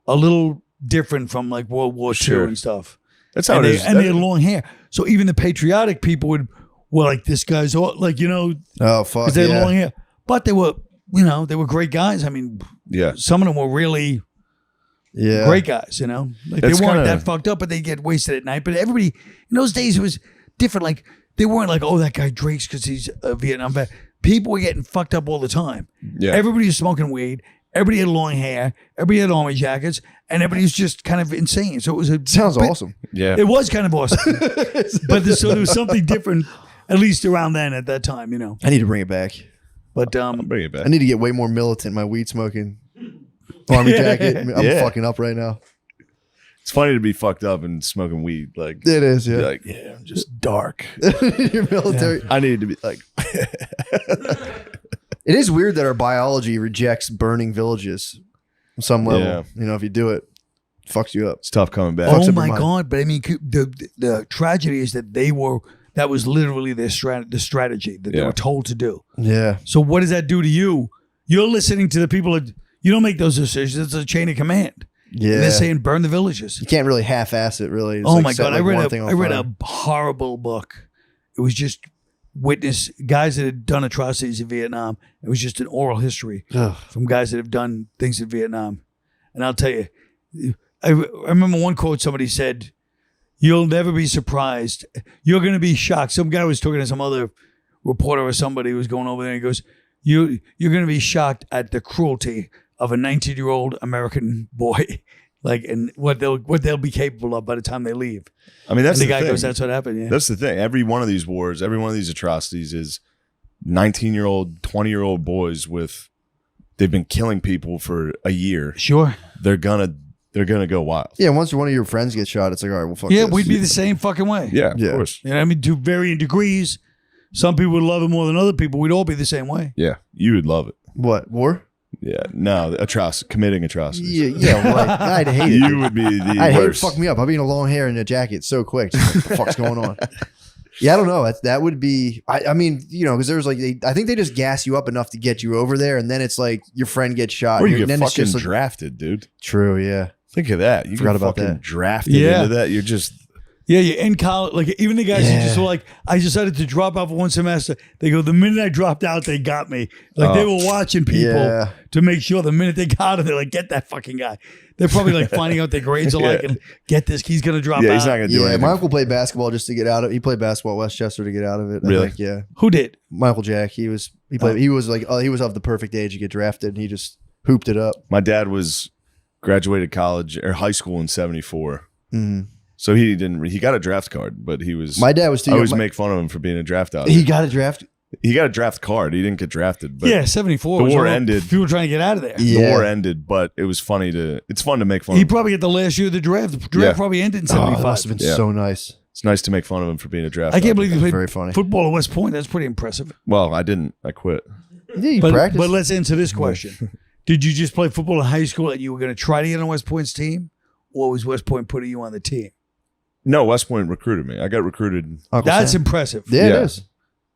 a little different from like World War Sure. II and stuff. That's how And it they, is. and they had long hair. So even the patriotic people would, well, like this guy's all, like, you know, Oh fuck. because they had Yeah. long hair. But they were, you know, they were great guys. I mean, Yeah. some of them were really Yeah. great guys, you know. Like That's they weren't kinda- that fucked up, but they get wasted at night. But everybody in those days it was different. Like they weren't like, oh, that guy drinks because he's a Vietnam vet. People were getting fucked up all the time. Yeah. Everybody was smoking weed. Everybody had long hair. Everybody had army jackets, and everybody was just kind of insane. So it was a Sounds bit- awesome. Yeah. It was kind of awesome, so there was something different, at least around then at that time, you know. I need to bring it back. But Bring it back. I need to get way more militant in my weed smoking. Army jacket. I'm Yeah. fucking up right now. It's funny to be fucked up and smoking weed. Like, It is, you're yeah. like, yeah, I'm just dark. You're military. I need to be like, It is weird that our biology rejects burning villages on some level. Yeah. You know, if you do it, it fucks you up. it's tough coming back. Fucks oh up your my mind. god! But I mean, the tragedy is that that was literally the strategy that they Yeah. were told to do. Yeah. So what does that do to you? You're listening to the people that you don't make those decisions. It's a chain of command. Yeah. And they're saying burn the villages. You can't really half-ass it, really. It's Oh like my set, god! like, I read one thing on I read fire. a horrible book. It was just witness guys that had done atrocities in Vietnam. It was just an oral history Ugh. from guys that have done things in Vietnam. And I'll tell you, I remember one quote somebody said, "You'll never be surprised. You're going to be shocked." Some guy was talking to some other reporter or somebody who was going over there. And he goes, "You're going to be shocked at the cruelty of a 19-year-old American boy, like, and what they'll be capable of by the time they leave." I mean, that's And the the guy thing. goes, "That's what happened." Yeah. That's the thing. Every one of these wars, every one of these atrocities is 19-year-old, 20-year-old boys they've been killing people for a year. Sure. They're gonna go wild. Yeah, once one of your friends gets shot, it's like, all right, well, fuck Yeah, this. we'd be the same fucking way. Yeah, Yeah. of course. You know, I mean, to varying degrees. Some people would love it more than other people. We'd all be the same way. Yeah, you would love it. What, war? Yeah, no, committing atrocities. Yeah, right. I'd hate it. You would be the I'd hate it. worst. Fuck me up. I'd be in a long hair and a jacket so quick. Just like, what the fuck's going on? Yeah, I don't know. That would be. I mean, you know, because there's like, I think they just gas you up enough to get you over there, and then it's like your friend gets shot. Or you and get then it's fucking just like, drafted, dude. true. Yeah. Think of that. You Forgot get about fucking that. drafted Yeah. into that. You're just Yeah, you're in college. Like, even the guys who just were like, I decided to drop out for one semester. They go, the minute I dropped out, they got me. Like, they were watching people Yeah. to make sure the minute they got him, they're like, get that fucking guy. They're probably like finding out their grades are like, and get this, he's going to drop yeah. out. He's not gonna do Yeah, anything. my uncle played basketball just to get out of. He played basketball at Westchester to get out of it. I Really? think, yeah. Who did? Michael Jack. He played. He was like, he was of the perfect age to get drafted, and he just hooped it up. My dad was graduated college or high school in '74, Mhm. so he got a draft card, but he was. My dad was too. I always young. make fun of him for being a draft out. He got a draft. He got a draft card. He didn't get drafted. But Yeah, 74. the was war all ended. People trying to get out of there. The Yeah. war ended, but it was funny it's fun to make fun He of him. probably got the last year of the draft. The draft Yeah. probably ended in Oh, 75. that must have been Yeah. so nice. It's nice to make fun of him for being a draft. I can't out. believe you That's played very funny. football at West Point. That's pretty impressive. Well, I didn't. I quit. Yeah, you But, practiced. but let's answer this question. Did you just play football in high school and you were going to try to get on West Point's team? Or was West Point putting you on the team? No, West Point recruited me. I got recruited. Uncle That's Sam. impressive. Yeah, Yeah. it is.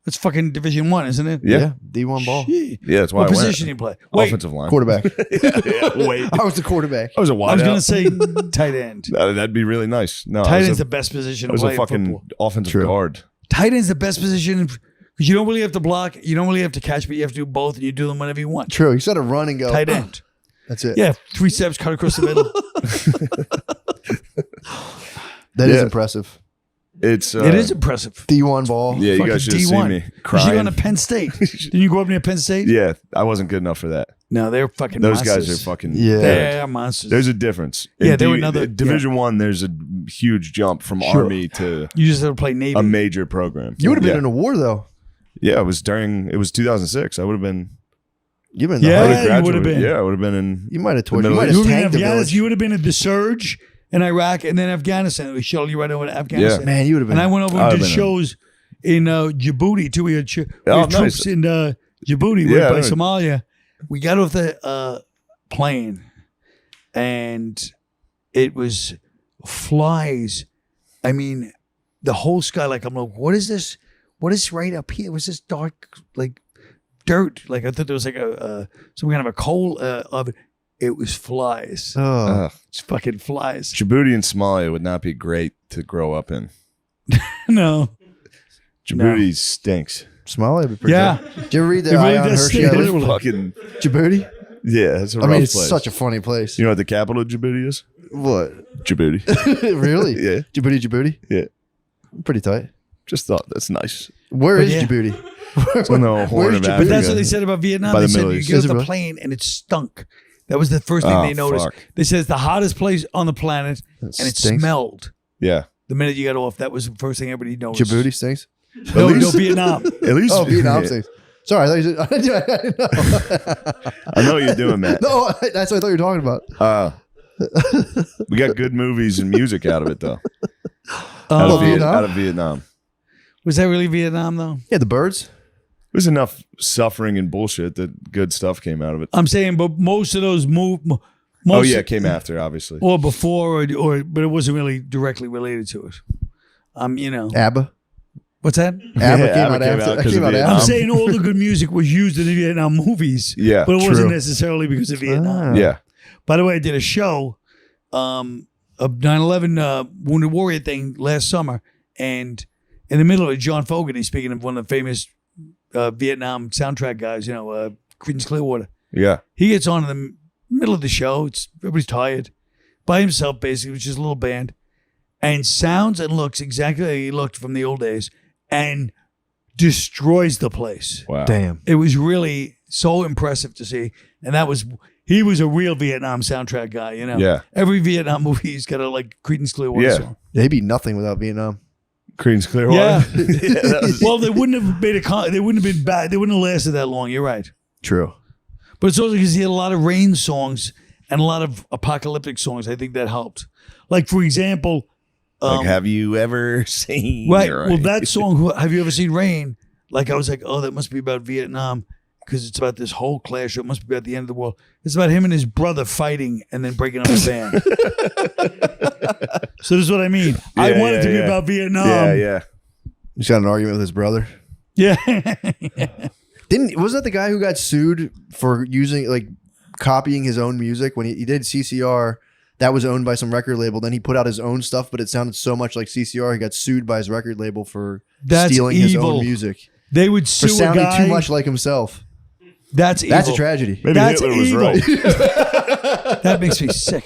That's fucking Division I, isn't it? Yeah, D1 ball. Shit. yeah. That's why What I went. position you play? Wait, Offensive line. Quarterback. Wait, I was the quarterback. I was a I wide was going out. to say tight end. That'd be really nice. No, Tight I end's was the best position I to was play a in fucking football. offensive True. guard. Tight end's the best position because you don't really have to block. You don't really have to catch, but you have to do both, and you do them whenever you want. True. You said a run and go. Tight end. That's it. Yeah, 3 steps, cut across the middle. That is Yeah. impressive. It's It is impressive. D1 ball. yeah. You Fucking guys should have seen D1. me You should crying. go to Penn State. Didn't you grow up near Penn State? Yeah, I wasn't good enough for that. No, they're fucking Those monsters. guys are fucking. Yeah. They're monsters. There's a difference. Yeah, they were another- Division One. There's a huge jump from Army to You just have to play Navy. a major program. You would have been yeah. in a war though. Yeah, it was 2006. I would have been. You've been in the Yeah, Army. I would've you would have graduated. been. Yeah, I would have been in. You might have tortured. The You might Middle have You would have tanked been the in Afghanistan. village. You would have been in the surge in Iraq and then Afghanistan. We shuttled you right over to Afghanistan. Man, you would have been. And I went over I'd and did have been in. shows in Djibouti too. We had, we Oh, had troops nice. in Djibouti Yeah, right by I know. Somalia. We got off the plane and it was flies. I mean, the whole sky. Like I'm like, what is this? What is right up here? It was this dark like dirt. Like I thought there was like some kind of a coal oven. It was flies. Oh, It's fucking flies. Djibouti and Somalia would not be great to grow up in. No. Djibouti stinks. Somalia would be pretty Yeah. good. Did you ever read the It really Ion does Hershey? stink. Island? Literally. Fucking Djibouti? yeah, it's a I rough mean, it's place. such a funny place. You know what the capital of Djibouti is? What? Djibouti. Really? Yeah. Djibouti? Yeah. Pretty tight. Just thought that's nice. Where But is yeah. Djibouti? It's on the Horn Where's of Djibouti? Africa. But that's what they said about Vietnam. By They the said Middle you East. get Is off it the really? plane and it stunk. That was the first thing Oh, they noticed. fuck. They said it's the hottest place on the planet and it stinks. smelled. Yeah. The minute you got off, that was the first thing everybody noticed. Djibouti stinks. No, At no, least- Vietnam. At least Oh, Vietnam stinks. Sorry, I thought you said. I didn't know. I know what you're doing, Matt. No, that's what I thought you were talking about. We got good movies and music out of it though. Oh, Vietnam? Out of Vietnam. was that really Vietnam though? Yeah, the birds. There's enough suffering and bullshit that good stuff came out of it. I'm saying, but most of those most Oh yeah, it came after, obviously. or before, or but it wasn't really directly related to it. You know, ABBA. what's that? ABBA Yeah, came ABBA out came after. out It 'cause came of out Vietnam. I'm after. saying all the good music was used in the Vietnam movies. Yeah, but it wasn't true. necessarily because of Vietnam. Ah. Yeah. By the way, I did a show, a 9/11 Wounded Warrior thing last summer, and in the middle of it, John Fogerty, speaking of one of the famous Vietnam soundtrack guys, Creedence Clearwater, Yeah. he gets on in the middle of the show. Everybody's tired, by himself basically, which is a little band, and sounds and looks exactly like he looked from the old days, and destroys the place. Wow. Damn. It was really so impressive to see, and he was a real Vietnam soundtrack guy. Yeah. Every Vietnam movie's got a like Creedence Clearwater Yeah. song. They'd be nothing without Vietnam. Creedence Clearwater. Yeah. That was- Well, they wouldn't have made they wouldn't have been bad. They wouldn't have lasted that long. You're right. True. But it's also because he had a lot of rain songs and a lot of apocalyptic songs. I think that helped. Like, for example, like, have you ever seen? right. your Well, eye? that song, Have You Ever Seen Rain? Like, I was like, oh, that must be about Vietnam because it's about this whole clash. It must be about the end of the world. It's about him and his brother fighting and then breaking up a band. So this is what I mean. I Yeah, want it to be yeah. about Vietnam. Yeah. He's got an argument with his brother. Yeah. Wasn't that the guy who got sued for using copying his own music when he did CCR? That was owned by some record label. Then he put out his own stuff, but it sounded so much like CCR. He got sued by his record label for That's stealing his evil. own music They would for sue a sounding guy. too much like himself. That's evil. That's a tragedy. Maybe That's Hitler was evil. right. That makes me sick.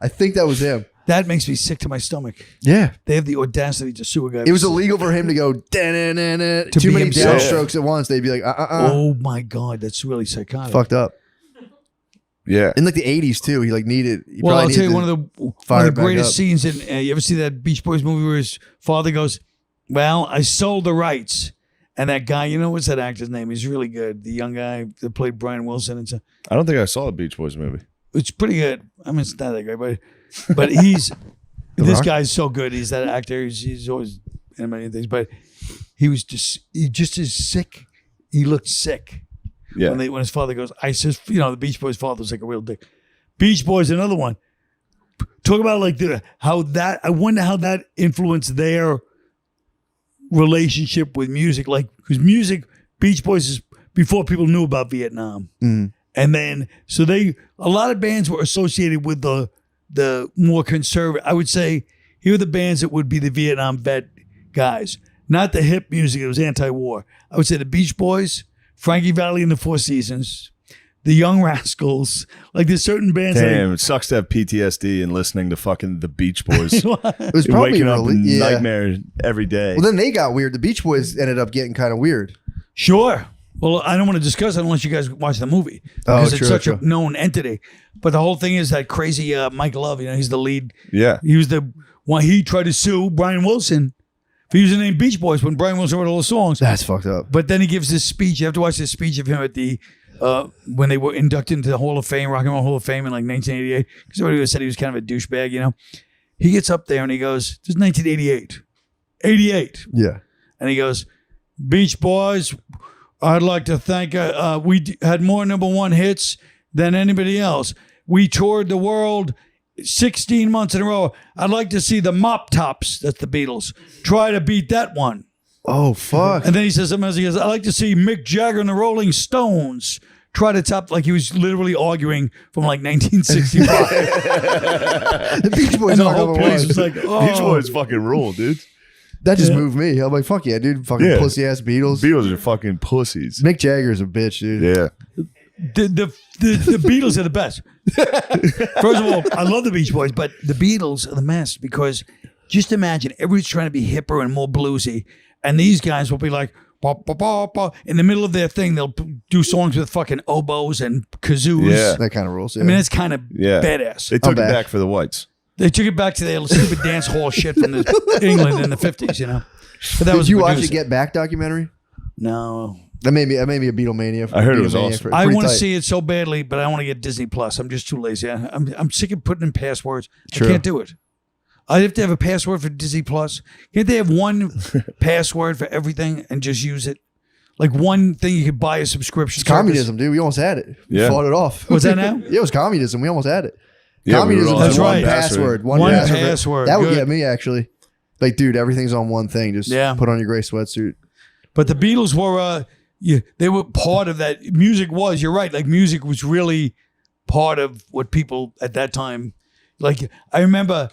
I think that was him. That makes me sick to my stomach. Yeah. They have the audacity to sue a guy. It was illegal for him to go "Da-na-na-na," To too be many himself. downstrokes at once. They'd be like, Oh my God, that's really psychotic. fucked up. Yeah. In like the 80s too, he needed. He Well, probably I'll tell you needed one to of the fire it back greatest up. scenes in. You ever see that Beach Boys movie where his father goes, "Well, I sold the rights," and that guy, what's that actor's name? He's really good. The young guy that played Brian Wilson and so. I don't think I saw a Beach Boys movie. It's pretty good. I mean, it's not that great, but he's this Rock? guy's so good. He's that actor. He's always in many things, but he just is sick. He looked sick. Yeah. When his father goes, I says, the Beach Boys' father was like a real dick. Beach Boys, another one. Talk about I wonder how that influenced their relationship with music. Like, because music, Beach Boys is before people knew about Vietnam. Mm. And then, a lot of bands were associated with the more conservative. I would say, here are the bands that would be the Vietnam vet guys. Not the hip music, it was anti-war. I would say the Beach Boys, Frankie Valli and the Four Seasons, the Young Rascals. Like there's certain bands. Damn, it sucks to have PTSD and listening to fucking the Beach Boys. It was You're probably waking up in yeah. nightmare every day. Well, then they got weird. The Beach Boys ended up getting kind of weird. Sure. Well, I don't want to discuss it unless you guys watch the movie Oh, because it's true, such true. a known entity. But the whole thing is that crazy Mike Love. You know, he's the lead. Yeah. He was the one. He tried to sue Brian Wilson for using the name Beach Boys when Brian Wilson wrote all the songs. That's fucked up. But then he gives this speech. You have to watch this speech of him at the when they were inducted into the Hall of Fame, Rock and Roll Hall of Fame in like 1988. Because everybody said he was kind of a douchebag. You know, he gets up there and he goes, "This is 1988, 88," Yeah. and he goes, "Beach Boys, I'd like to thank, we had more #1 hits than anybody else. We toured the world 16 months in a row. I'd like to see the Mop Tops," that's the Beatles, "try to beat that one." Oh, fuck. And then he says something else. He goes, "I'd like to see Mick Jagger and the Rolling Stones try to top," like he was literally arguing from like 1965. The Beach Boys And the are whole number place one. was like, oh. Beach Boys fucking rule, dude. That just Yeah. moved me. I'm like, fuck yeah, dude. Fucking Yeah. pussy ass Beatles. Beatles are fucking pussies. Mick Jagger's a bitch, dude. Yeah. The Beatles are the best. First of all, I love the Beach Boys, but the Beatles are the best because just imagine everybody's trying to be hipper and more bluesy, and these guys will be like, "Ba, ba, ba, ba." In the middle of their thing, they'll do songs with fucking oboes and kazoos. Yeah. That kind of rules. Yeah. I mean, it's kind of Yeah. badass. They took it back. back for the whites. They took it back to their stupid dance hall shit from England in the 50s, you know. But that Did was you watch the producing. Get Back documentary? No. That made me a Beatlemania. I heard it was Beatlemania awesome. for- I pretty want to tight. see it so badly, but I want to get Disney Plus. I'm just too lazy. I'm sick of putting in passwords. True. I can't do it. I have to have a password for Disney Plus. Can't they have one password for everything and just use it? Like one thing you could buy a subscription. It's communism, dude. We almost had it. We Yeah. fought it off. Was that now? Yeah, it was communism. We almost had it. Yeah, Communism we were all is on one one password. One password. That would Good. get me, actually. Like, dude, everything's on one thing. Just Yeah. put on your gray sweatsuit. But the Beatles were, they were part of that. Music was, you're right, like music was really part of what people at that time, like I remember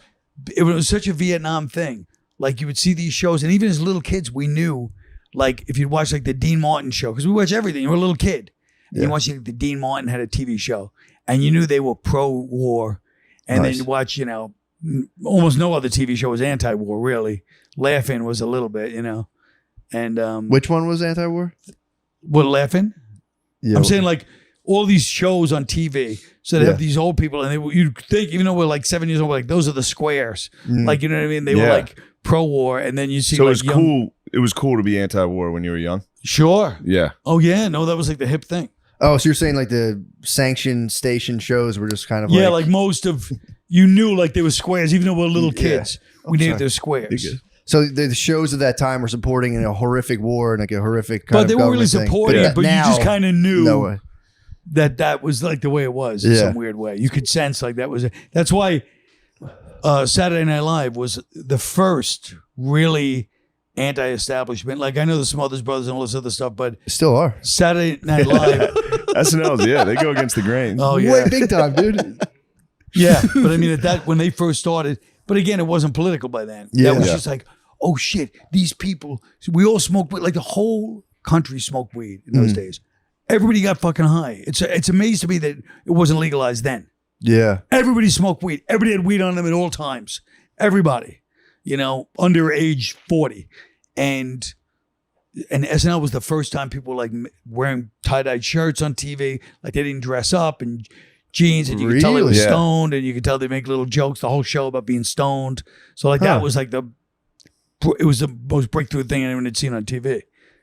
it was such a Vietnam thing. Like you would see these shows, and even as little kids, we knew, like if you'd watch like the Dean Martin show, because we watch everything, you were a little kid. And you watch like, the Dean Martin had a TV show, and you knew they were pro-war. And then Nice. you watch, almost no other TV show was anti-war, really. Laughing was a little bit, And Which one was anti-war? what, Laughing? Yeah. I'm saying like all these shows on TV. So they Yeah. have these old people, and you'd think, even though we're like 7 years old, we're like those are the squares. Mm. Like, you know what I mean? They were Yeah. like pro-war, and then you see So like it was young, cool. It was cool to be anti-war when you were young. Sure. Yeah. Oh yeah, no, that was like the hip thing. Oh, so you're saying like the sanctioned station shows were just kind of Yeah, like most of you knew like they were squares, even though we were little Yeah. kids. We knew sorry. they're squares. You're good. So the shows of that time were supporting a horrific war and like a horrific kind But of they weren't really government thing. supporting it, but you just now, kind of knew no way. that was like the way it was in Yeah. some weird way. You could sense like that was it. That's why Saturday Night Live was the first really anti-establishment. Like I know the Smothers Brothers and all this other stuff, but Still are. Saturday Night Live, SNL's, yeah, they go against the grain. oh yeah, Way big time, dude. yeah. But I mean, at that when they first started, but again, it wasn't political by then. Yeah. That was Yeah. just like, oh shit, these people. We all smoked weed. Like the whole country smoked weed in those days. Everybody got fucking high. It's amazing to me that it wasn't legalized then. Yeah. Everybody smoked weed. Everybody had weed on them at all times. Everybody, under age 40, and SNL was the first time people were like wearing tie-dyed shirts on TV. Like they didn't dress up and jeans, and you could tell they were Really? Yeah. stoned, and you could tell they make little jokes the whole show about being stoned. So like that Huh. was like it was the most breakthrough thing anyone had seen on TV.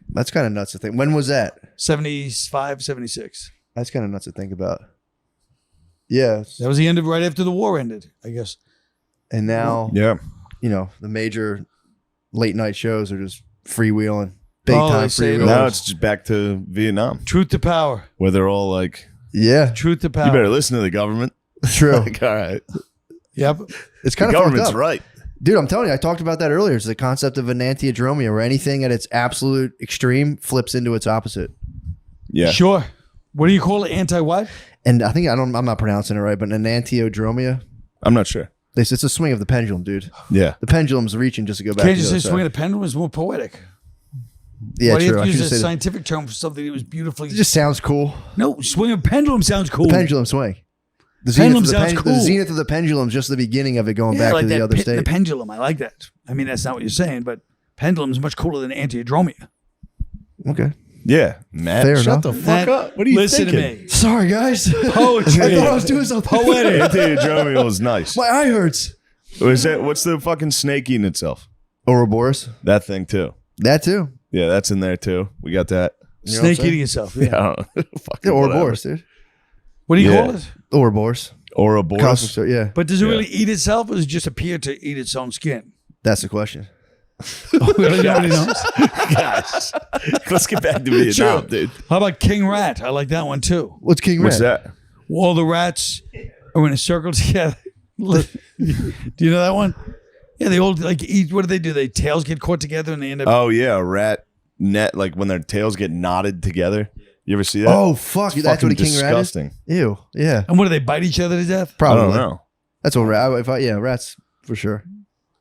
That's kind of nuts to think. When was that? 75, 76. That's kind of nuts to think about. Yeah. That was the end of right after the war ended, I guess. And now, Yeah. the major late night shows are just freewheeling. Big Oh, time they say it freewheeling. Now it's just back to Vietnam, Truth to power. where they're all like, Yeah. Truth to power. you better listen to the government. True. Like, all right. Yep. It's The kind of fucked government's up. right. Dude, I'm telling you, I talked about that earlier. It's the concept of Enantiodromia, where anything at its absolute extreme flips into its opposite. Yeah. Sure. What do you call it? Anti what? And I think I'm not pronouncing it right, but Enantiodromia, I'm not sure. it's a swing of the pendulum, dude. Yeah. The pendulum's reaching just to go back Can't to you the say other side. swing of the pendulum is more poetic? Yeah, Why do you true. have I to should use a say that. scientific term for something that was beautifully? It just sounds cool. No, swing a pendulum sounds cool. The pendulum swing. The Pendulum of the sounds cool. The zenith of the pendulum is just the beginning of it going Yeah, back like to the that other pit in state. the pendulum. I like that. I mean, that's not what you're saying, but pendulum is much cooler than Enantiodromia. Okay. Yeah, Matt. Fair shut enough. the fuck Matt, up. What are you listen thinking? to me. Sorry, guys. Poetry. I thought I was doing something. Poetic. Enantiodromia was nice. My eye hurts. What's the fucking snake eating itself? Ouroboros. That thing too. That too. Yeah, that's in there too. We got that. You know what I'm Snake saying? eating itself. Yeah, Yeah. I don't know. Yeah, Fucking Ouroboros, dude. What do you Yeah. call it? Ouroboros. Ouroboros. Cosmic Star, yeah. But does it Yeah. really eat itself, or does it just appear to eat its own skin? That's the question. Really, nobody knows. Guys, let's get back to Vietnam, dude. How about King Rat? I like that one too. What's King What's Rat? that? All the rats are in a circle together. Do you know that one? Yeah, they all like eat. What do they do? Their tails get caught together and they end up. Oh yeah, a rat net, like when their tails get knotted together. You ever see that? Oh, fuck. It's That's what a fucking King Rat is? disgusting. Ew. Yeah. And what do they bite each other to death? I Probably. don't know. That's what rat. Yeah, rats for sure.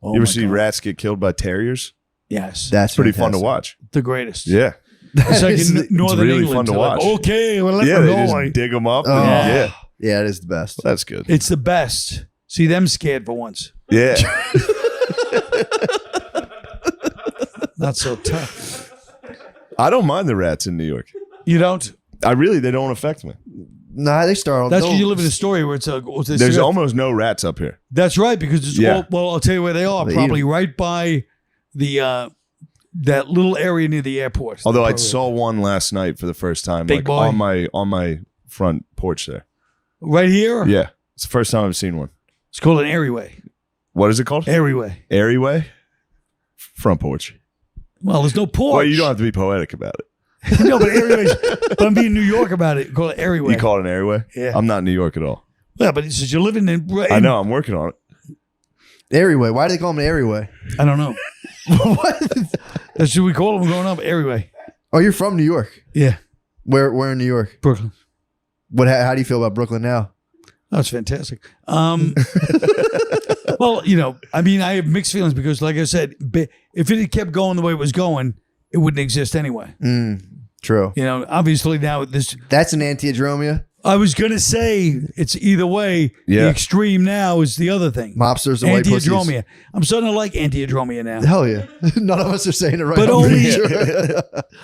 Oh You ever my see God. rats get killed by terriers? Yes, That's Pretty fun to fantastic. watch. the greatest. Yeah. It's like Is in it- Northern really England. fun to they're like, watch. okay, well, let Yeah, them they go. just dig them up. Oh. And, yeah. Yeah, it is the best. That's good. It's the best. See them scared for once. Yeah. Not so tough. I don't mind the rats in New York. You don't? They don't affect me. Nah, they start. That's because you live in a story where it's a. There's almost no rats up here. That's right, because it's Yeah. all, well, I'll tell you where they are. They eat Probably right by the that little area near the airport. Although I Probably. saw one last night for the first time, Big like boy? on my front porch there. Right here. Yeah. It's the first time I've seen one. It's called an airway. What is it called? Airway. Airway? Front porch. Well, there's no porch. Well, you don't have to be poetic about it. No, but airways. But I'm being New York about it. Call it airway. You call it an airway? Yeah. I'm not in New York at all. Yeah, but it's just you're living in. I know. I'm working on it. Airway. Why do they call them an airway? I don't know. What? That's what we call them growing up. Airway. Oh, you're from New York. Yeah, Where in New York? Brooklyn. How do you feel about Brooklyn now? That's fantastic. Well, I mean, I have mixed feelings because, like I said, if it had kept going the way it was going, it wouldn't exist anyway. True. Obviously now this. That's an Enantiodromia. I was gonna say it's either way. Yeah. The extreme now is the other thing. Mobsters and white pussies. Enantiodromia. I'm starting to like Enantiodromia now. Hell yeah. None of us are saying it right. But I'm only- pretty sure.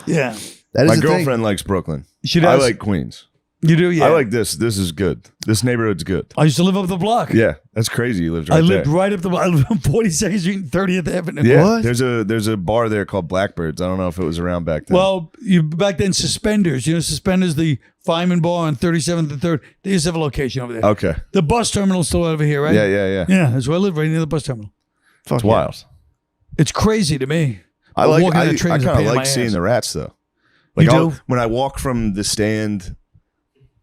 Yeah, That is My the girlfriend thing. likes Brooklyn. she I does. like Queens. You do, yeah. I like this. This is good. This neighborhood's good. I used to live up the block. Yeah. That's crazy. You lived right I lived there. right up the block. I lived on 42nd Street and 30th Avenue. Yeah. What? There's a bar there called Blackbirds. I don't know if it was around back then. Well, back then, Suspenders. Suspenders, the Fireman Bar on 37th and 3rd. They used to have a location over there. Okay. The bus terminal's still over here, right? Yeah. Yeah, that's where I live, right near the bus terminal. Fuck It's yeah. wild. It's crazy to me. I Walking like. on the I train is a kind pain of in like my seeing ass. the rats though. Like You do? when I walk from the stand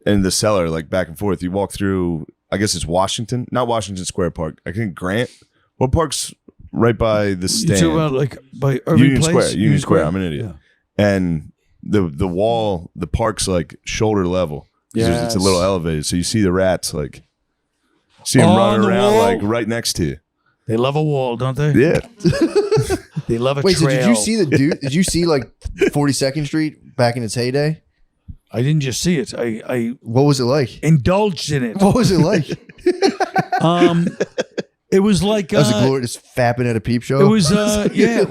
and the cellar, like back and forth, you walk through. I guess it's Washington, not Washington Square Park. I think Grant. What park's right by the You stand? talk about like by Irving Union Place? Square. Union Square. I'm an idiot. Yeah. And the wall, the park's like shoulder level. 'Cause it's a Yes. little elevated, so you see the rats like. See them On running the around wall? like right next to you. They love a wall, don't they? Yeah. They love a Wait, so trail. did you see the dude? Did you see like 42nd Street back in its heyday? I didn't just see it. I What was it like? indulged in it. What was it like? It was like That was a glorious fapping at a peep show. it was yeah, it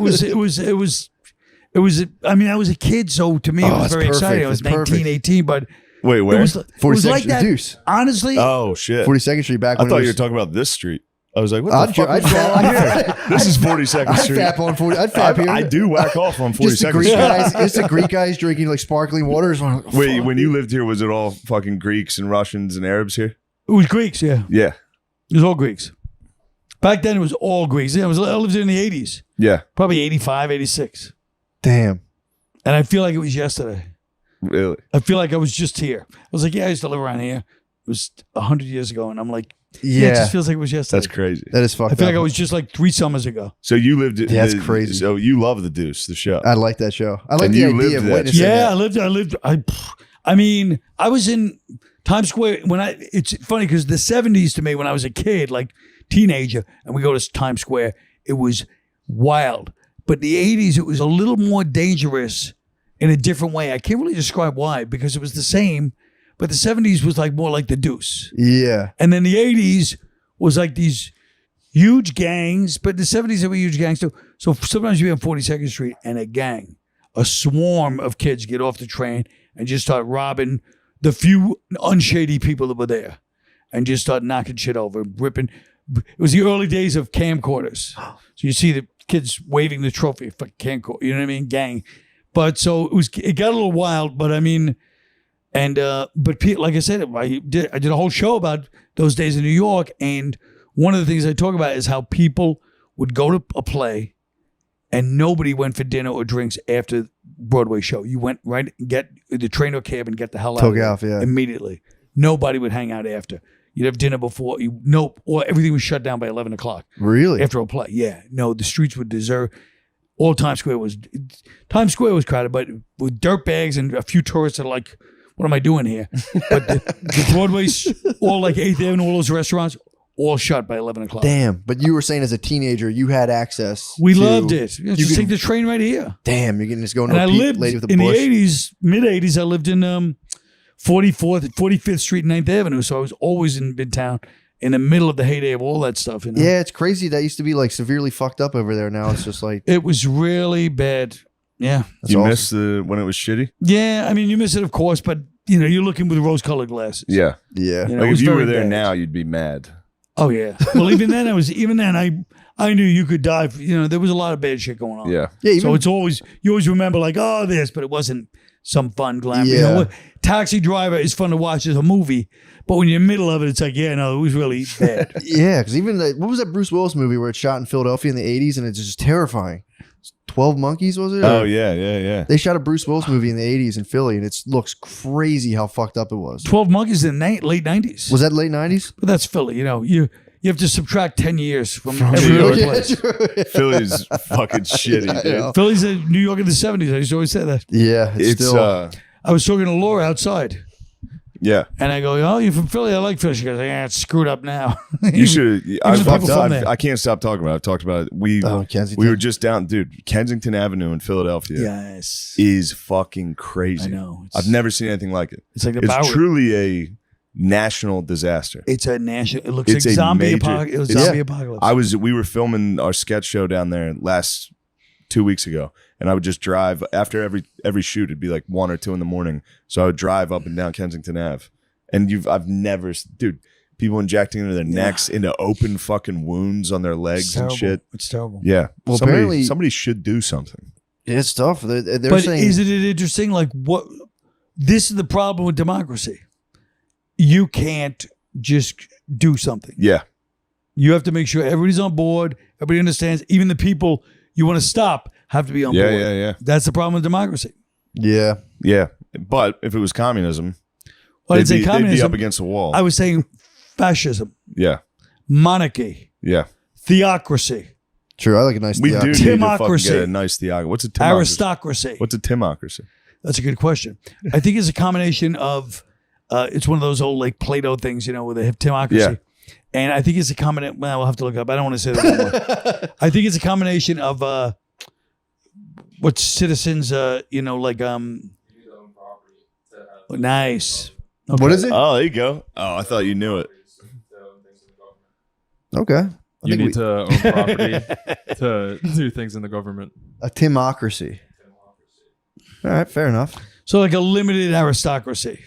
was I mean, I was a kid, so to me it Oh, was it's very perfect. exciting. I was It's perfect. 19, 18, but Wait, where? it was 42nd like Street that. Deuce. Honestly, Oh shit! 42nd Street back I when thought it you were was, talking about this street. I was like, what the I'd, fuck I'd, is going on here? I'd, This is 42nd I'd Street. fap on 40. I'd fap here. I do whack off on Just the 42nd Greek Street. guys. Just the Greek guys drinking like sparkling waters. Wait, when you lived here, was it all fucking Greeks and Russians and Arabs here? it was Greeks, yeah. Yeah, It was all Greeks. Back then it was all Greeks. Yeah, I lived in the 80s. yeah, Probably 85, 86. Damn. And I feel like it was yesterday. really. I feel like I was just here. I was like, yeah, I used to live around here. It was 100 years ago. And I'm like, yeah, it Yeah, just feels like it was yesterday. That's crazy. that is fucked I feel up. like I was just like 3 summers ago. So you lived. Yeah, that's crazy. So you love the Deuce, the show. I like that show. I like And the you idea lived of that witnessing Yeah, that. I mean, I was in Times Square it's funny because the 70s to me, when I was a kid, like teenager, and we go to Times Square, it was wild. But the 80s, it was a little more dangerous in a different way. I can't really describe why, because it was the same, but the 70s was like more like the Deuce. Yeah. And then the 80s was like these huge gangs, but the 70s there were huge gangs too. So sometimes you'd be on 42nd Street and a swarm of kids get off the train and just start robbing the few unshady people that were there and just start knocking shit over, ripping. It was the early days of camcorders. So you see the kids waving the trophy for camcorder, you know what I mean? Gang. But so it got a little wild, but I mean, but like I said, I did a whole show about those days in New York, and one of the things I talk about is how people would go to a play and nobody went for dinner or drinks after Broadway show. You went right, get the train or cab and get the hell out Took of off, yeah. immediately. Nobody would hang out after. You'd have dinner before. Or everything was shut down by 11 o'clock. Really? After a play. Yeah. No, the streets would deserve. All Times Square was crowded, but with dirt bags and a few tourists that are like, what am I doing here? But the Broadway's, all like 8th Avenue, all those restaurants, all shut by 11 o'clock. Damn. But you were saying as a teenager, you had access. We to- loved it. You could- just take the train right here. Damn, you're getting just going to And I a lived lady with a in bush. the 80s, mid-80s, I lived in 45th Street, 9th Avenue. So I was always in Midtown in the middle of the heyday of all that stuff. You know? Yeah, it's crazy. That used to be like severely fucked up over there. Now it's just like It was really bad. Yeah. that's You awesome. missed when it was shitty? Yeah, I mean, you miss it, of course, but, you're looking with rose-colored glasses. Yeah. Yeah. You know, it Like if was you were very there bad. now, you'd be mad. Oh, yeah. Well, even then, I knew you could die. There was a lot of bad shit going on. Yeah. Yeah. Even, So it's always, you always remember like, oh, this, but it wasn't some fun glam. Yeah. Taxi Driver is fun to watch as a movie, but when you're in the middle of it, it's like, yeah, no, it was really bad. yeah, because even what was that Bruce Willis movie where it's shot in Philadelphia in the 80s and it's just terrifying? 12 Monkeys, was it? Oh Or- yeah. They shot a Bruce Willis movie in the 80s in Philly, and it looks crazy how fucked up it was. 12 Monkeys in the late 90s. Was that late 90s? But that's Philly, you have to subtract 10 years from New every York. other Yeah, place. true. Philly's fucking shitty, I dude. know. Philly's in New York in the 70s. I used to always say that. Yeah, it's It's still. I was talking to Laura outside, yeah. and I go, oh, you're from Philly? I like Philly. She goes, yeah, it's screwed up now. You should. was fucked up. I can't stop talking about it. I've talked about it. We Kensington. were just down, dude. Kensington Avenue in Philadelphia Yes. is fucking crazy. I know. I've never seen anything like it. It's like the It's Bowery. truly a national disaster. It's a national. It looks It's like a zombie major- apocalypse. It was it's- zombie apocalypse. We were filming our sketch show down there last 2 weeks ago, and I would just drive after every shoot. It'd be like 1 or 2 in the morning, so I would drive up and down Kensington Ave, and I've never, dude, people injecting into their necks, into open fucking wounds on their legs and shit. It's terrible. Yeah, Well, somebody apparently- should do something. It's tough. They're But saying. isn't it interesting? Like what? This is the problem with democracy. You can't just do something. Yeah, You have to make sure everybody's on board. Everybody understands. Even the people you want to stop have to be on board. yeah. That's the problem with democracy. yeah. Yeah, but if it was communism, Well, I'd they'd say be up communism. against the wall. I was saying fascism, Yeah, monarchy, yeah. theocracy, True. I like a nice We do theocracy. need to fucking Timocracy. get a nice theocracy. What's a timocracy? aristocracy. What's a timocracy? That's a good question. I think it's a combination of, it's one of those old like Plato things, where they have timocracy. Yeah. And I think it's a combination. Well, we'll have to look up. I don't want to say that anymore. I think it's a combination of what citizens, nice. Okay. What is it? Oh, there you go. Oh, I thought you knew it. Okay. I You think need to own property to do things in the government. a timocracy. All right, fair enough. So like a limited aristocracy.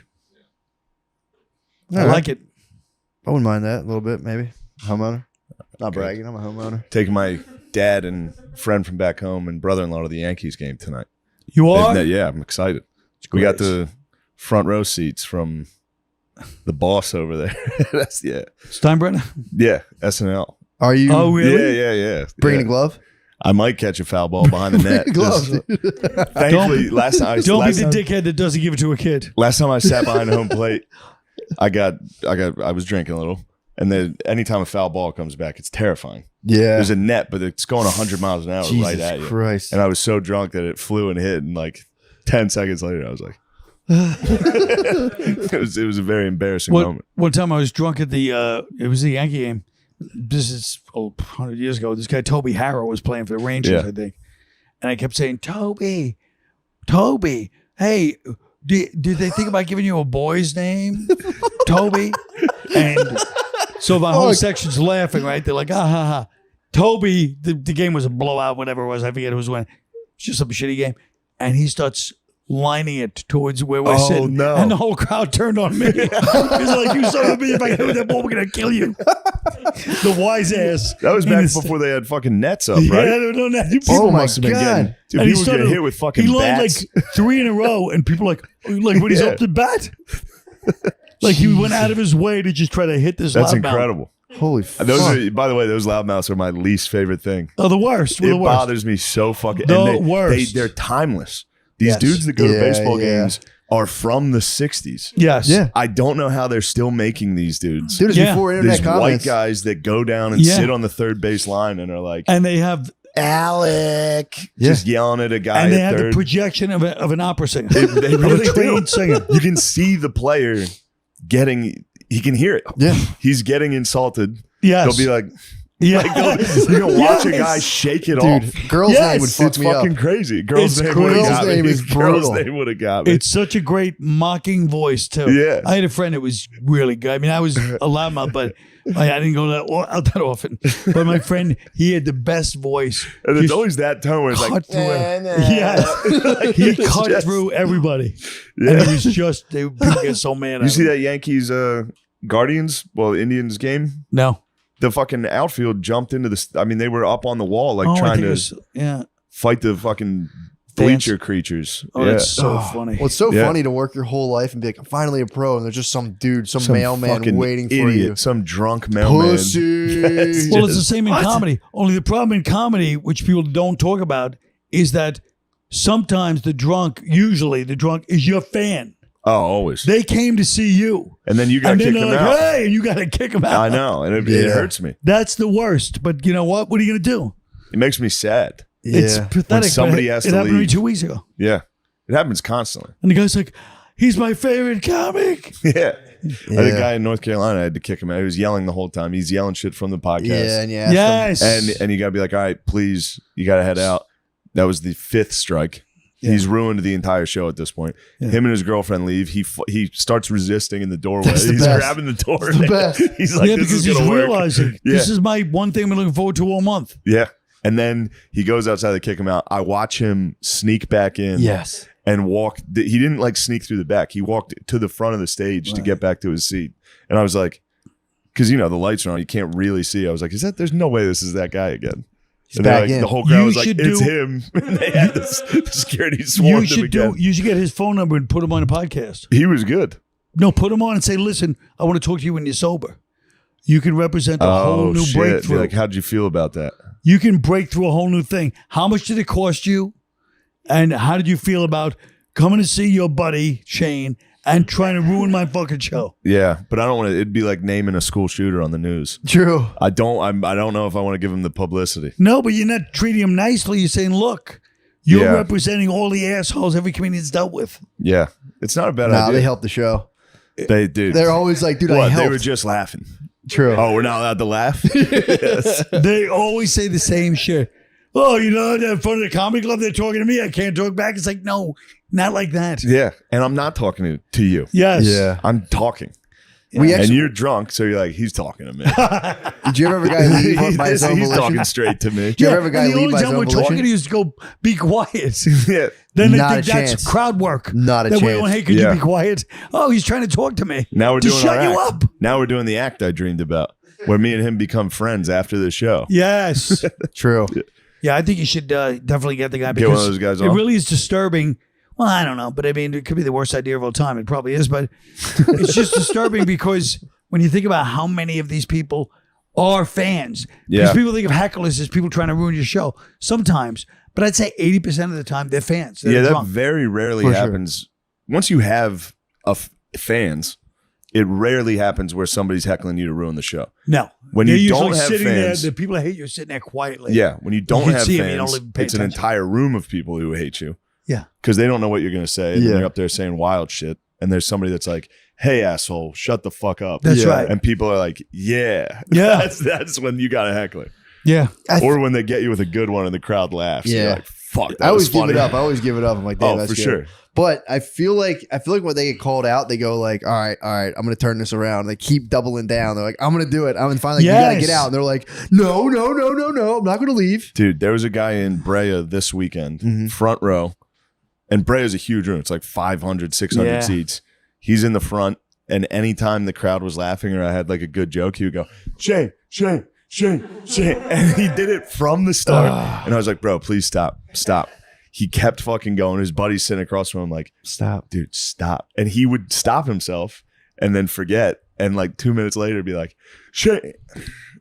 I All right. like it. I wouldn't mind that a little bit, maybe. Homeowner. Not bragging. I'm a homeowner. Taking my dad and friend from back home and brother-in-law to the Yankees game tonight. You are? Yeah, I'm excited. We got the front row seats from the boss over there. That's Steinbrenner? yeah, SNL. Are you Oh, really? Yeah. bringing yeah. a glove? I might catch a foul ball behind the net. Gloves. Just- thankfully, last time Don't be the dickhead that doesn't give it to a kid. Last time I sat behind home plate, I was drinking a little, and then anytime a foul ball comes back, it's terrifying. Yeah. There's a net, but it's going 100 miles an hour Jesus right at you. Christ. And I was so drunk that it flew and hit, and like 10 seconds later, I was like, it was a very embarrassing moment. One time I was drunk at it was the Yankee game. This is 100 years ago. This guy Toby Harrow was playing for the Rangers, Yeah. I think. and I kept saying, Toby, hey, did they think about giving you a boy's name, Toby? And so my whole section's laughing, right? They're like, ha ha ha. Toby, the game was a blowout, whatever it was. I forget who was winning. It's just some shitty game. And he starts lining it towards where we're sitting. No. And the whole crowd turned on me. He's like, you son of a bitch, if I hit with that ball, we're going to kill you. The wise ass. That was back before they had fucking nets up, right? Yeah, there were no net. People my must have been God. getting. Dude, And he people started- get hit with fucking He lined bats. like 3 in a row, and people like when he's Yeah. up to bat. Like he went out of his way to just try to hit this That's loudmouth. incredible. Holy fuck. Those are, by the way, those loudmouths are my least favorite thing. Oh, the worst. We're It the worst. bothers me so fucking. The and worst. They're timeless. These Yes. dudes that go to Yeah, baseball yeah. games are from the 60s. Yes. Yeah. I don't know how they're still making these dudes. Dude, it's Yeah. before internet These comments. white guys that go down and Yeah. sit on the third base line and are like, And they have Alec, Yeah. just yelling at a guy and they at have third. the projection of an opera singer. They of really a trained do. singer. You can see the player getting. He can hear it. Yeah. He's getting insulted. Yes. He'll be like, yeah. you can watch a Yes. guy shake it Dude, off. girl's Yes, name would fuck It's me up. fucking crazy. Girl's It's name would have crazy. got me. Girl's name is Girl's brutal. name would have got me. It's such a great mocking voice too. Yeah. I had a friend that was really good. I mean, I was a loudmouth, but I didn't go out that often. But my friend, he had the best voice. and it's Just always that tone where it's cut like, through yes. He it's cut just- through everybody. Yeah. And it was just people get so mad at You see him. that Yankees Guardians, Indians game? No. The fucking outfield jumped into the. I mean, they were up on the wall, like I trying think it to was, yeah. fight the fucking Fans. bleacher creatures. Oh, yeah. that's so funny. Well, it's so Yeah. funny to work your whole life and be like, I'm finally a pro, and there's just some dude, some mailman fucking waiting for idiot, you. some drunk mailman. Pussy. Yes. Well, it's the same in comedy. Only the problem in comedy, which people don't talk about, is that sometimes usually the drunk is your fan. Oh, always. They came to see you. And then you got And to then kick they're them like, out. hey, and you got to kick them out. I know, and it Yeah. hurts me. That's the worst. But you know what? What are you going to do? It makes me sad. It's Yeah. pathetic. somebody but has it to happened to me leave. 2 weeks ago. Yeah, it happens constantly. And the guy's like, he's my favorite comic. Yeah. I had Yeah. a guy in North Carolina, I had to kick him out. He was yelling the whole time. He's yelling shit from the podcast. Yeah, and yeah. Yes. And you got to be like, all right, please, you got to head out. That was the 5th strike. Yeah. He's ruined the entire show at this point. Yeah. Him and his girlfriend leave. He starts resisting in the doorway. That's the He's best. grabbing the door. It's the best. He's like, yeah, this because is he's going to work. realizing Yeah. this is my one thing I'm looking forward to all month. Yeah. And then he goes outside to kick him out. I watch him sneak back in. Yes. And walk. He didn't like sneak through the back. He walked to the front of the stage to get back to his seat. And I was like, because the lights are on, you can't really see. I was like, there's no way this is that guy again. And back like, in. the whole crowd You was like, should it's do- him. And they had the security swarmed him again. You should get his phone number and put him on a podcast. He was good. No, put him on and say, listen, I want to talk to you when you're sober. You can represent a whole new shit. breakthrough. Like, how'd you feel about that? You can break through a whole new thing. How much did it cost you? And how did you feel about coming to see your buddy, Shane, and trying to ruin my fucking show? Yeah, but I don't want to. It'd be like naming a school shooter on the news. True. I don't know if I want to give him the publicity. No, but you're not treating him nicely. You're saying, look, you're Yeah. representing all the assholes every comedian's dealt with. Yeah, it's not a bad Nah, idea. they helped the show. They do. They're always like, dude, I What? They helped. were just laughing. True. Oh, we're not allowed to laugh. Yes. They always say the same shit. Oh, in front of the comedy club, they're talking to me. I can't talk back. It's like, no, not like that. Yeah, and I'm not talking to you. Yes. Yeah. I'm talking. We And actually, you're drunk, so you're like, he's talking to me. did you ever have a guy leave by his own he's volition? talking straight to me. Did you ever have a guy and the leave only by his time own we're talking volition? to you is to go, be quiet. Yeah. Then they Not think a that's chance. crowd work. Not a Then we chance. went, hey, could Yeah. you be quiet? Oh, he's trying to talk to me. Now we're to doing shut our you act. up. Now we're doing the act I dreamed about, where me and him become friends after the show. Yes. True. Yeah, I think you should definitely get the guy Get one of because those guys it on. really is disturbing. Well, I don't know, but I mean, it could be the worst idea of all time. It probably is, but it's just disturbing because when you think about how many of these people are fans, because Yeah. people think of hecklers as people trying to ruin your show sometimes, but I'd say 80% of the time they're fans. They're Yeah, that drunk. very rarely For sure. happens. Once you have fans, it rarely happens where somebody's heckling you to ruin the show. No, When they're you don't usually have sitting fans- there, the people that hate you are sitting there quietly. Yeah, when you don't can have see 'em, fans, you don't even pay it's an attention. entire room of people who hate you Yeah. because they don't know what you're going to say. And Yeah. they're up there saying wild shit. And there's somebody that's like, hey, asshole, shut the fuck up. That's Yeah. right. And people are like, yeah. Yeah. That's when you got a heckler. Yeah. I th- Or when they get you with a good one and the crowd laughs. Yeah. You're like, fuck. That I always was funny. give it up. I'm like, damn, Oh, that's for good. sure. But I feel like when they get called out, they go like, all right, I'm going to turn this around. They keep doubling down. They're like, I'm going to do it. I'm finally, you got to get out. And they're like, no, I'm not going to leave. Dude, there was a guy in Brea this weekend, front row, and Brea's a huge room. It's like 500, 600 seats. He's in the front, and anytime the crowd was laughing or I had like a good joke, he would go, Shane. And he did it from the start. And I was like, bro, please stop. He kept fucking going. His buddy's sitting across from him like, stop, dude, stop. And he would stop himself and then forget. And like 2 minutes later be like, shit.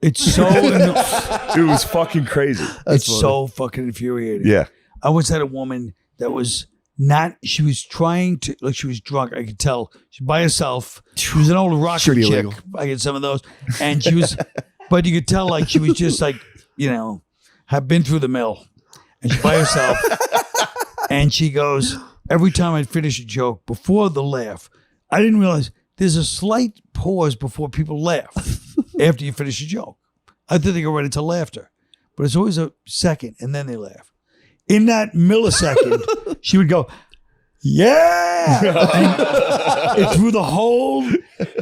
It's so It was fucking crazy. it's so fucking infuriating. Yeah. I once had a woman that was she was trying to, like, she was drunk. I could tell. She by herself. She was an old rocker Should be chick. illegal. I get some of those. And she was, but you could tell like she was just like, had been through the mill. And she's by herself. And she goes, every time I'd finish a joke before the laugh, I didn't realize there's a slight pause before people laugh after you finish a joke. I think they go right into laughter. But it's always a second and then they laugh. In that millisecond, she would go, yeah. And through the whole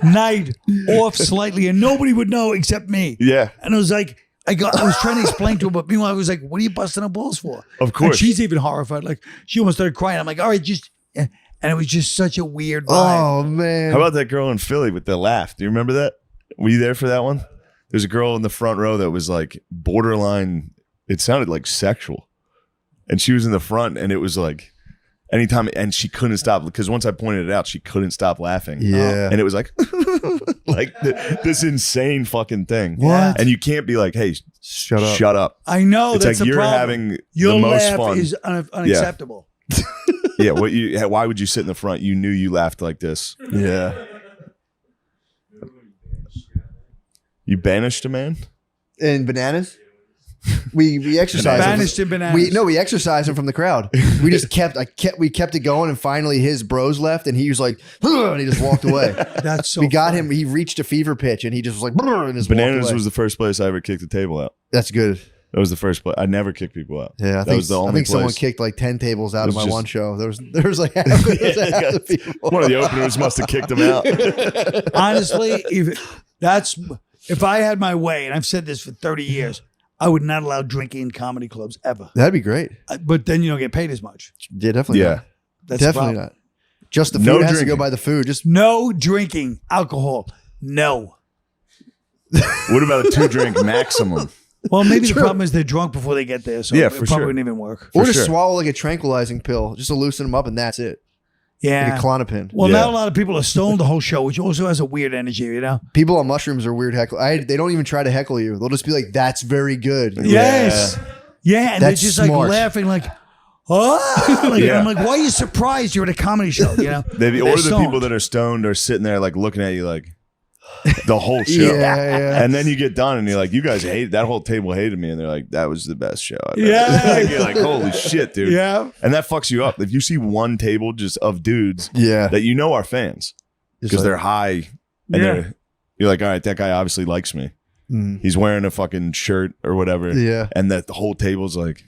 night off slightly and nobody would know except me. Yeah. And I was like, I was trying to explain to her, but meanwhile I was like, what are you busting her balls for? Of course. And she's even horrified. Like she almost started crying. I'm like, all right, and it was just such a weird vibe. Oh, man. How about that girl in Philly with the laugh? Do you remember that? Were you there for that one? There's a girl in the front row that was like borderline, it sounded like sexual. And she was in the front and it was like anytime, and she couldn't stop because once I pointed it out, she couldn't stop laughing. Yeah. And it was like, like this insane fucking thing. What? And you can't be like, hey, shut up. I know. It's that's like the you're problem. having Your the most laugh fun. is unacceptable. Yeah. Why would you sit in the front? You knew you laughed like this. Yeah. You banished a man? And bananas? We exercised him. Banished in bananas. We exercised him from the crowd. We just kept it going, and finally his bros left, and he was like, and he just walked away. That's so We got funny. him. He reached a fever pitch, and he just was like, and just walked Bananas away. was the first place I ever kicked a table out. That's good. That was the first place. I never kicked people out. Yeah, that was the only someone place. kicked like 10 tables out It of was my just- one show. There was like half the people. One of the openers must have kicked him out. Honestly, if I had my way, and I've said this for 30 years, I would not allow drinking in comedy clubs ever. That'd be great. But then you don't get paid as much. Yeah, definitely. Yeah. Not. That's the Definitely problem. not. Just the food No has to drinking. go by the food. Just No drinking alcohol. No. What about a 2-drink maximum? Well, maybe the True. problem is they're drunk before they get there, so Yeah, it for probably sure. wouldn't even work. or For just sure. swallow like a tranquilizing pill just to loosen them up, and that's it. Yeah. Like a Klonopin. Well, Yeah. now a lot of people are stoned the whole show, which also has a weird energy, you know? People on mushrooms are weird heckle. They don't even try to heckle you. They'll just be like, "That's very good." Yes. Yeah, and That's they're just smart. like laughing like, oh, like, Yeah. I'm like, why are you surprised you're at a comedy show? You know, Or They're the stoned. people that are stoned are sitting there like looking at you like the whole show. Yeah. And then you get done and you're like, you guys hate that whole table hated me. And they're like, that was the best show. I've ever-" Yeah. You're like, holy shit, dude. Yeah. And that fucks you up. If you see one table just of dudes Yeah. that you know are fans Just because like- they're high and Yeah. you're like, all right, that guy obviously likes me. Mm. He's wearing a fucking shirt or whatever. Yeah. And that the whole table's like,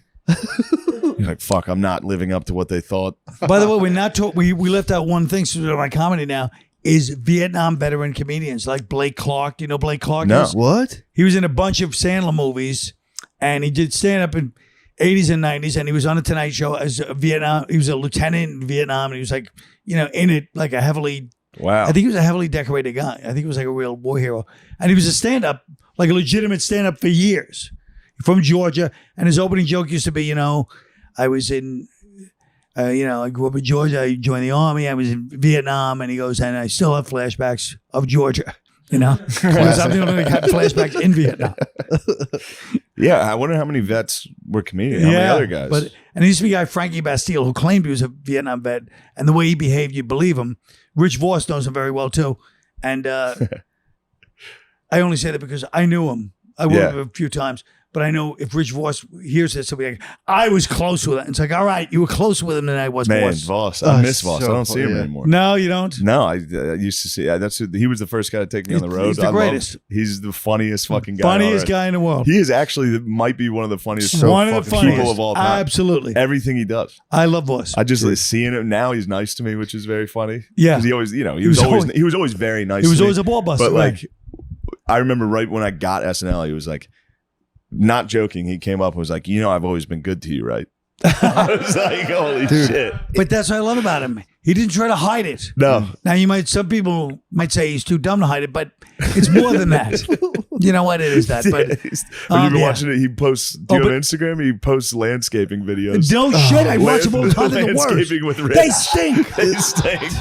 you're like, fuck, I'm not living up to what they thought. By the way, we're not talking. We left out one thing. So my comedy now is Vietnam veteran comedians like Blake Clark. Do you know Blake Clark? No. is? What? He was in a bunch of Sandler movies, and he did stand up in 80s and 90s, and he was on the Tonight Show as a Vietnam. He was a lieutenant in Vietnam, and he was like, in it like a heavily. Wow. I think he was a heavily decorated guy. I think he was like a real war hero, and he was a stand up, like a legitimate stand up for years, from Georgia. And his opening joke used to be, I was in. I grew up in Georgia. I joined the army. I was in Vietnam, and he goes, and I still have flashbacks of Georgia. Because I'm the only one that had flashbacks in Vietnam. Yeah, I wonder how many vets were comedians. How many other guys? And there used to be a guy, Frankie Bastille, who claimed he was a Vietnam vet, and the way he behaved, you believe him. Rich Voss knows him very well too, and I only say that because I knew him. I worked with him a few times, but I know if Rich Voss hears this, he'll be like, I was close with it. It's like, all right, you were closer with him than I was. Man, Voss. Voss. I miss Voss. so I don't see him funny, anymore. No, you don't. No, I used to see. He was the first guy to take me on the road. He's the greatest. He's the funniest fucking guy. Funniest guy in the world. He is actually might be one of the funniest One of the fucking people funniest. of all time. Absolutely. Everything he does. I love Voss. I just like seeing him now. He's nice to me, which is very funny. Yeah. 'Cause he always, he was always very nice. He was to me. always a ball buster. But right. like, I remember right when I got SNL, he was like, not joking. He came up and was like, I've always been good to you, right? I was like, holy shit. But that's what I love about him. He didn't try to hide it. No. Now some people might say he's too dumb to hide it, but it's more than that. You know what? It is that. But Have you been watching it? He posts. Do you have Instagram? He posts landscaping videos. No shit. I watch them all the time. They're the worst. Landscaping with Rich. They stink. They stink.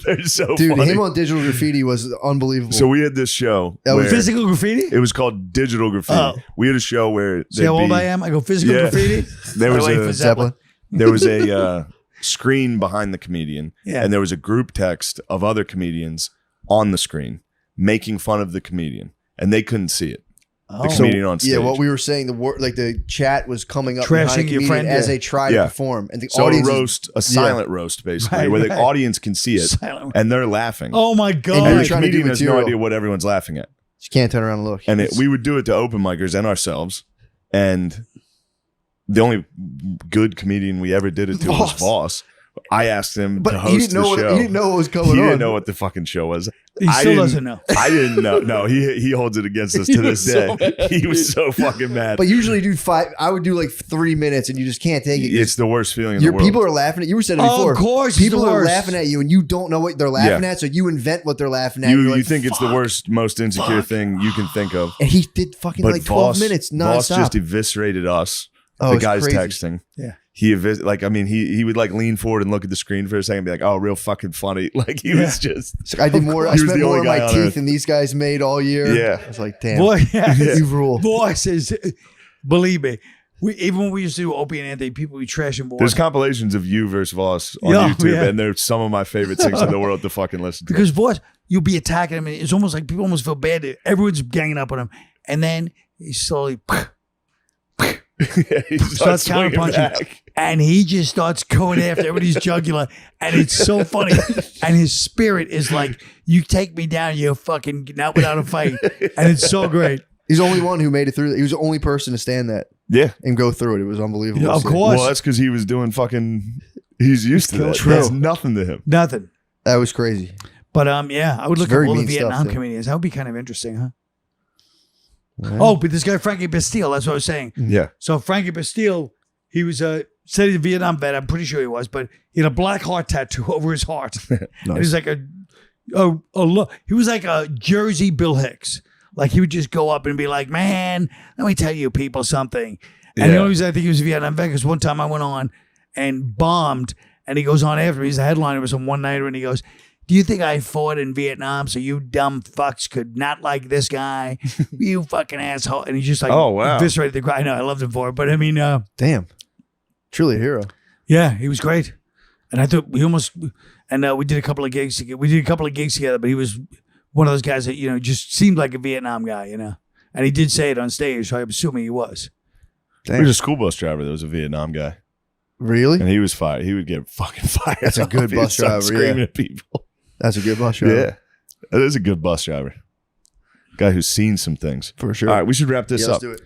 They're so Dude, funny. him on Digital Graffiti was unbelievable. So we had this show. That was where- Physical graffiti? It was called Digital Graffiti. Oh. We had a show where See how old I am? I go physical Yeah. graffiti. There By was the way, a for Zeppelin. there was a screen behind the comedian, Yeah. and there was a group text of other comedians on the screen making fun of the comedian, and they couldn't see it. The Oh. comedian on stage. Yeah, what we were saying, the chat was coming up Trashing behind a your comedian friend, as yeah. they try Yeah. to perform, and the so audience a silent roast, basically, Right, where the right. audience can see it, Silent. and they're laughing. Oh my And and you're the God. trying to do comedian has no material. idea what everyone's laughing at. you can't turn around and look. And we would do it to open micers and ourselves. And the only good comedian we ever did it to was Voss. Voss. I asked him to But host he didn't know the show. he didn't know what was going He on. didn't know what the fucking show was. He I still didn't- doesn't know. I didn't know. No, he holds it against us to this day. He was so fucking mad. But usually do I would do like 3 minutes, and you just can't take it. It's the worst feeling in Your the world. people are laughing at you. Were saying it Oh, before. of course, it's people the are worst. laughing at you, and you don't know what they're laughing Yeah. at. So you invent what they're laughing at. you You're like, think it's the "Fuck." worst, most insecure thing you can think of. And he did fucking But like 12 Voss, minutes Voss nonstop. just eviscerated us. Oh, The it's guy's crazy. texting. Yeah. He would like lean forward and look at the screen for a second and be like, "Oh, real fucking funny." Like he was just It's like, I did more. I He was spent the more only on my guy on teeth earth. than these guys made all year. Yeah. I was like, damn, Boy, yeah. you rule. Boy says, believe me, even when we used to do Opie and Anthony, people be trashing boys. There's compilations of you versus Voss on Yeah, YouTube, yeah. and they're some of my favorite things in the world to fucking listen to. Because Voss, you'll be attacking him, and it's almost like people almost feel bad. That everyone's ganging up on him, and then he slowly He starts swinging counterpunching, back. and he just starts going after everybody's jugular, and it's so funny. And his spirit is like, "You take me down, you fucking not without a fight," and it's so great. He's the only one who made it through. He was the only person to stand that Yeah. and go through it. It was unbelievable. Yeah, to of see. course. Well, that's because he was doing fucking. He's used to that. True. That's nothing to him. Nothing. That was crazy. But yeah, I would look It's at very all the mean stuff, Vietnam too. comedians. That would be kind of interesting, huh? Yeah. Oh, but this guy Frankie Bastille, that's what I was saying. Yeah. So Frankie Bastille, he was said he's a Vietnam vet. I'm pretty sure he was, but he had a black heart tattoo over his heart. And he was like he was like a Jersey Bill Hicks. Like he would just go up and be like, "Man, let me tell you people something." And the Yeah. only reason I think he was a Vietnam vet because one time I went on and bombed, and he goes on after me. He's the headliner of some one nighter, and he goes, "Do you think I fought in Vietnam so you dumb fucks could not like this guy? You fucking asshole!" And he just like, Oh, wow. eviscerated the guy. I know, I loved him for it, but I mean, Damn. Truly a hero. yeah, he was great. And I thought we almost, and we did a couple of gigs together. We did a couple of gigs together, but he was one of those guys that, just seemed like a Vietnam guy, And he did say it on stage, so I'm assuming he was. He was a school bus driver that was a Vietnam guy. Really? And he was fired. He would get fucking fired. That's a good He would bus start driver, Screaming yeah. at people. That's a good bus driver. Yeah. That is a good bus driver. Guy who's seen some things. For sure. All right, we should wrap this Yeah, up. let's do it.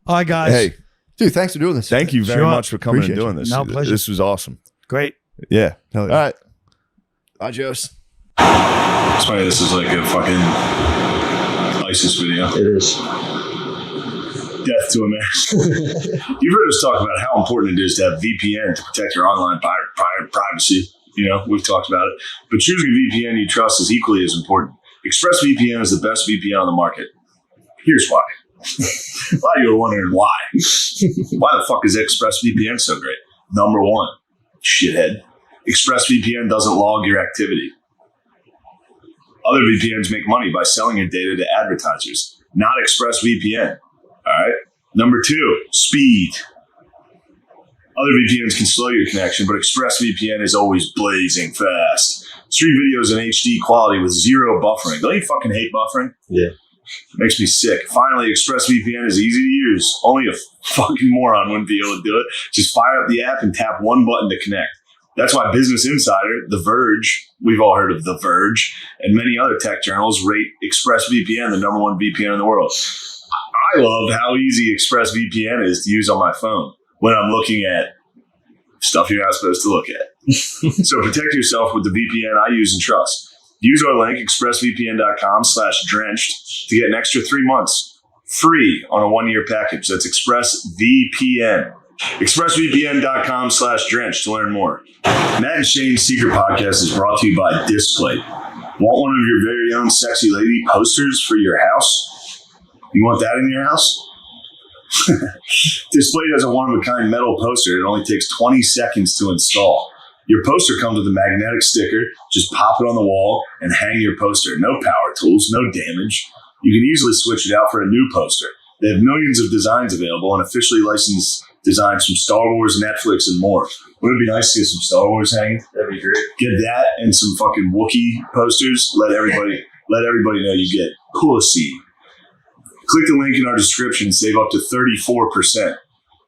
All right, guys. Hey, Dude, thanks for doing this. thank you very Sure. much for coming and Appreciate doing this. No, pleasure. This was awesome. Great. Yeah. Hell All yeah. right. Adios. It's funny, this is like a fucking ISIS video. It is. Death to America. You've heard us talk about how important it is to have VPN to protect your online privacy. We've talked about it. But choosing a VPN you trust is equally as important. ExpressVPN is the best VPN on the market. Here's why. A lot of you are wondering why. Why the fuck is ExpressVPN so great? Number one, shithead. ExpressVPN doesn't log your activity. Other VPNs make money by selling your data to advertisers, not ExpressVPN. All right. Number two, speed. Other VPNs can slow your connection, but ExpressVPN is always blazing fast. Stream videos in HD quality with zero buffering. Don't you fucking hate buffering? Yeah. Makes me sick. Finally, ExpressVPN is easy to use. Only a fucking moron wouldn't be able to do it. Just fire up the app and tap one button to connect. That's why Business Insider, The Verge, we've all heard of The Verge, and many other tech journals rate ExpressVPN the #1 VPN in the world. I love how easy ExpressVPN is to use on my phone when I'm looking at stuff you're not supposed to look at. So protect yourself with the VPN I use and trust. Use our link, expressvpn.com/drenched, to get an extra 3 months free on a 1-year package. That's ExpressVPN. expressvpn.com/drenched to learn more. Matt and Shane's Secret Podcast is brought to you by Displate. Want one of your very own sexy lady posters for your house? You want that in your house? Displate has a one-of-a-kind metal poster. It only takes 20 seconds to install. Your poster comes with a magnetic sticker. Just pop it on the wall and hang your poster. No power tools, no damage. You can easily switch it out for a new poster. They have millions of designs available and officially licensed designs from Star Wars, Netflix, and more. Wouldn't it be nice to get some Star Wars hanging? That'd be great. Get that and some fucking Wookiee posters. Let everybody know you get pussy. Click the link in our description and save up to 34%.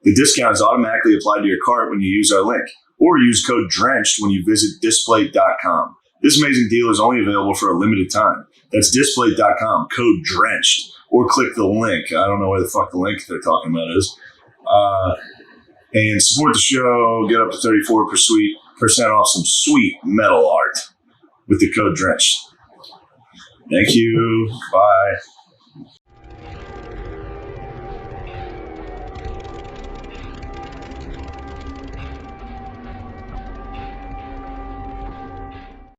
The discount is automatically applied to your cart when you use our link, or use code DRENCHED when you visit Displate.com. This amazing deal is only available for a limited time. That's Displate.com, code DRENCHED, or click the link. I don't know where the fuck the link they're talking about is. And support the show, get up to 34% off some sweet metal art with the code DRENCHED. Thank you. Bye.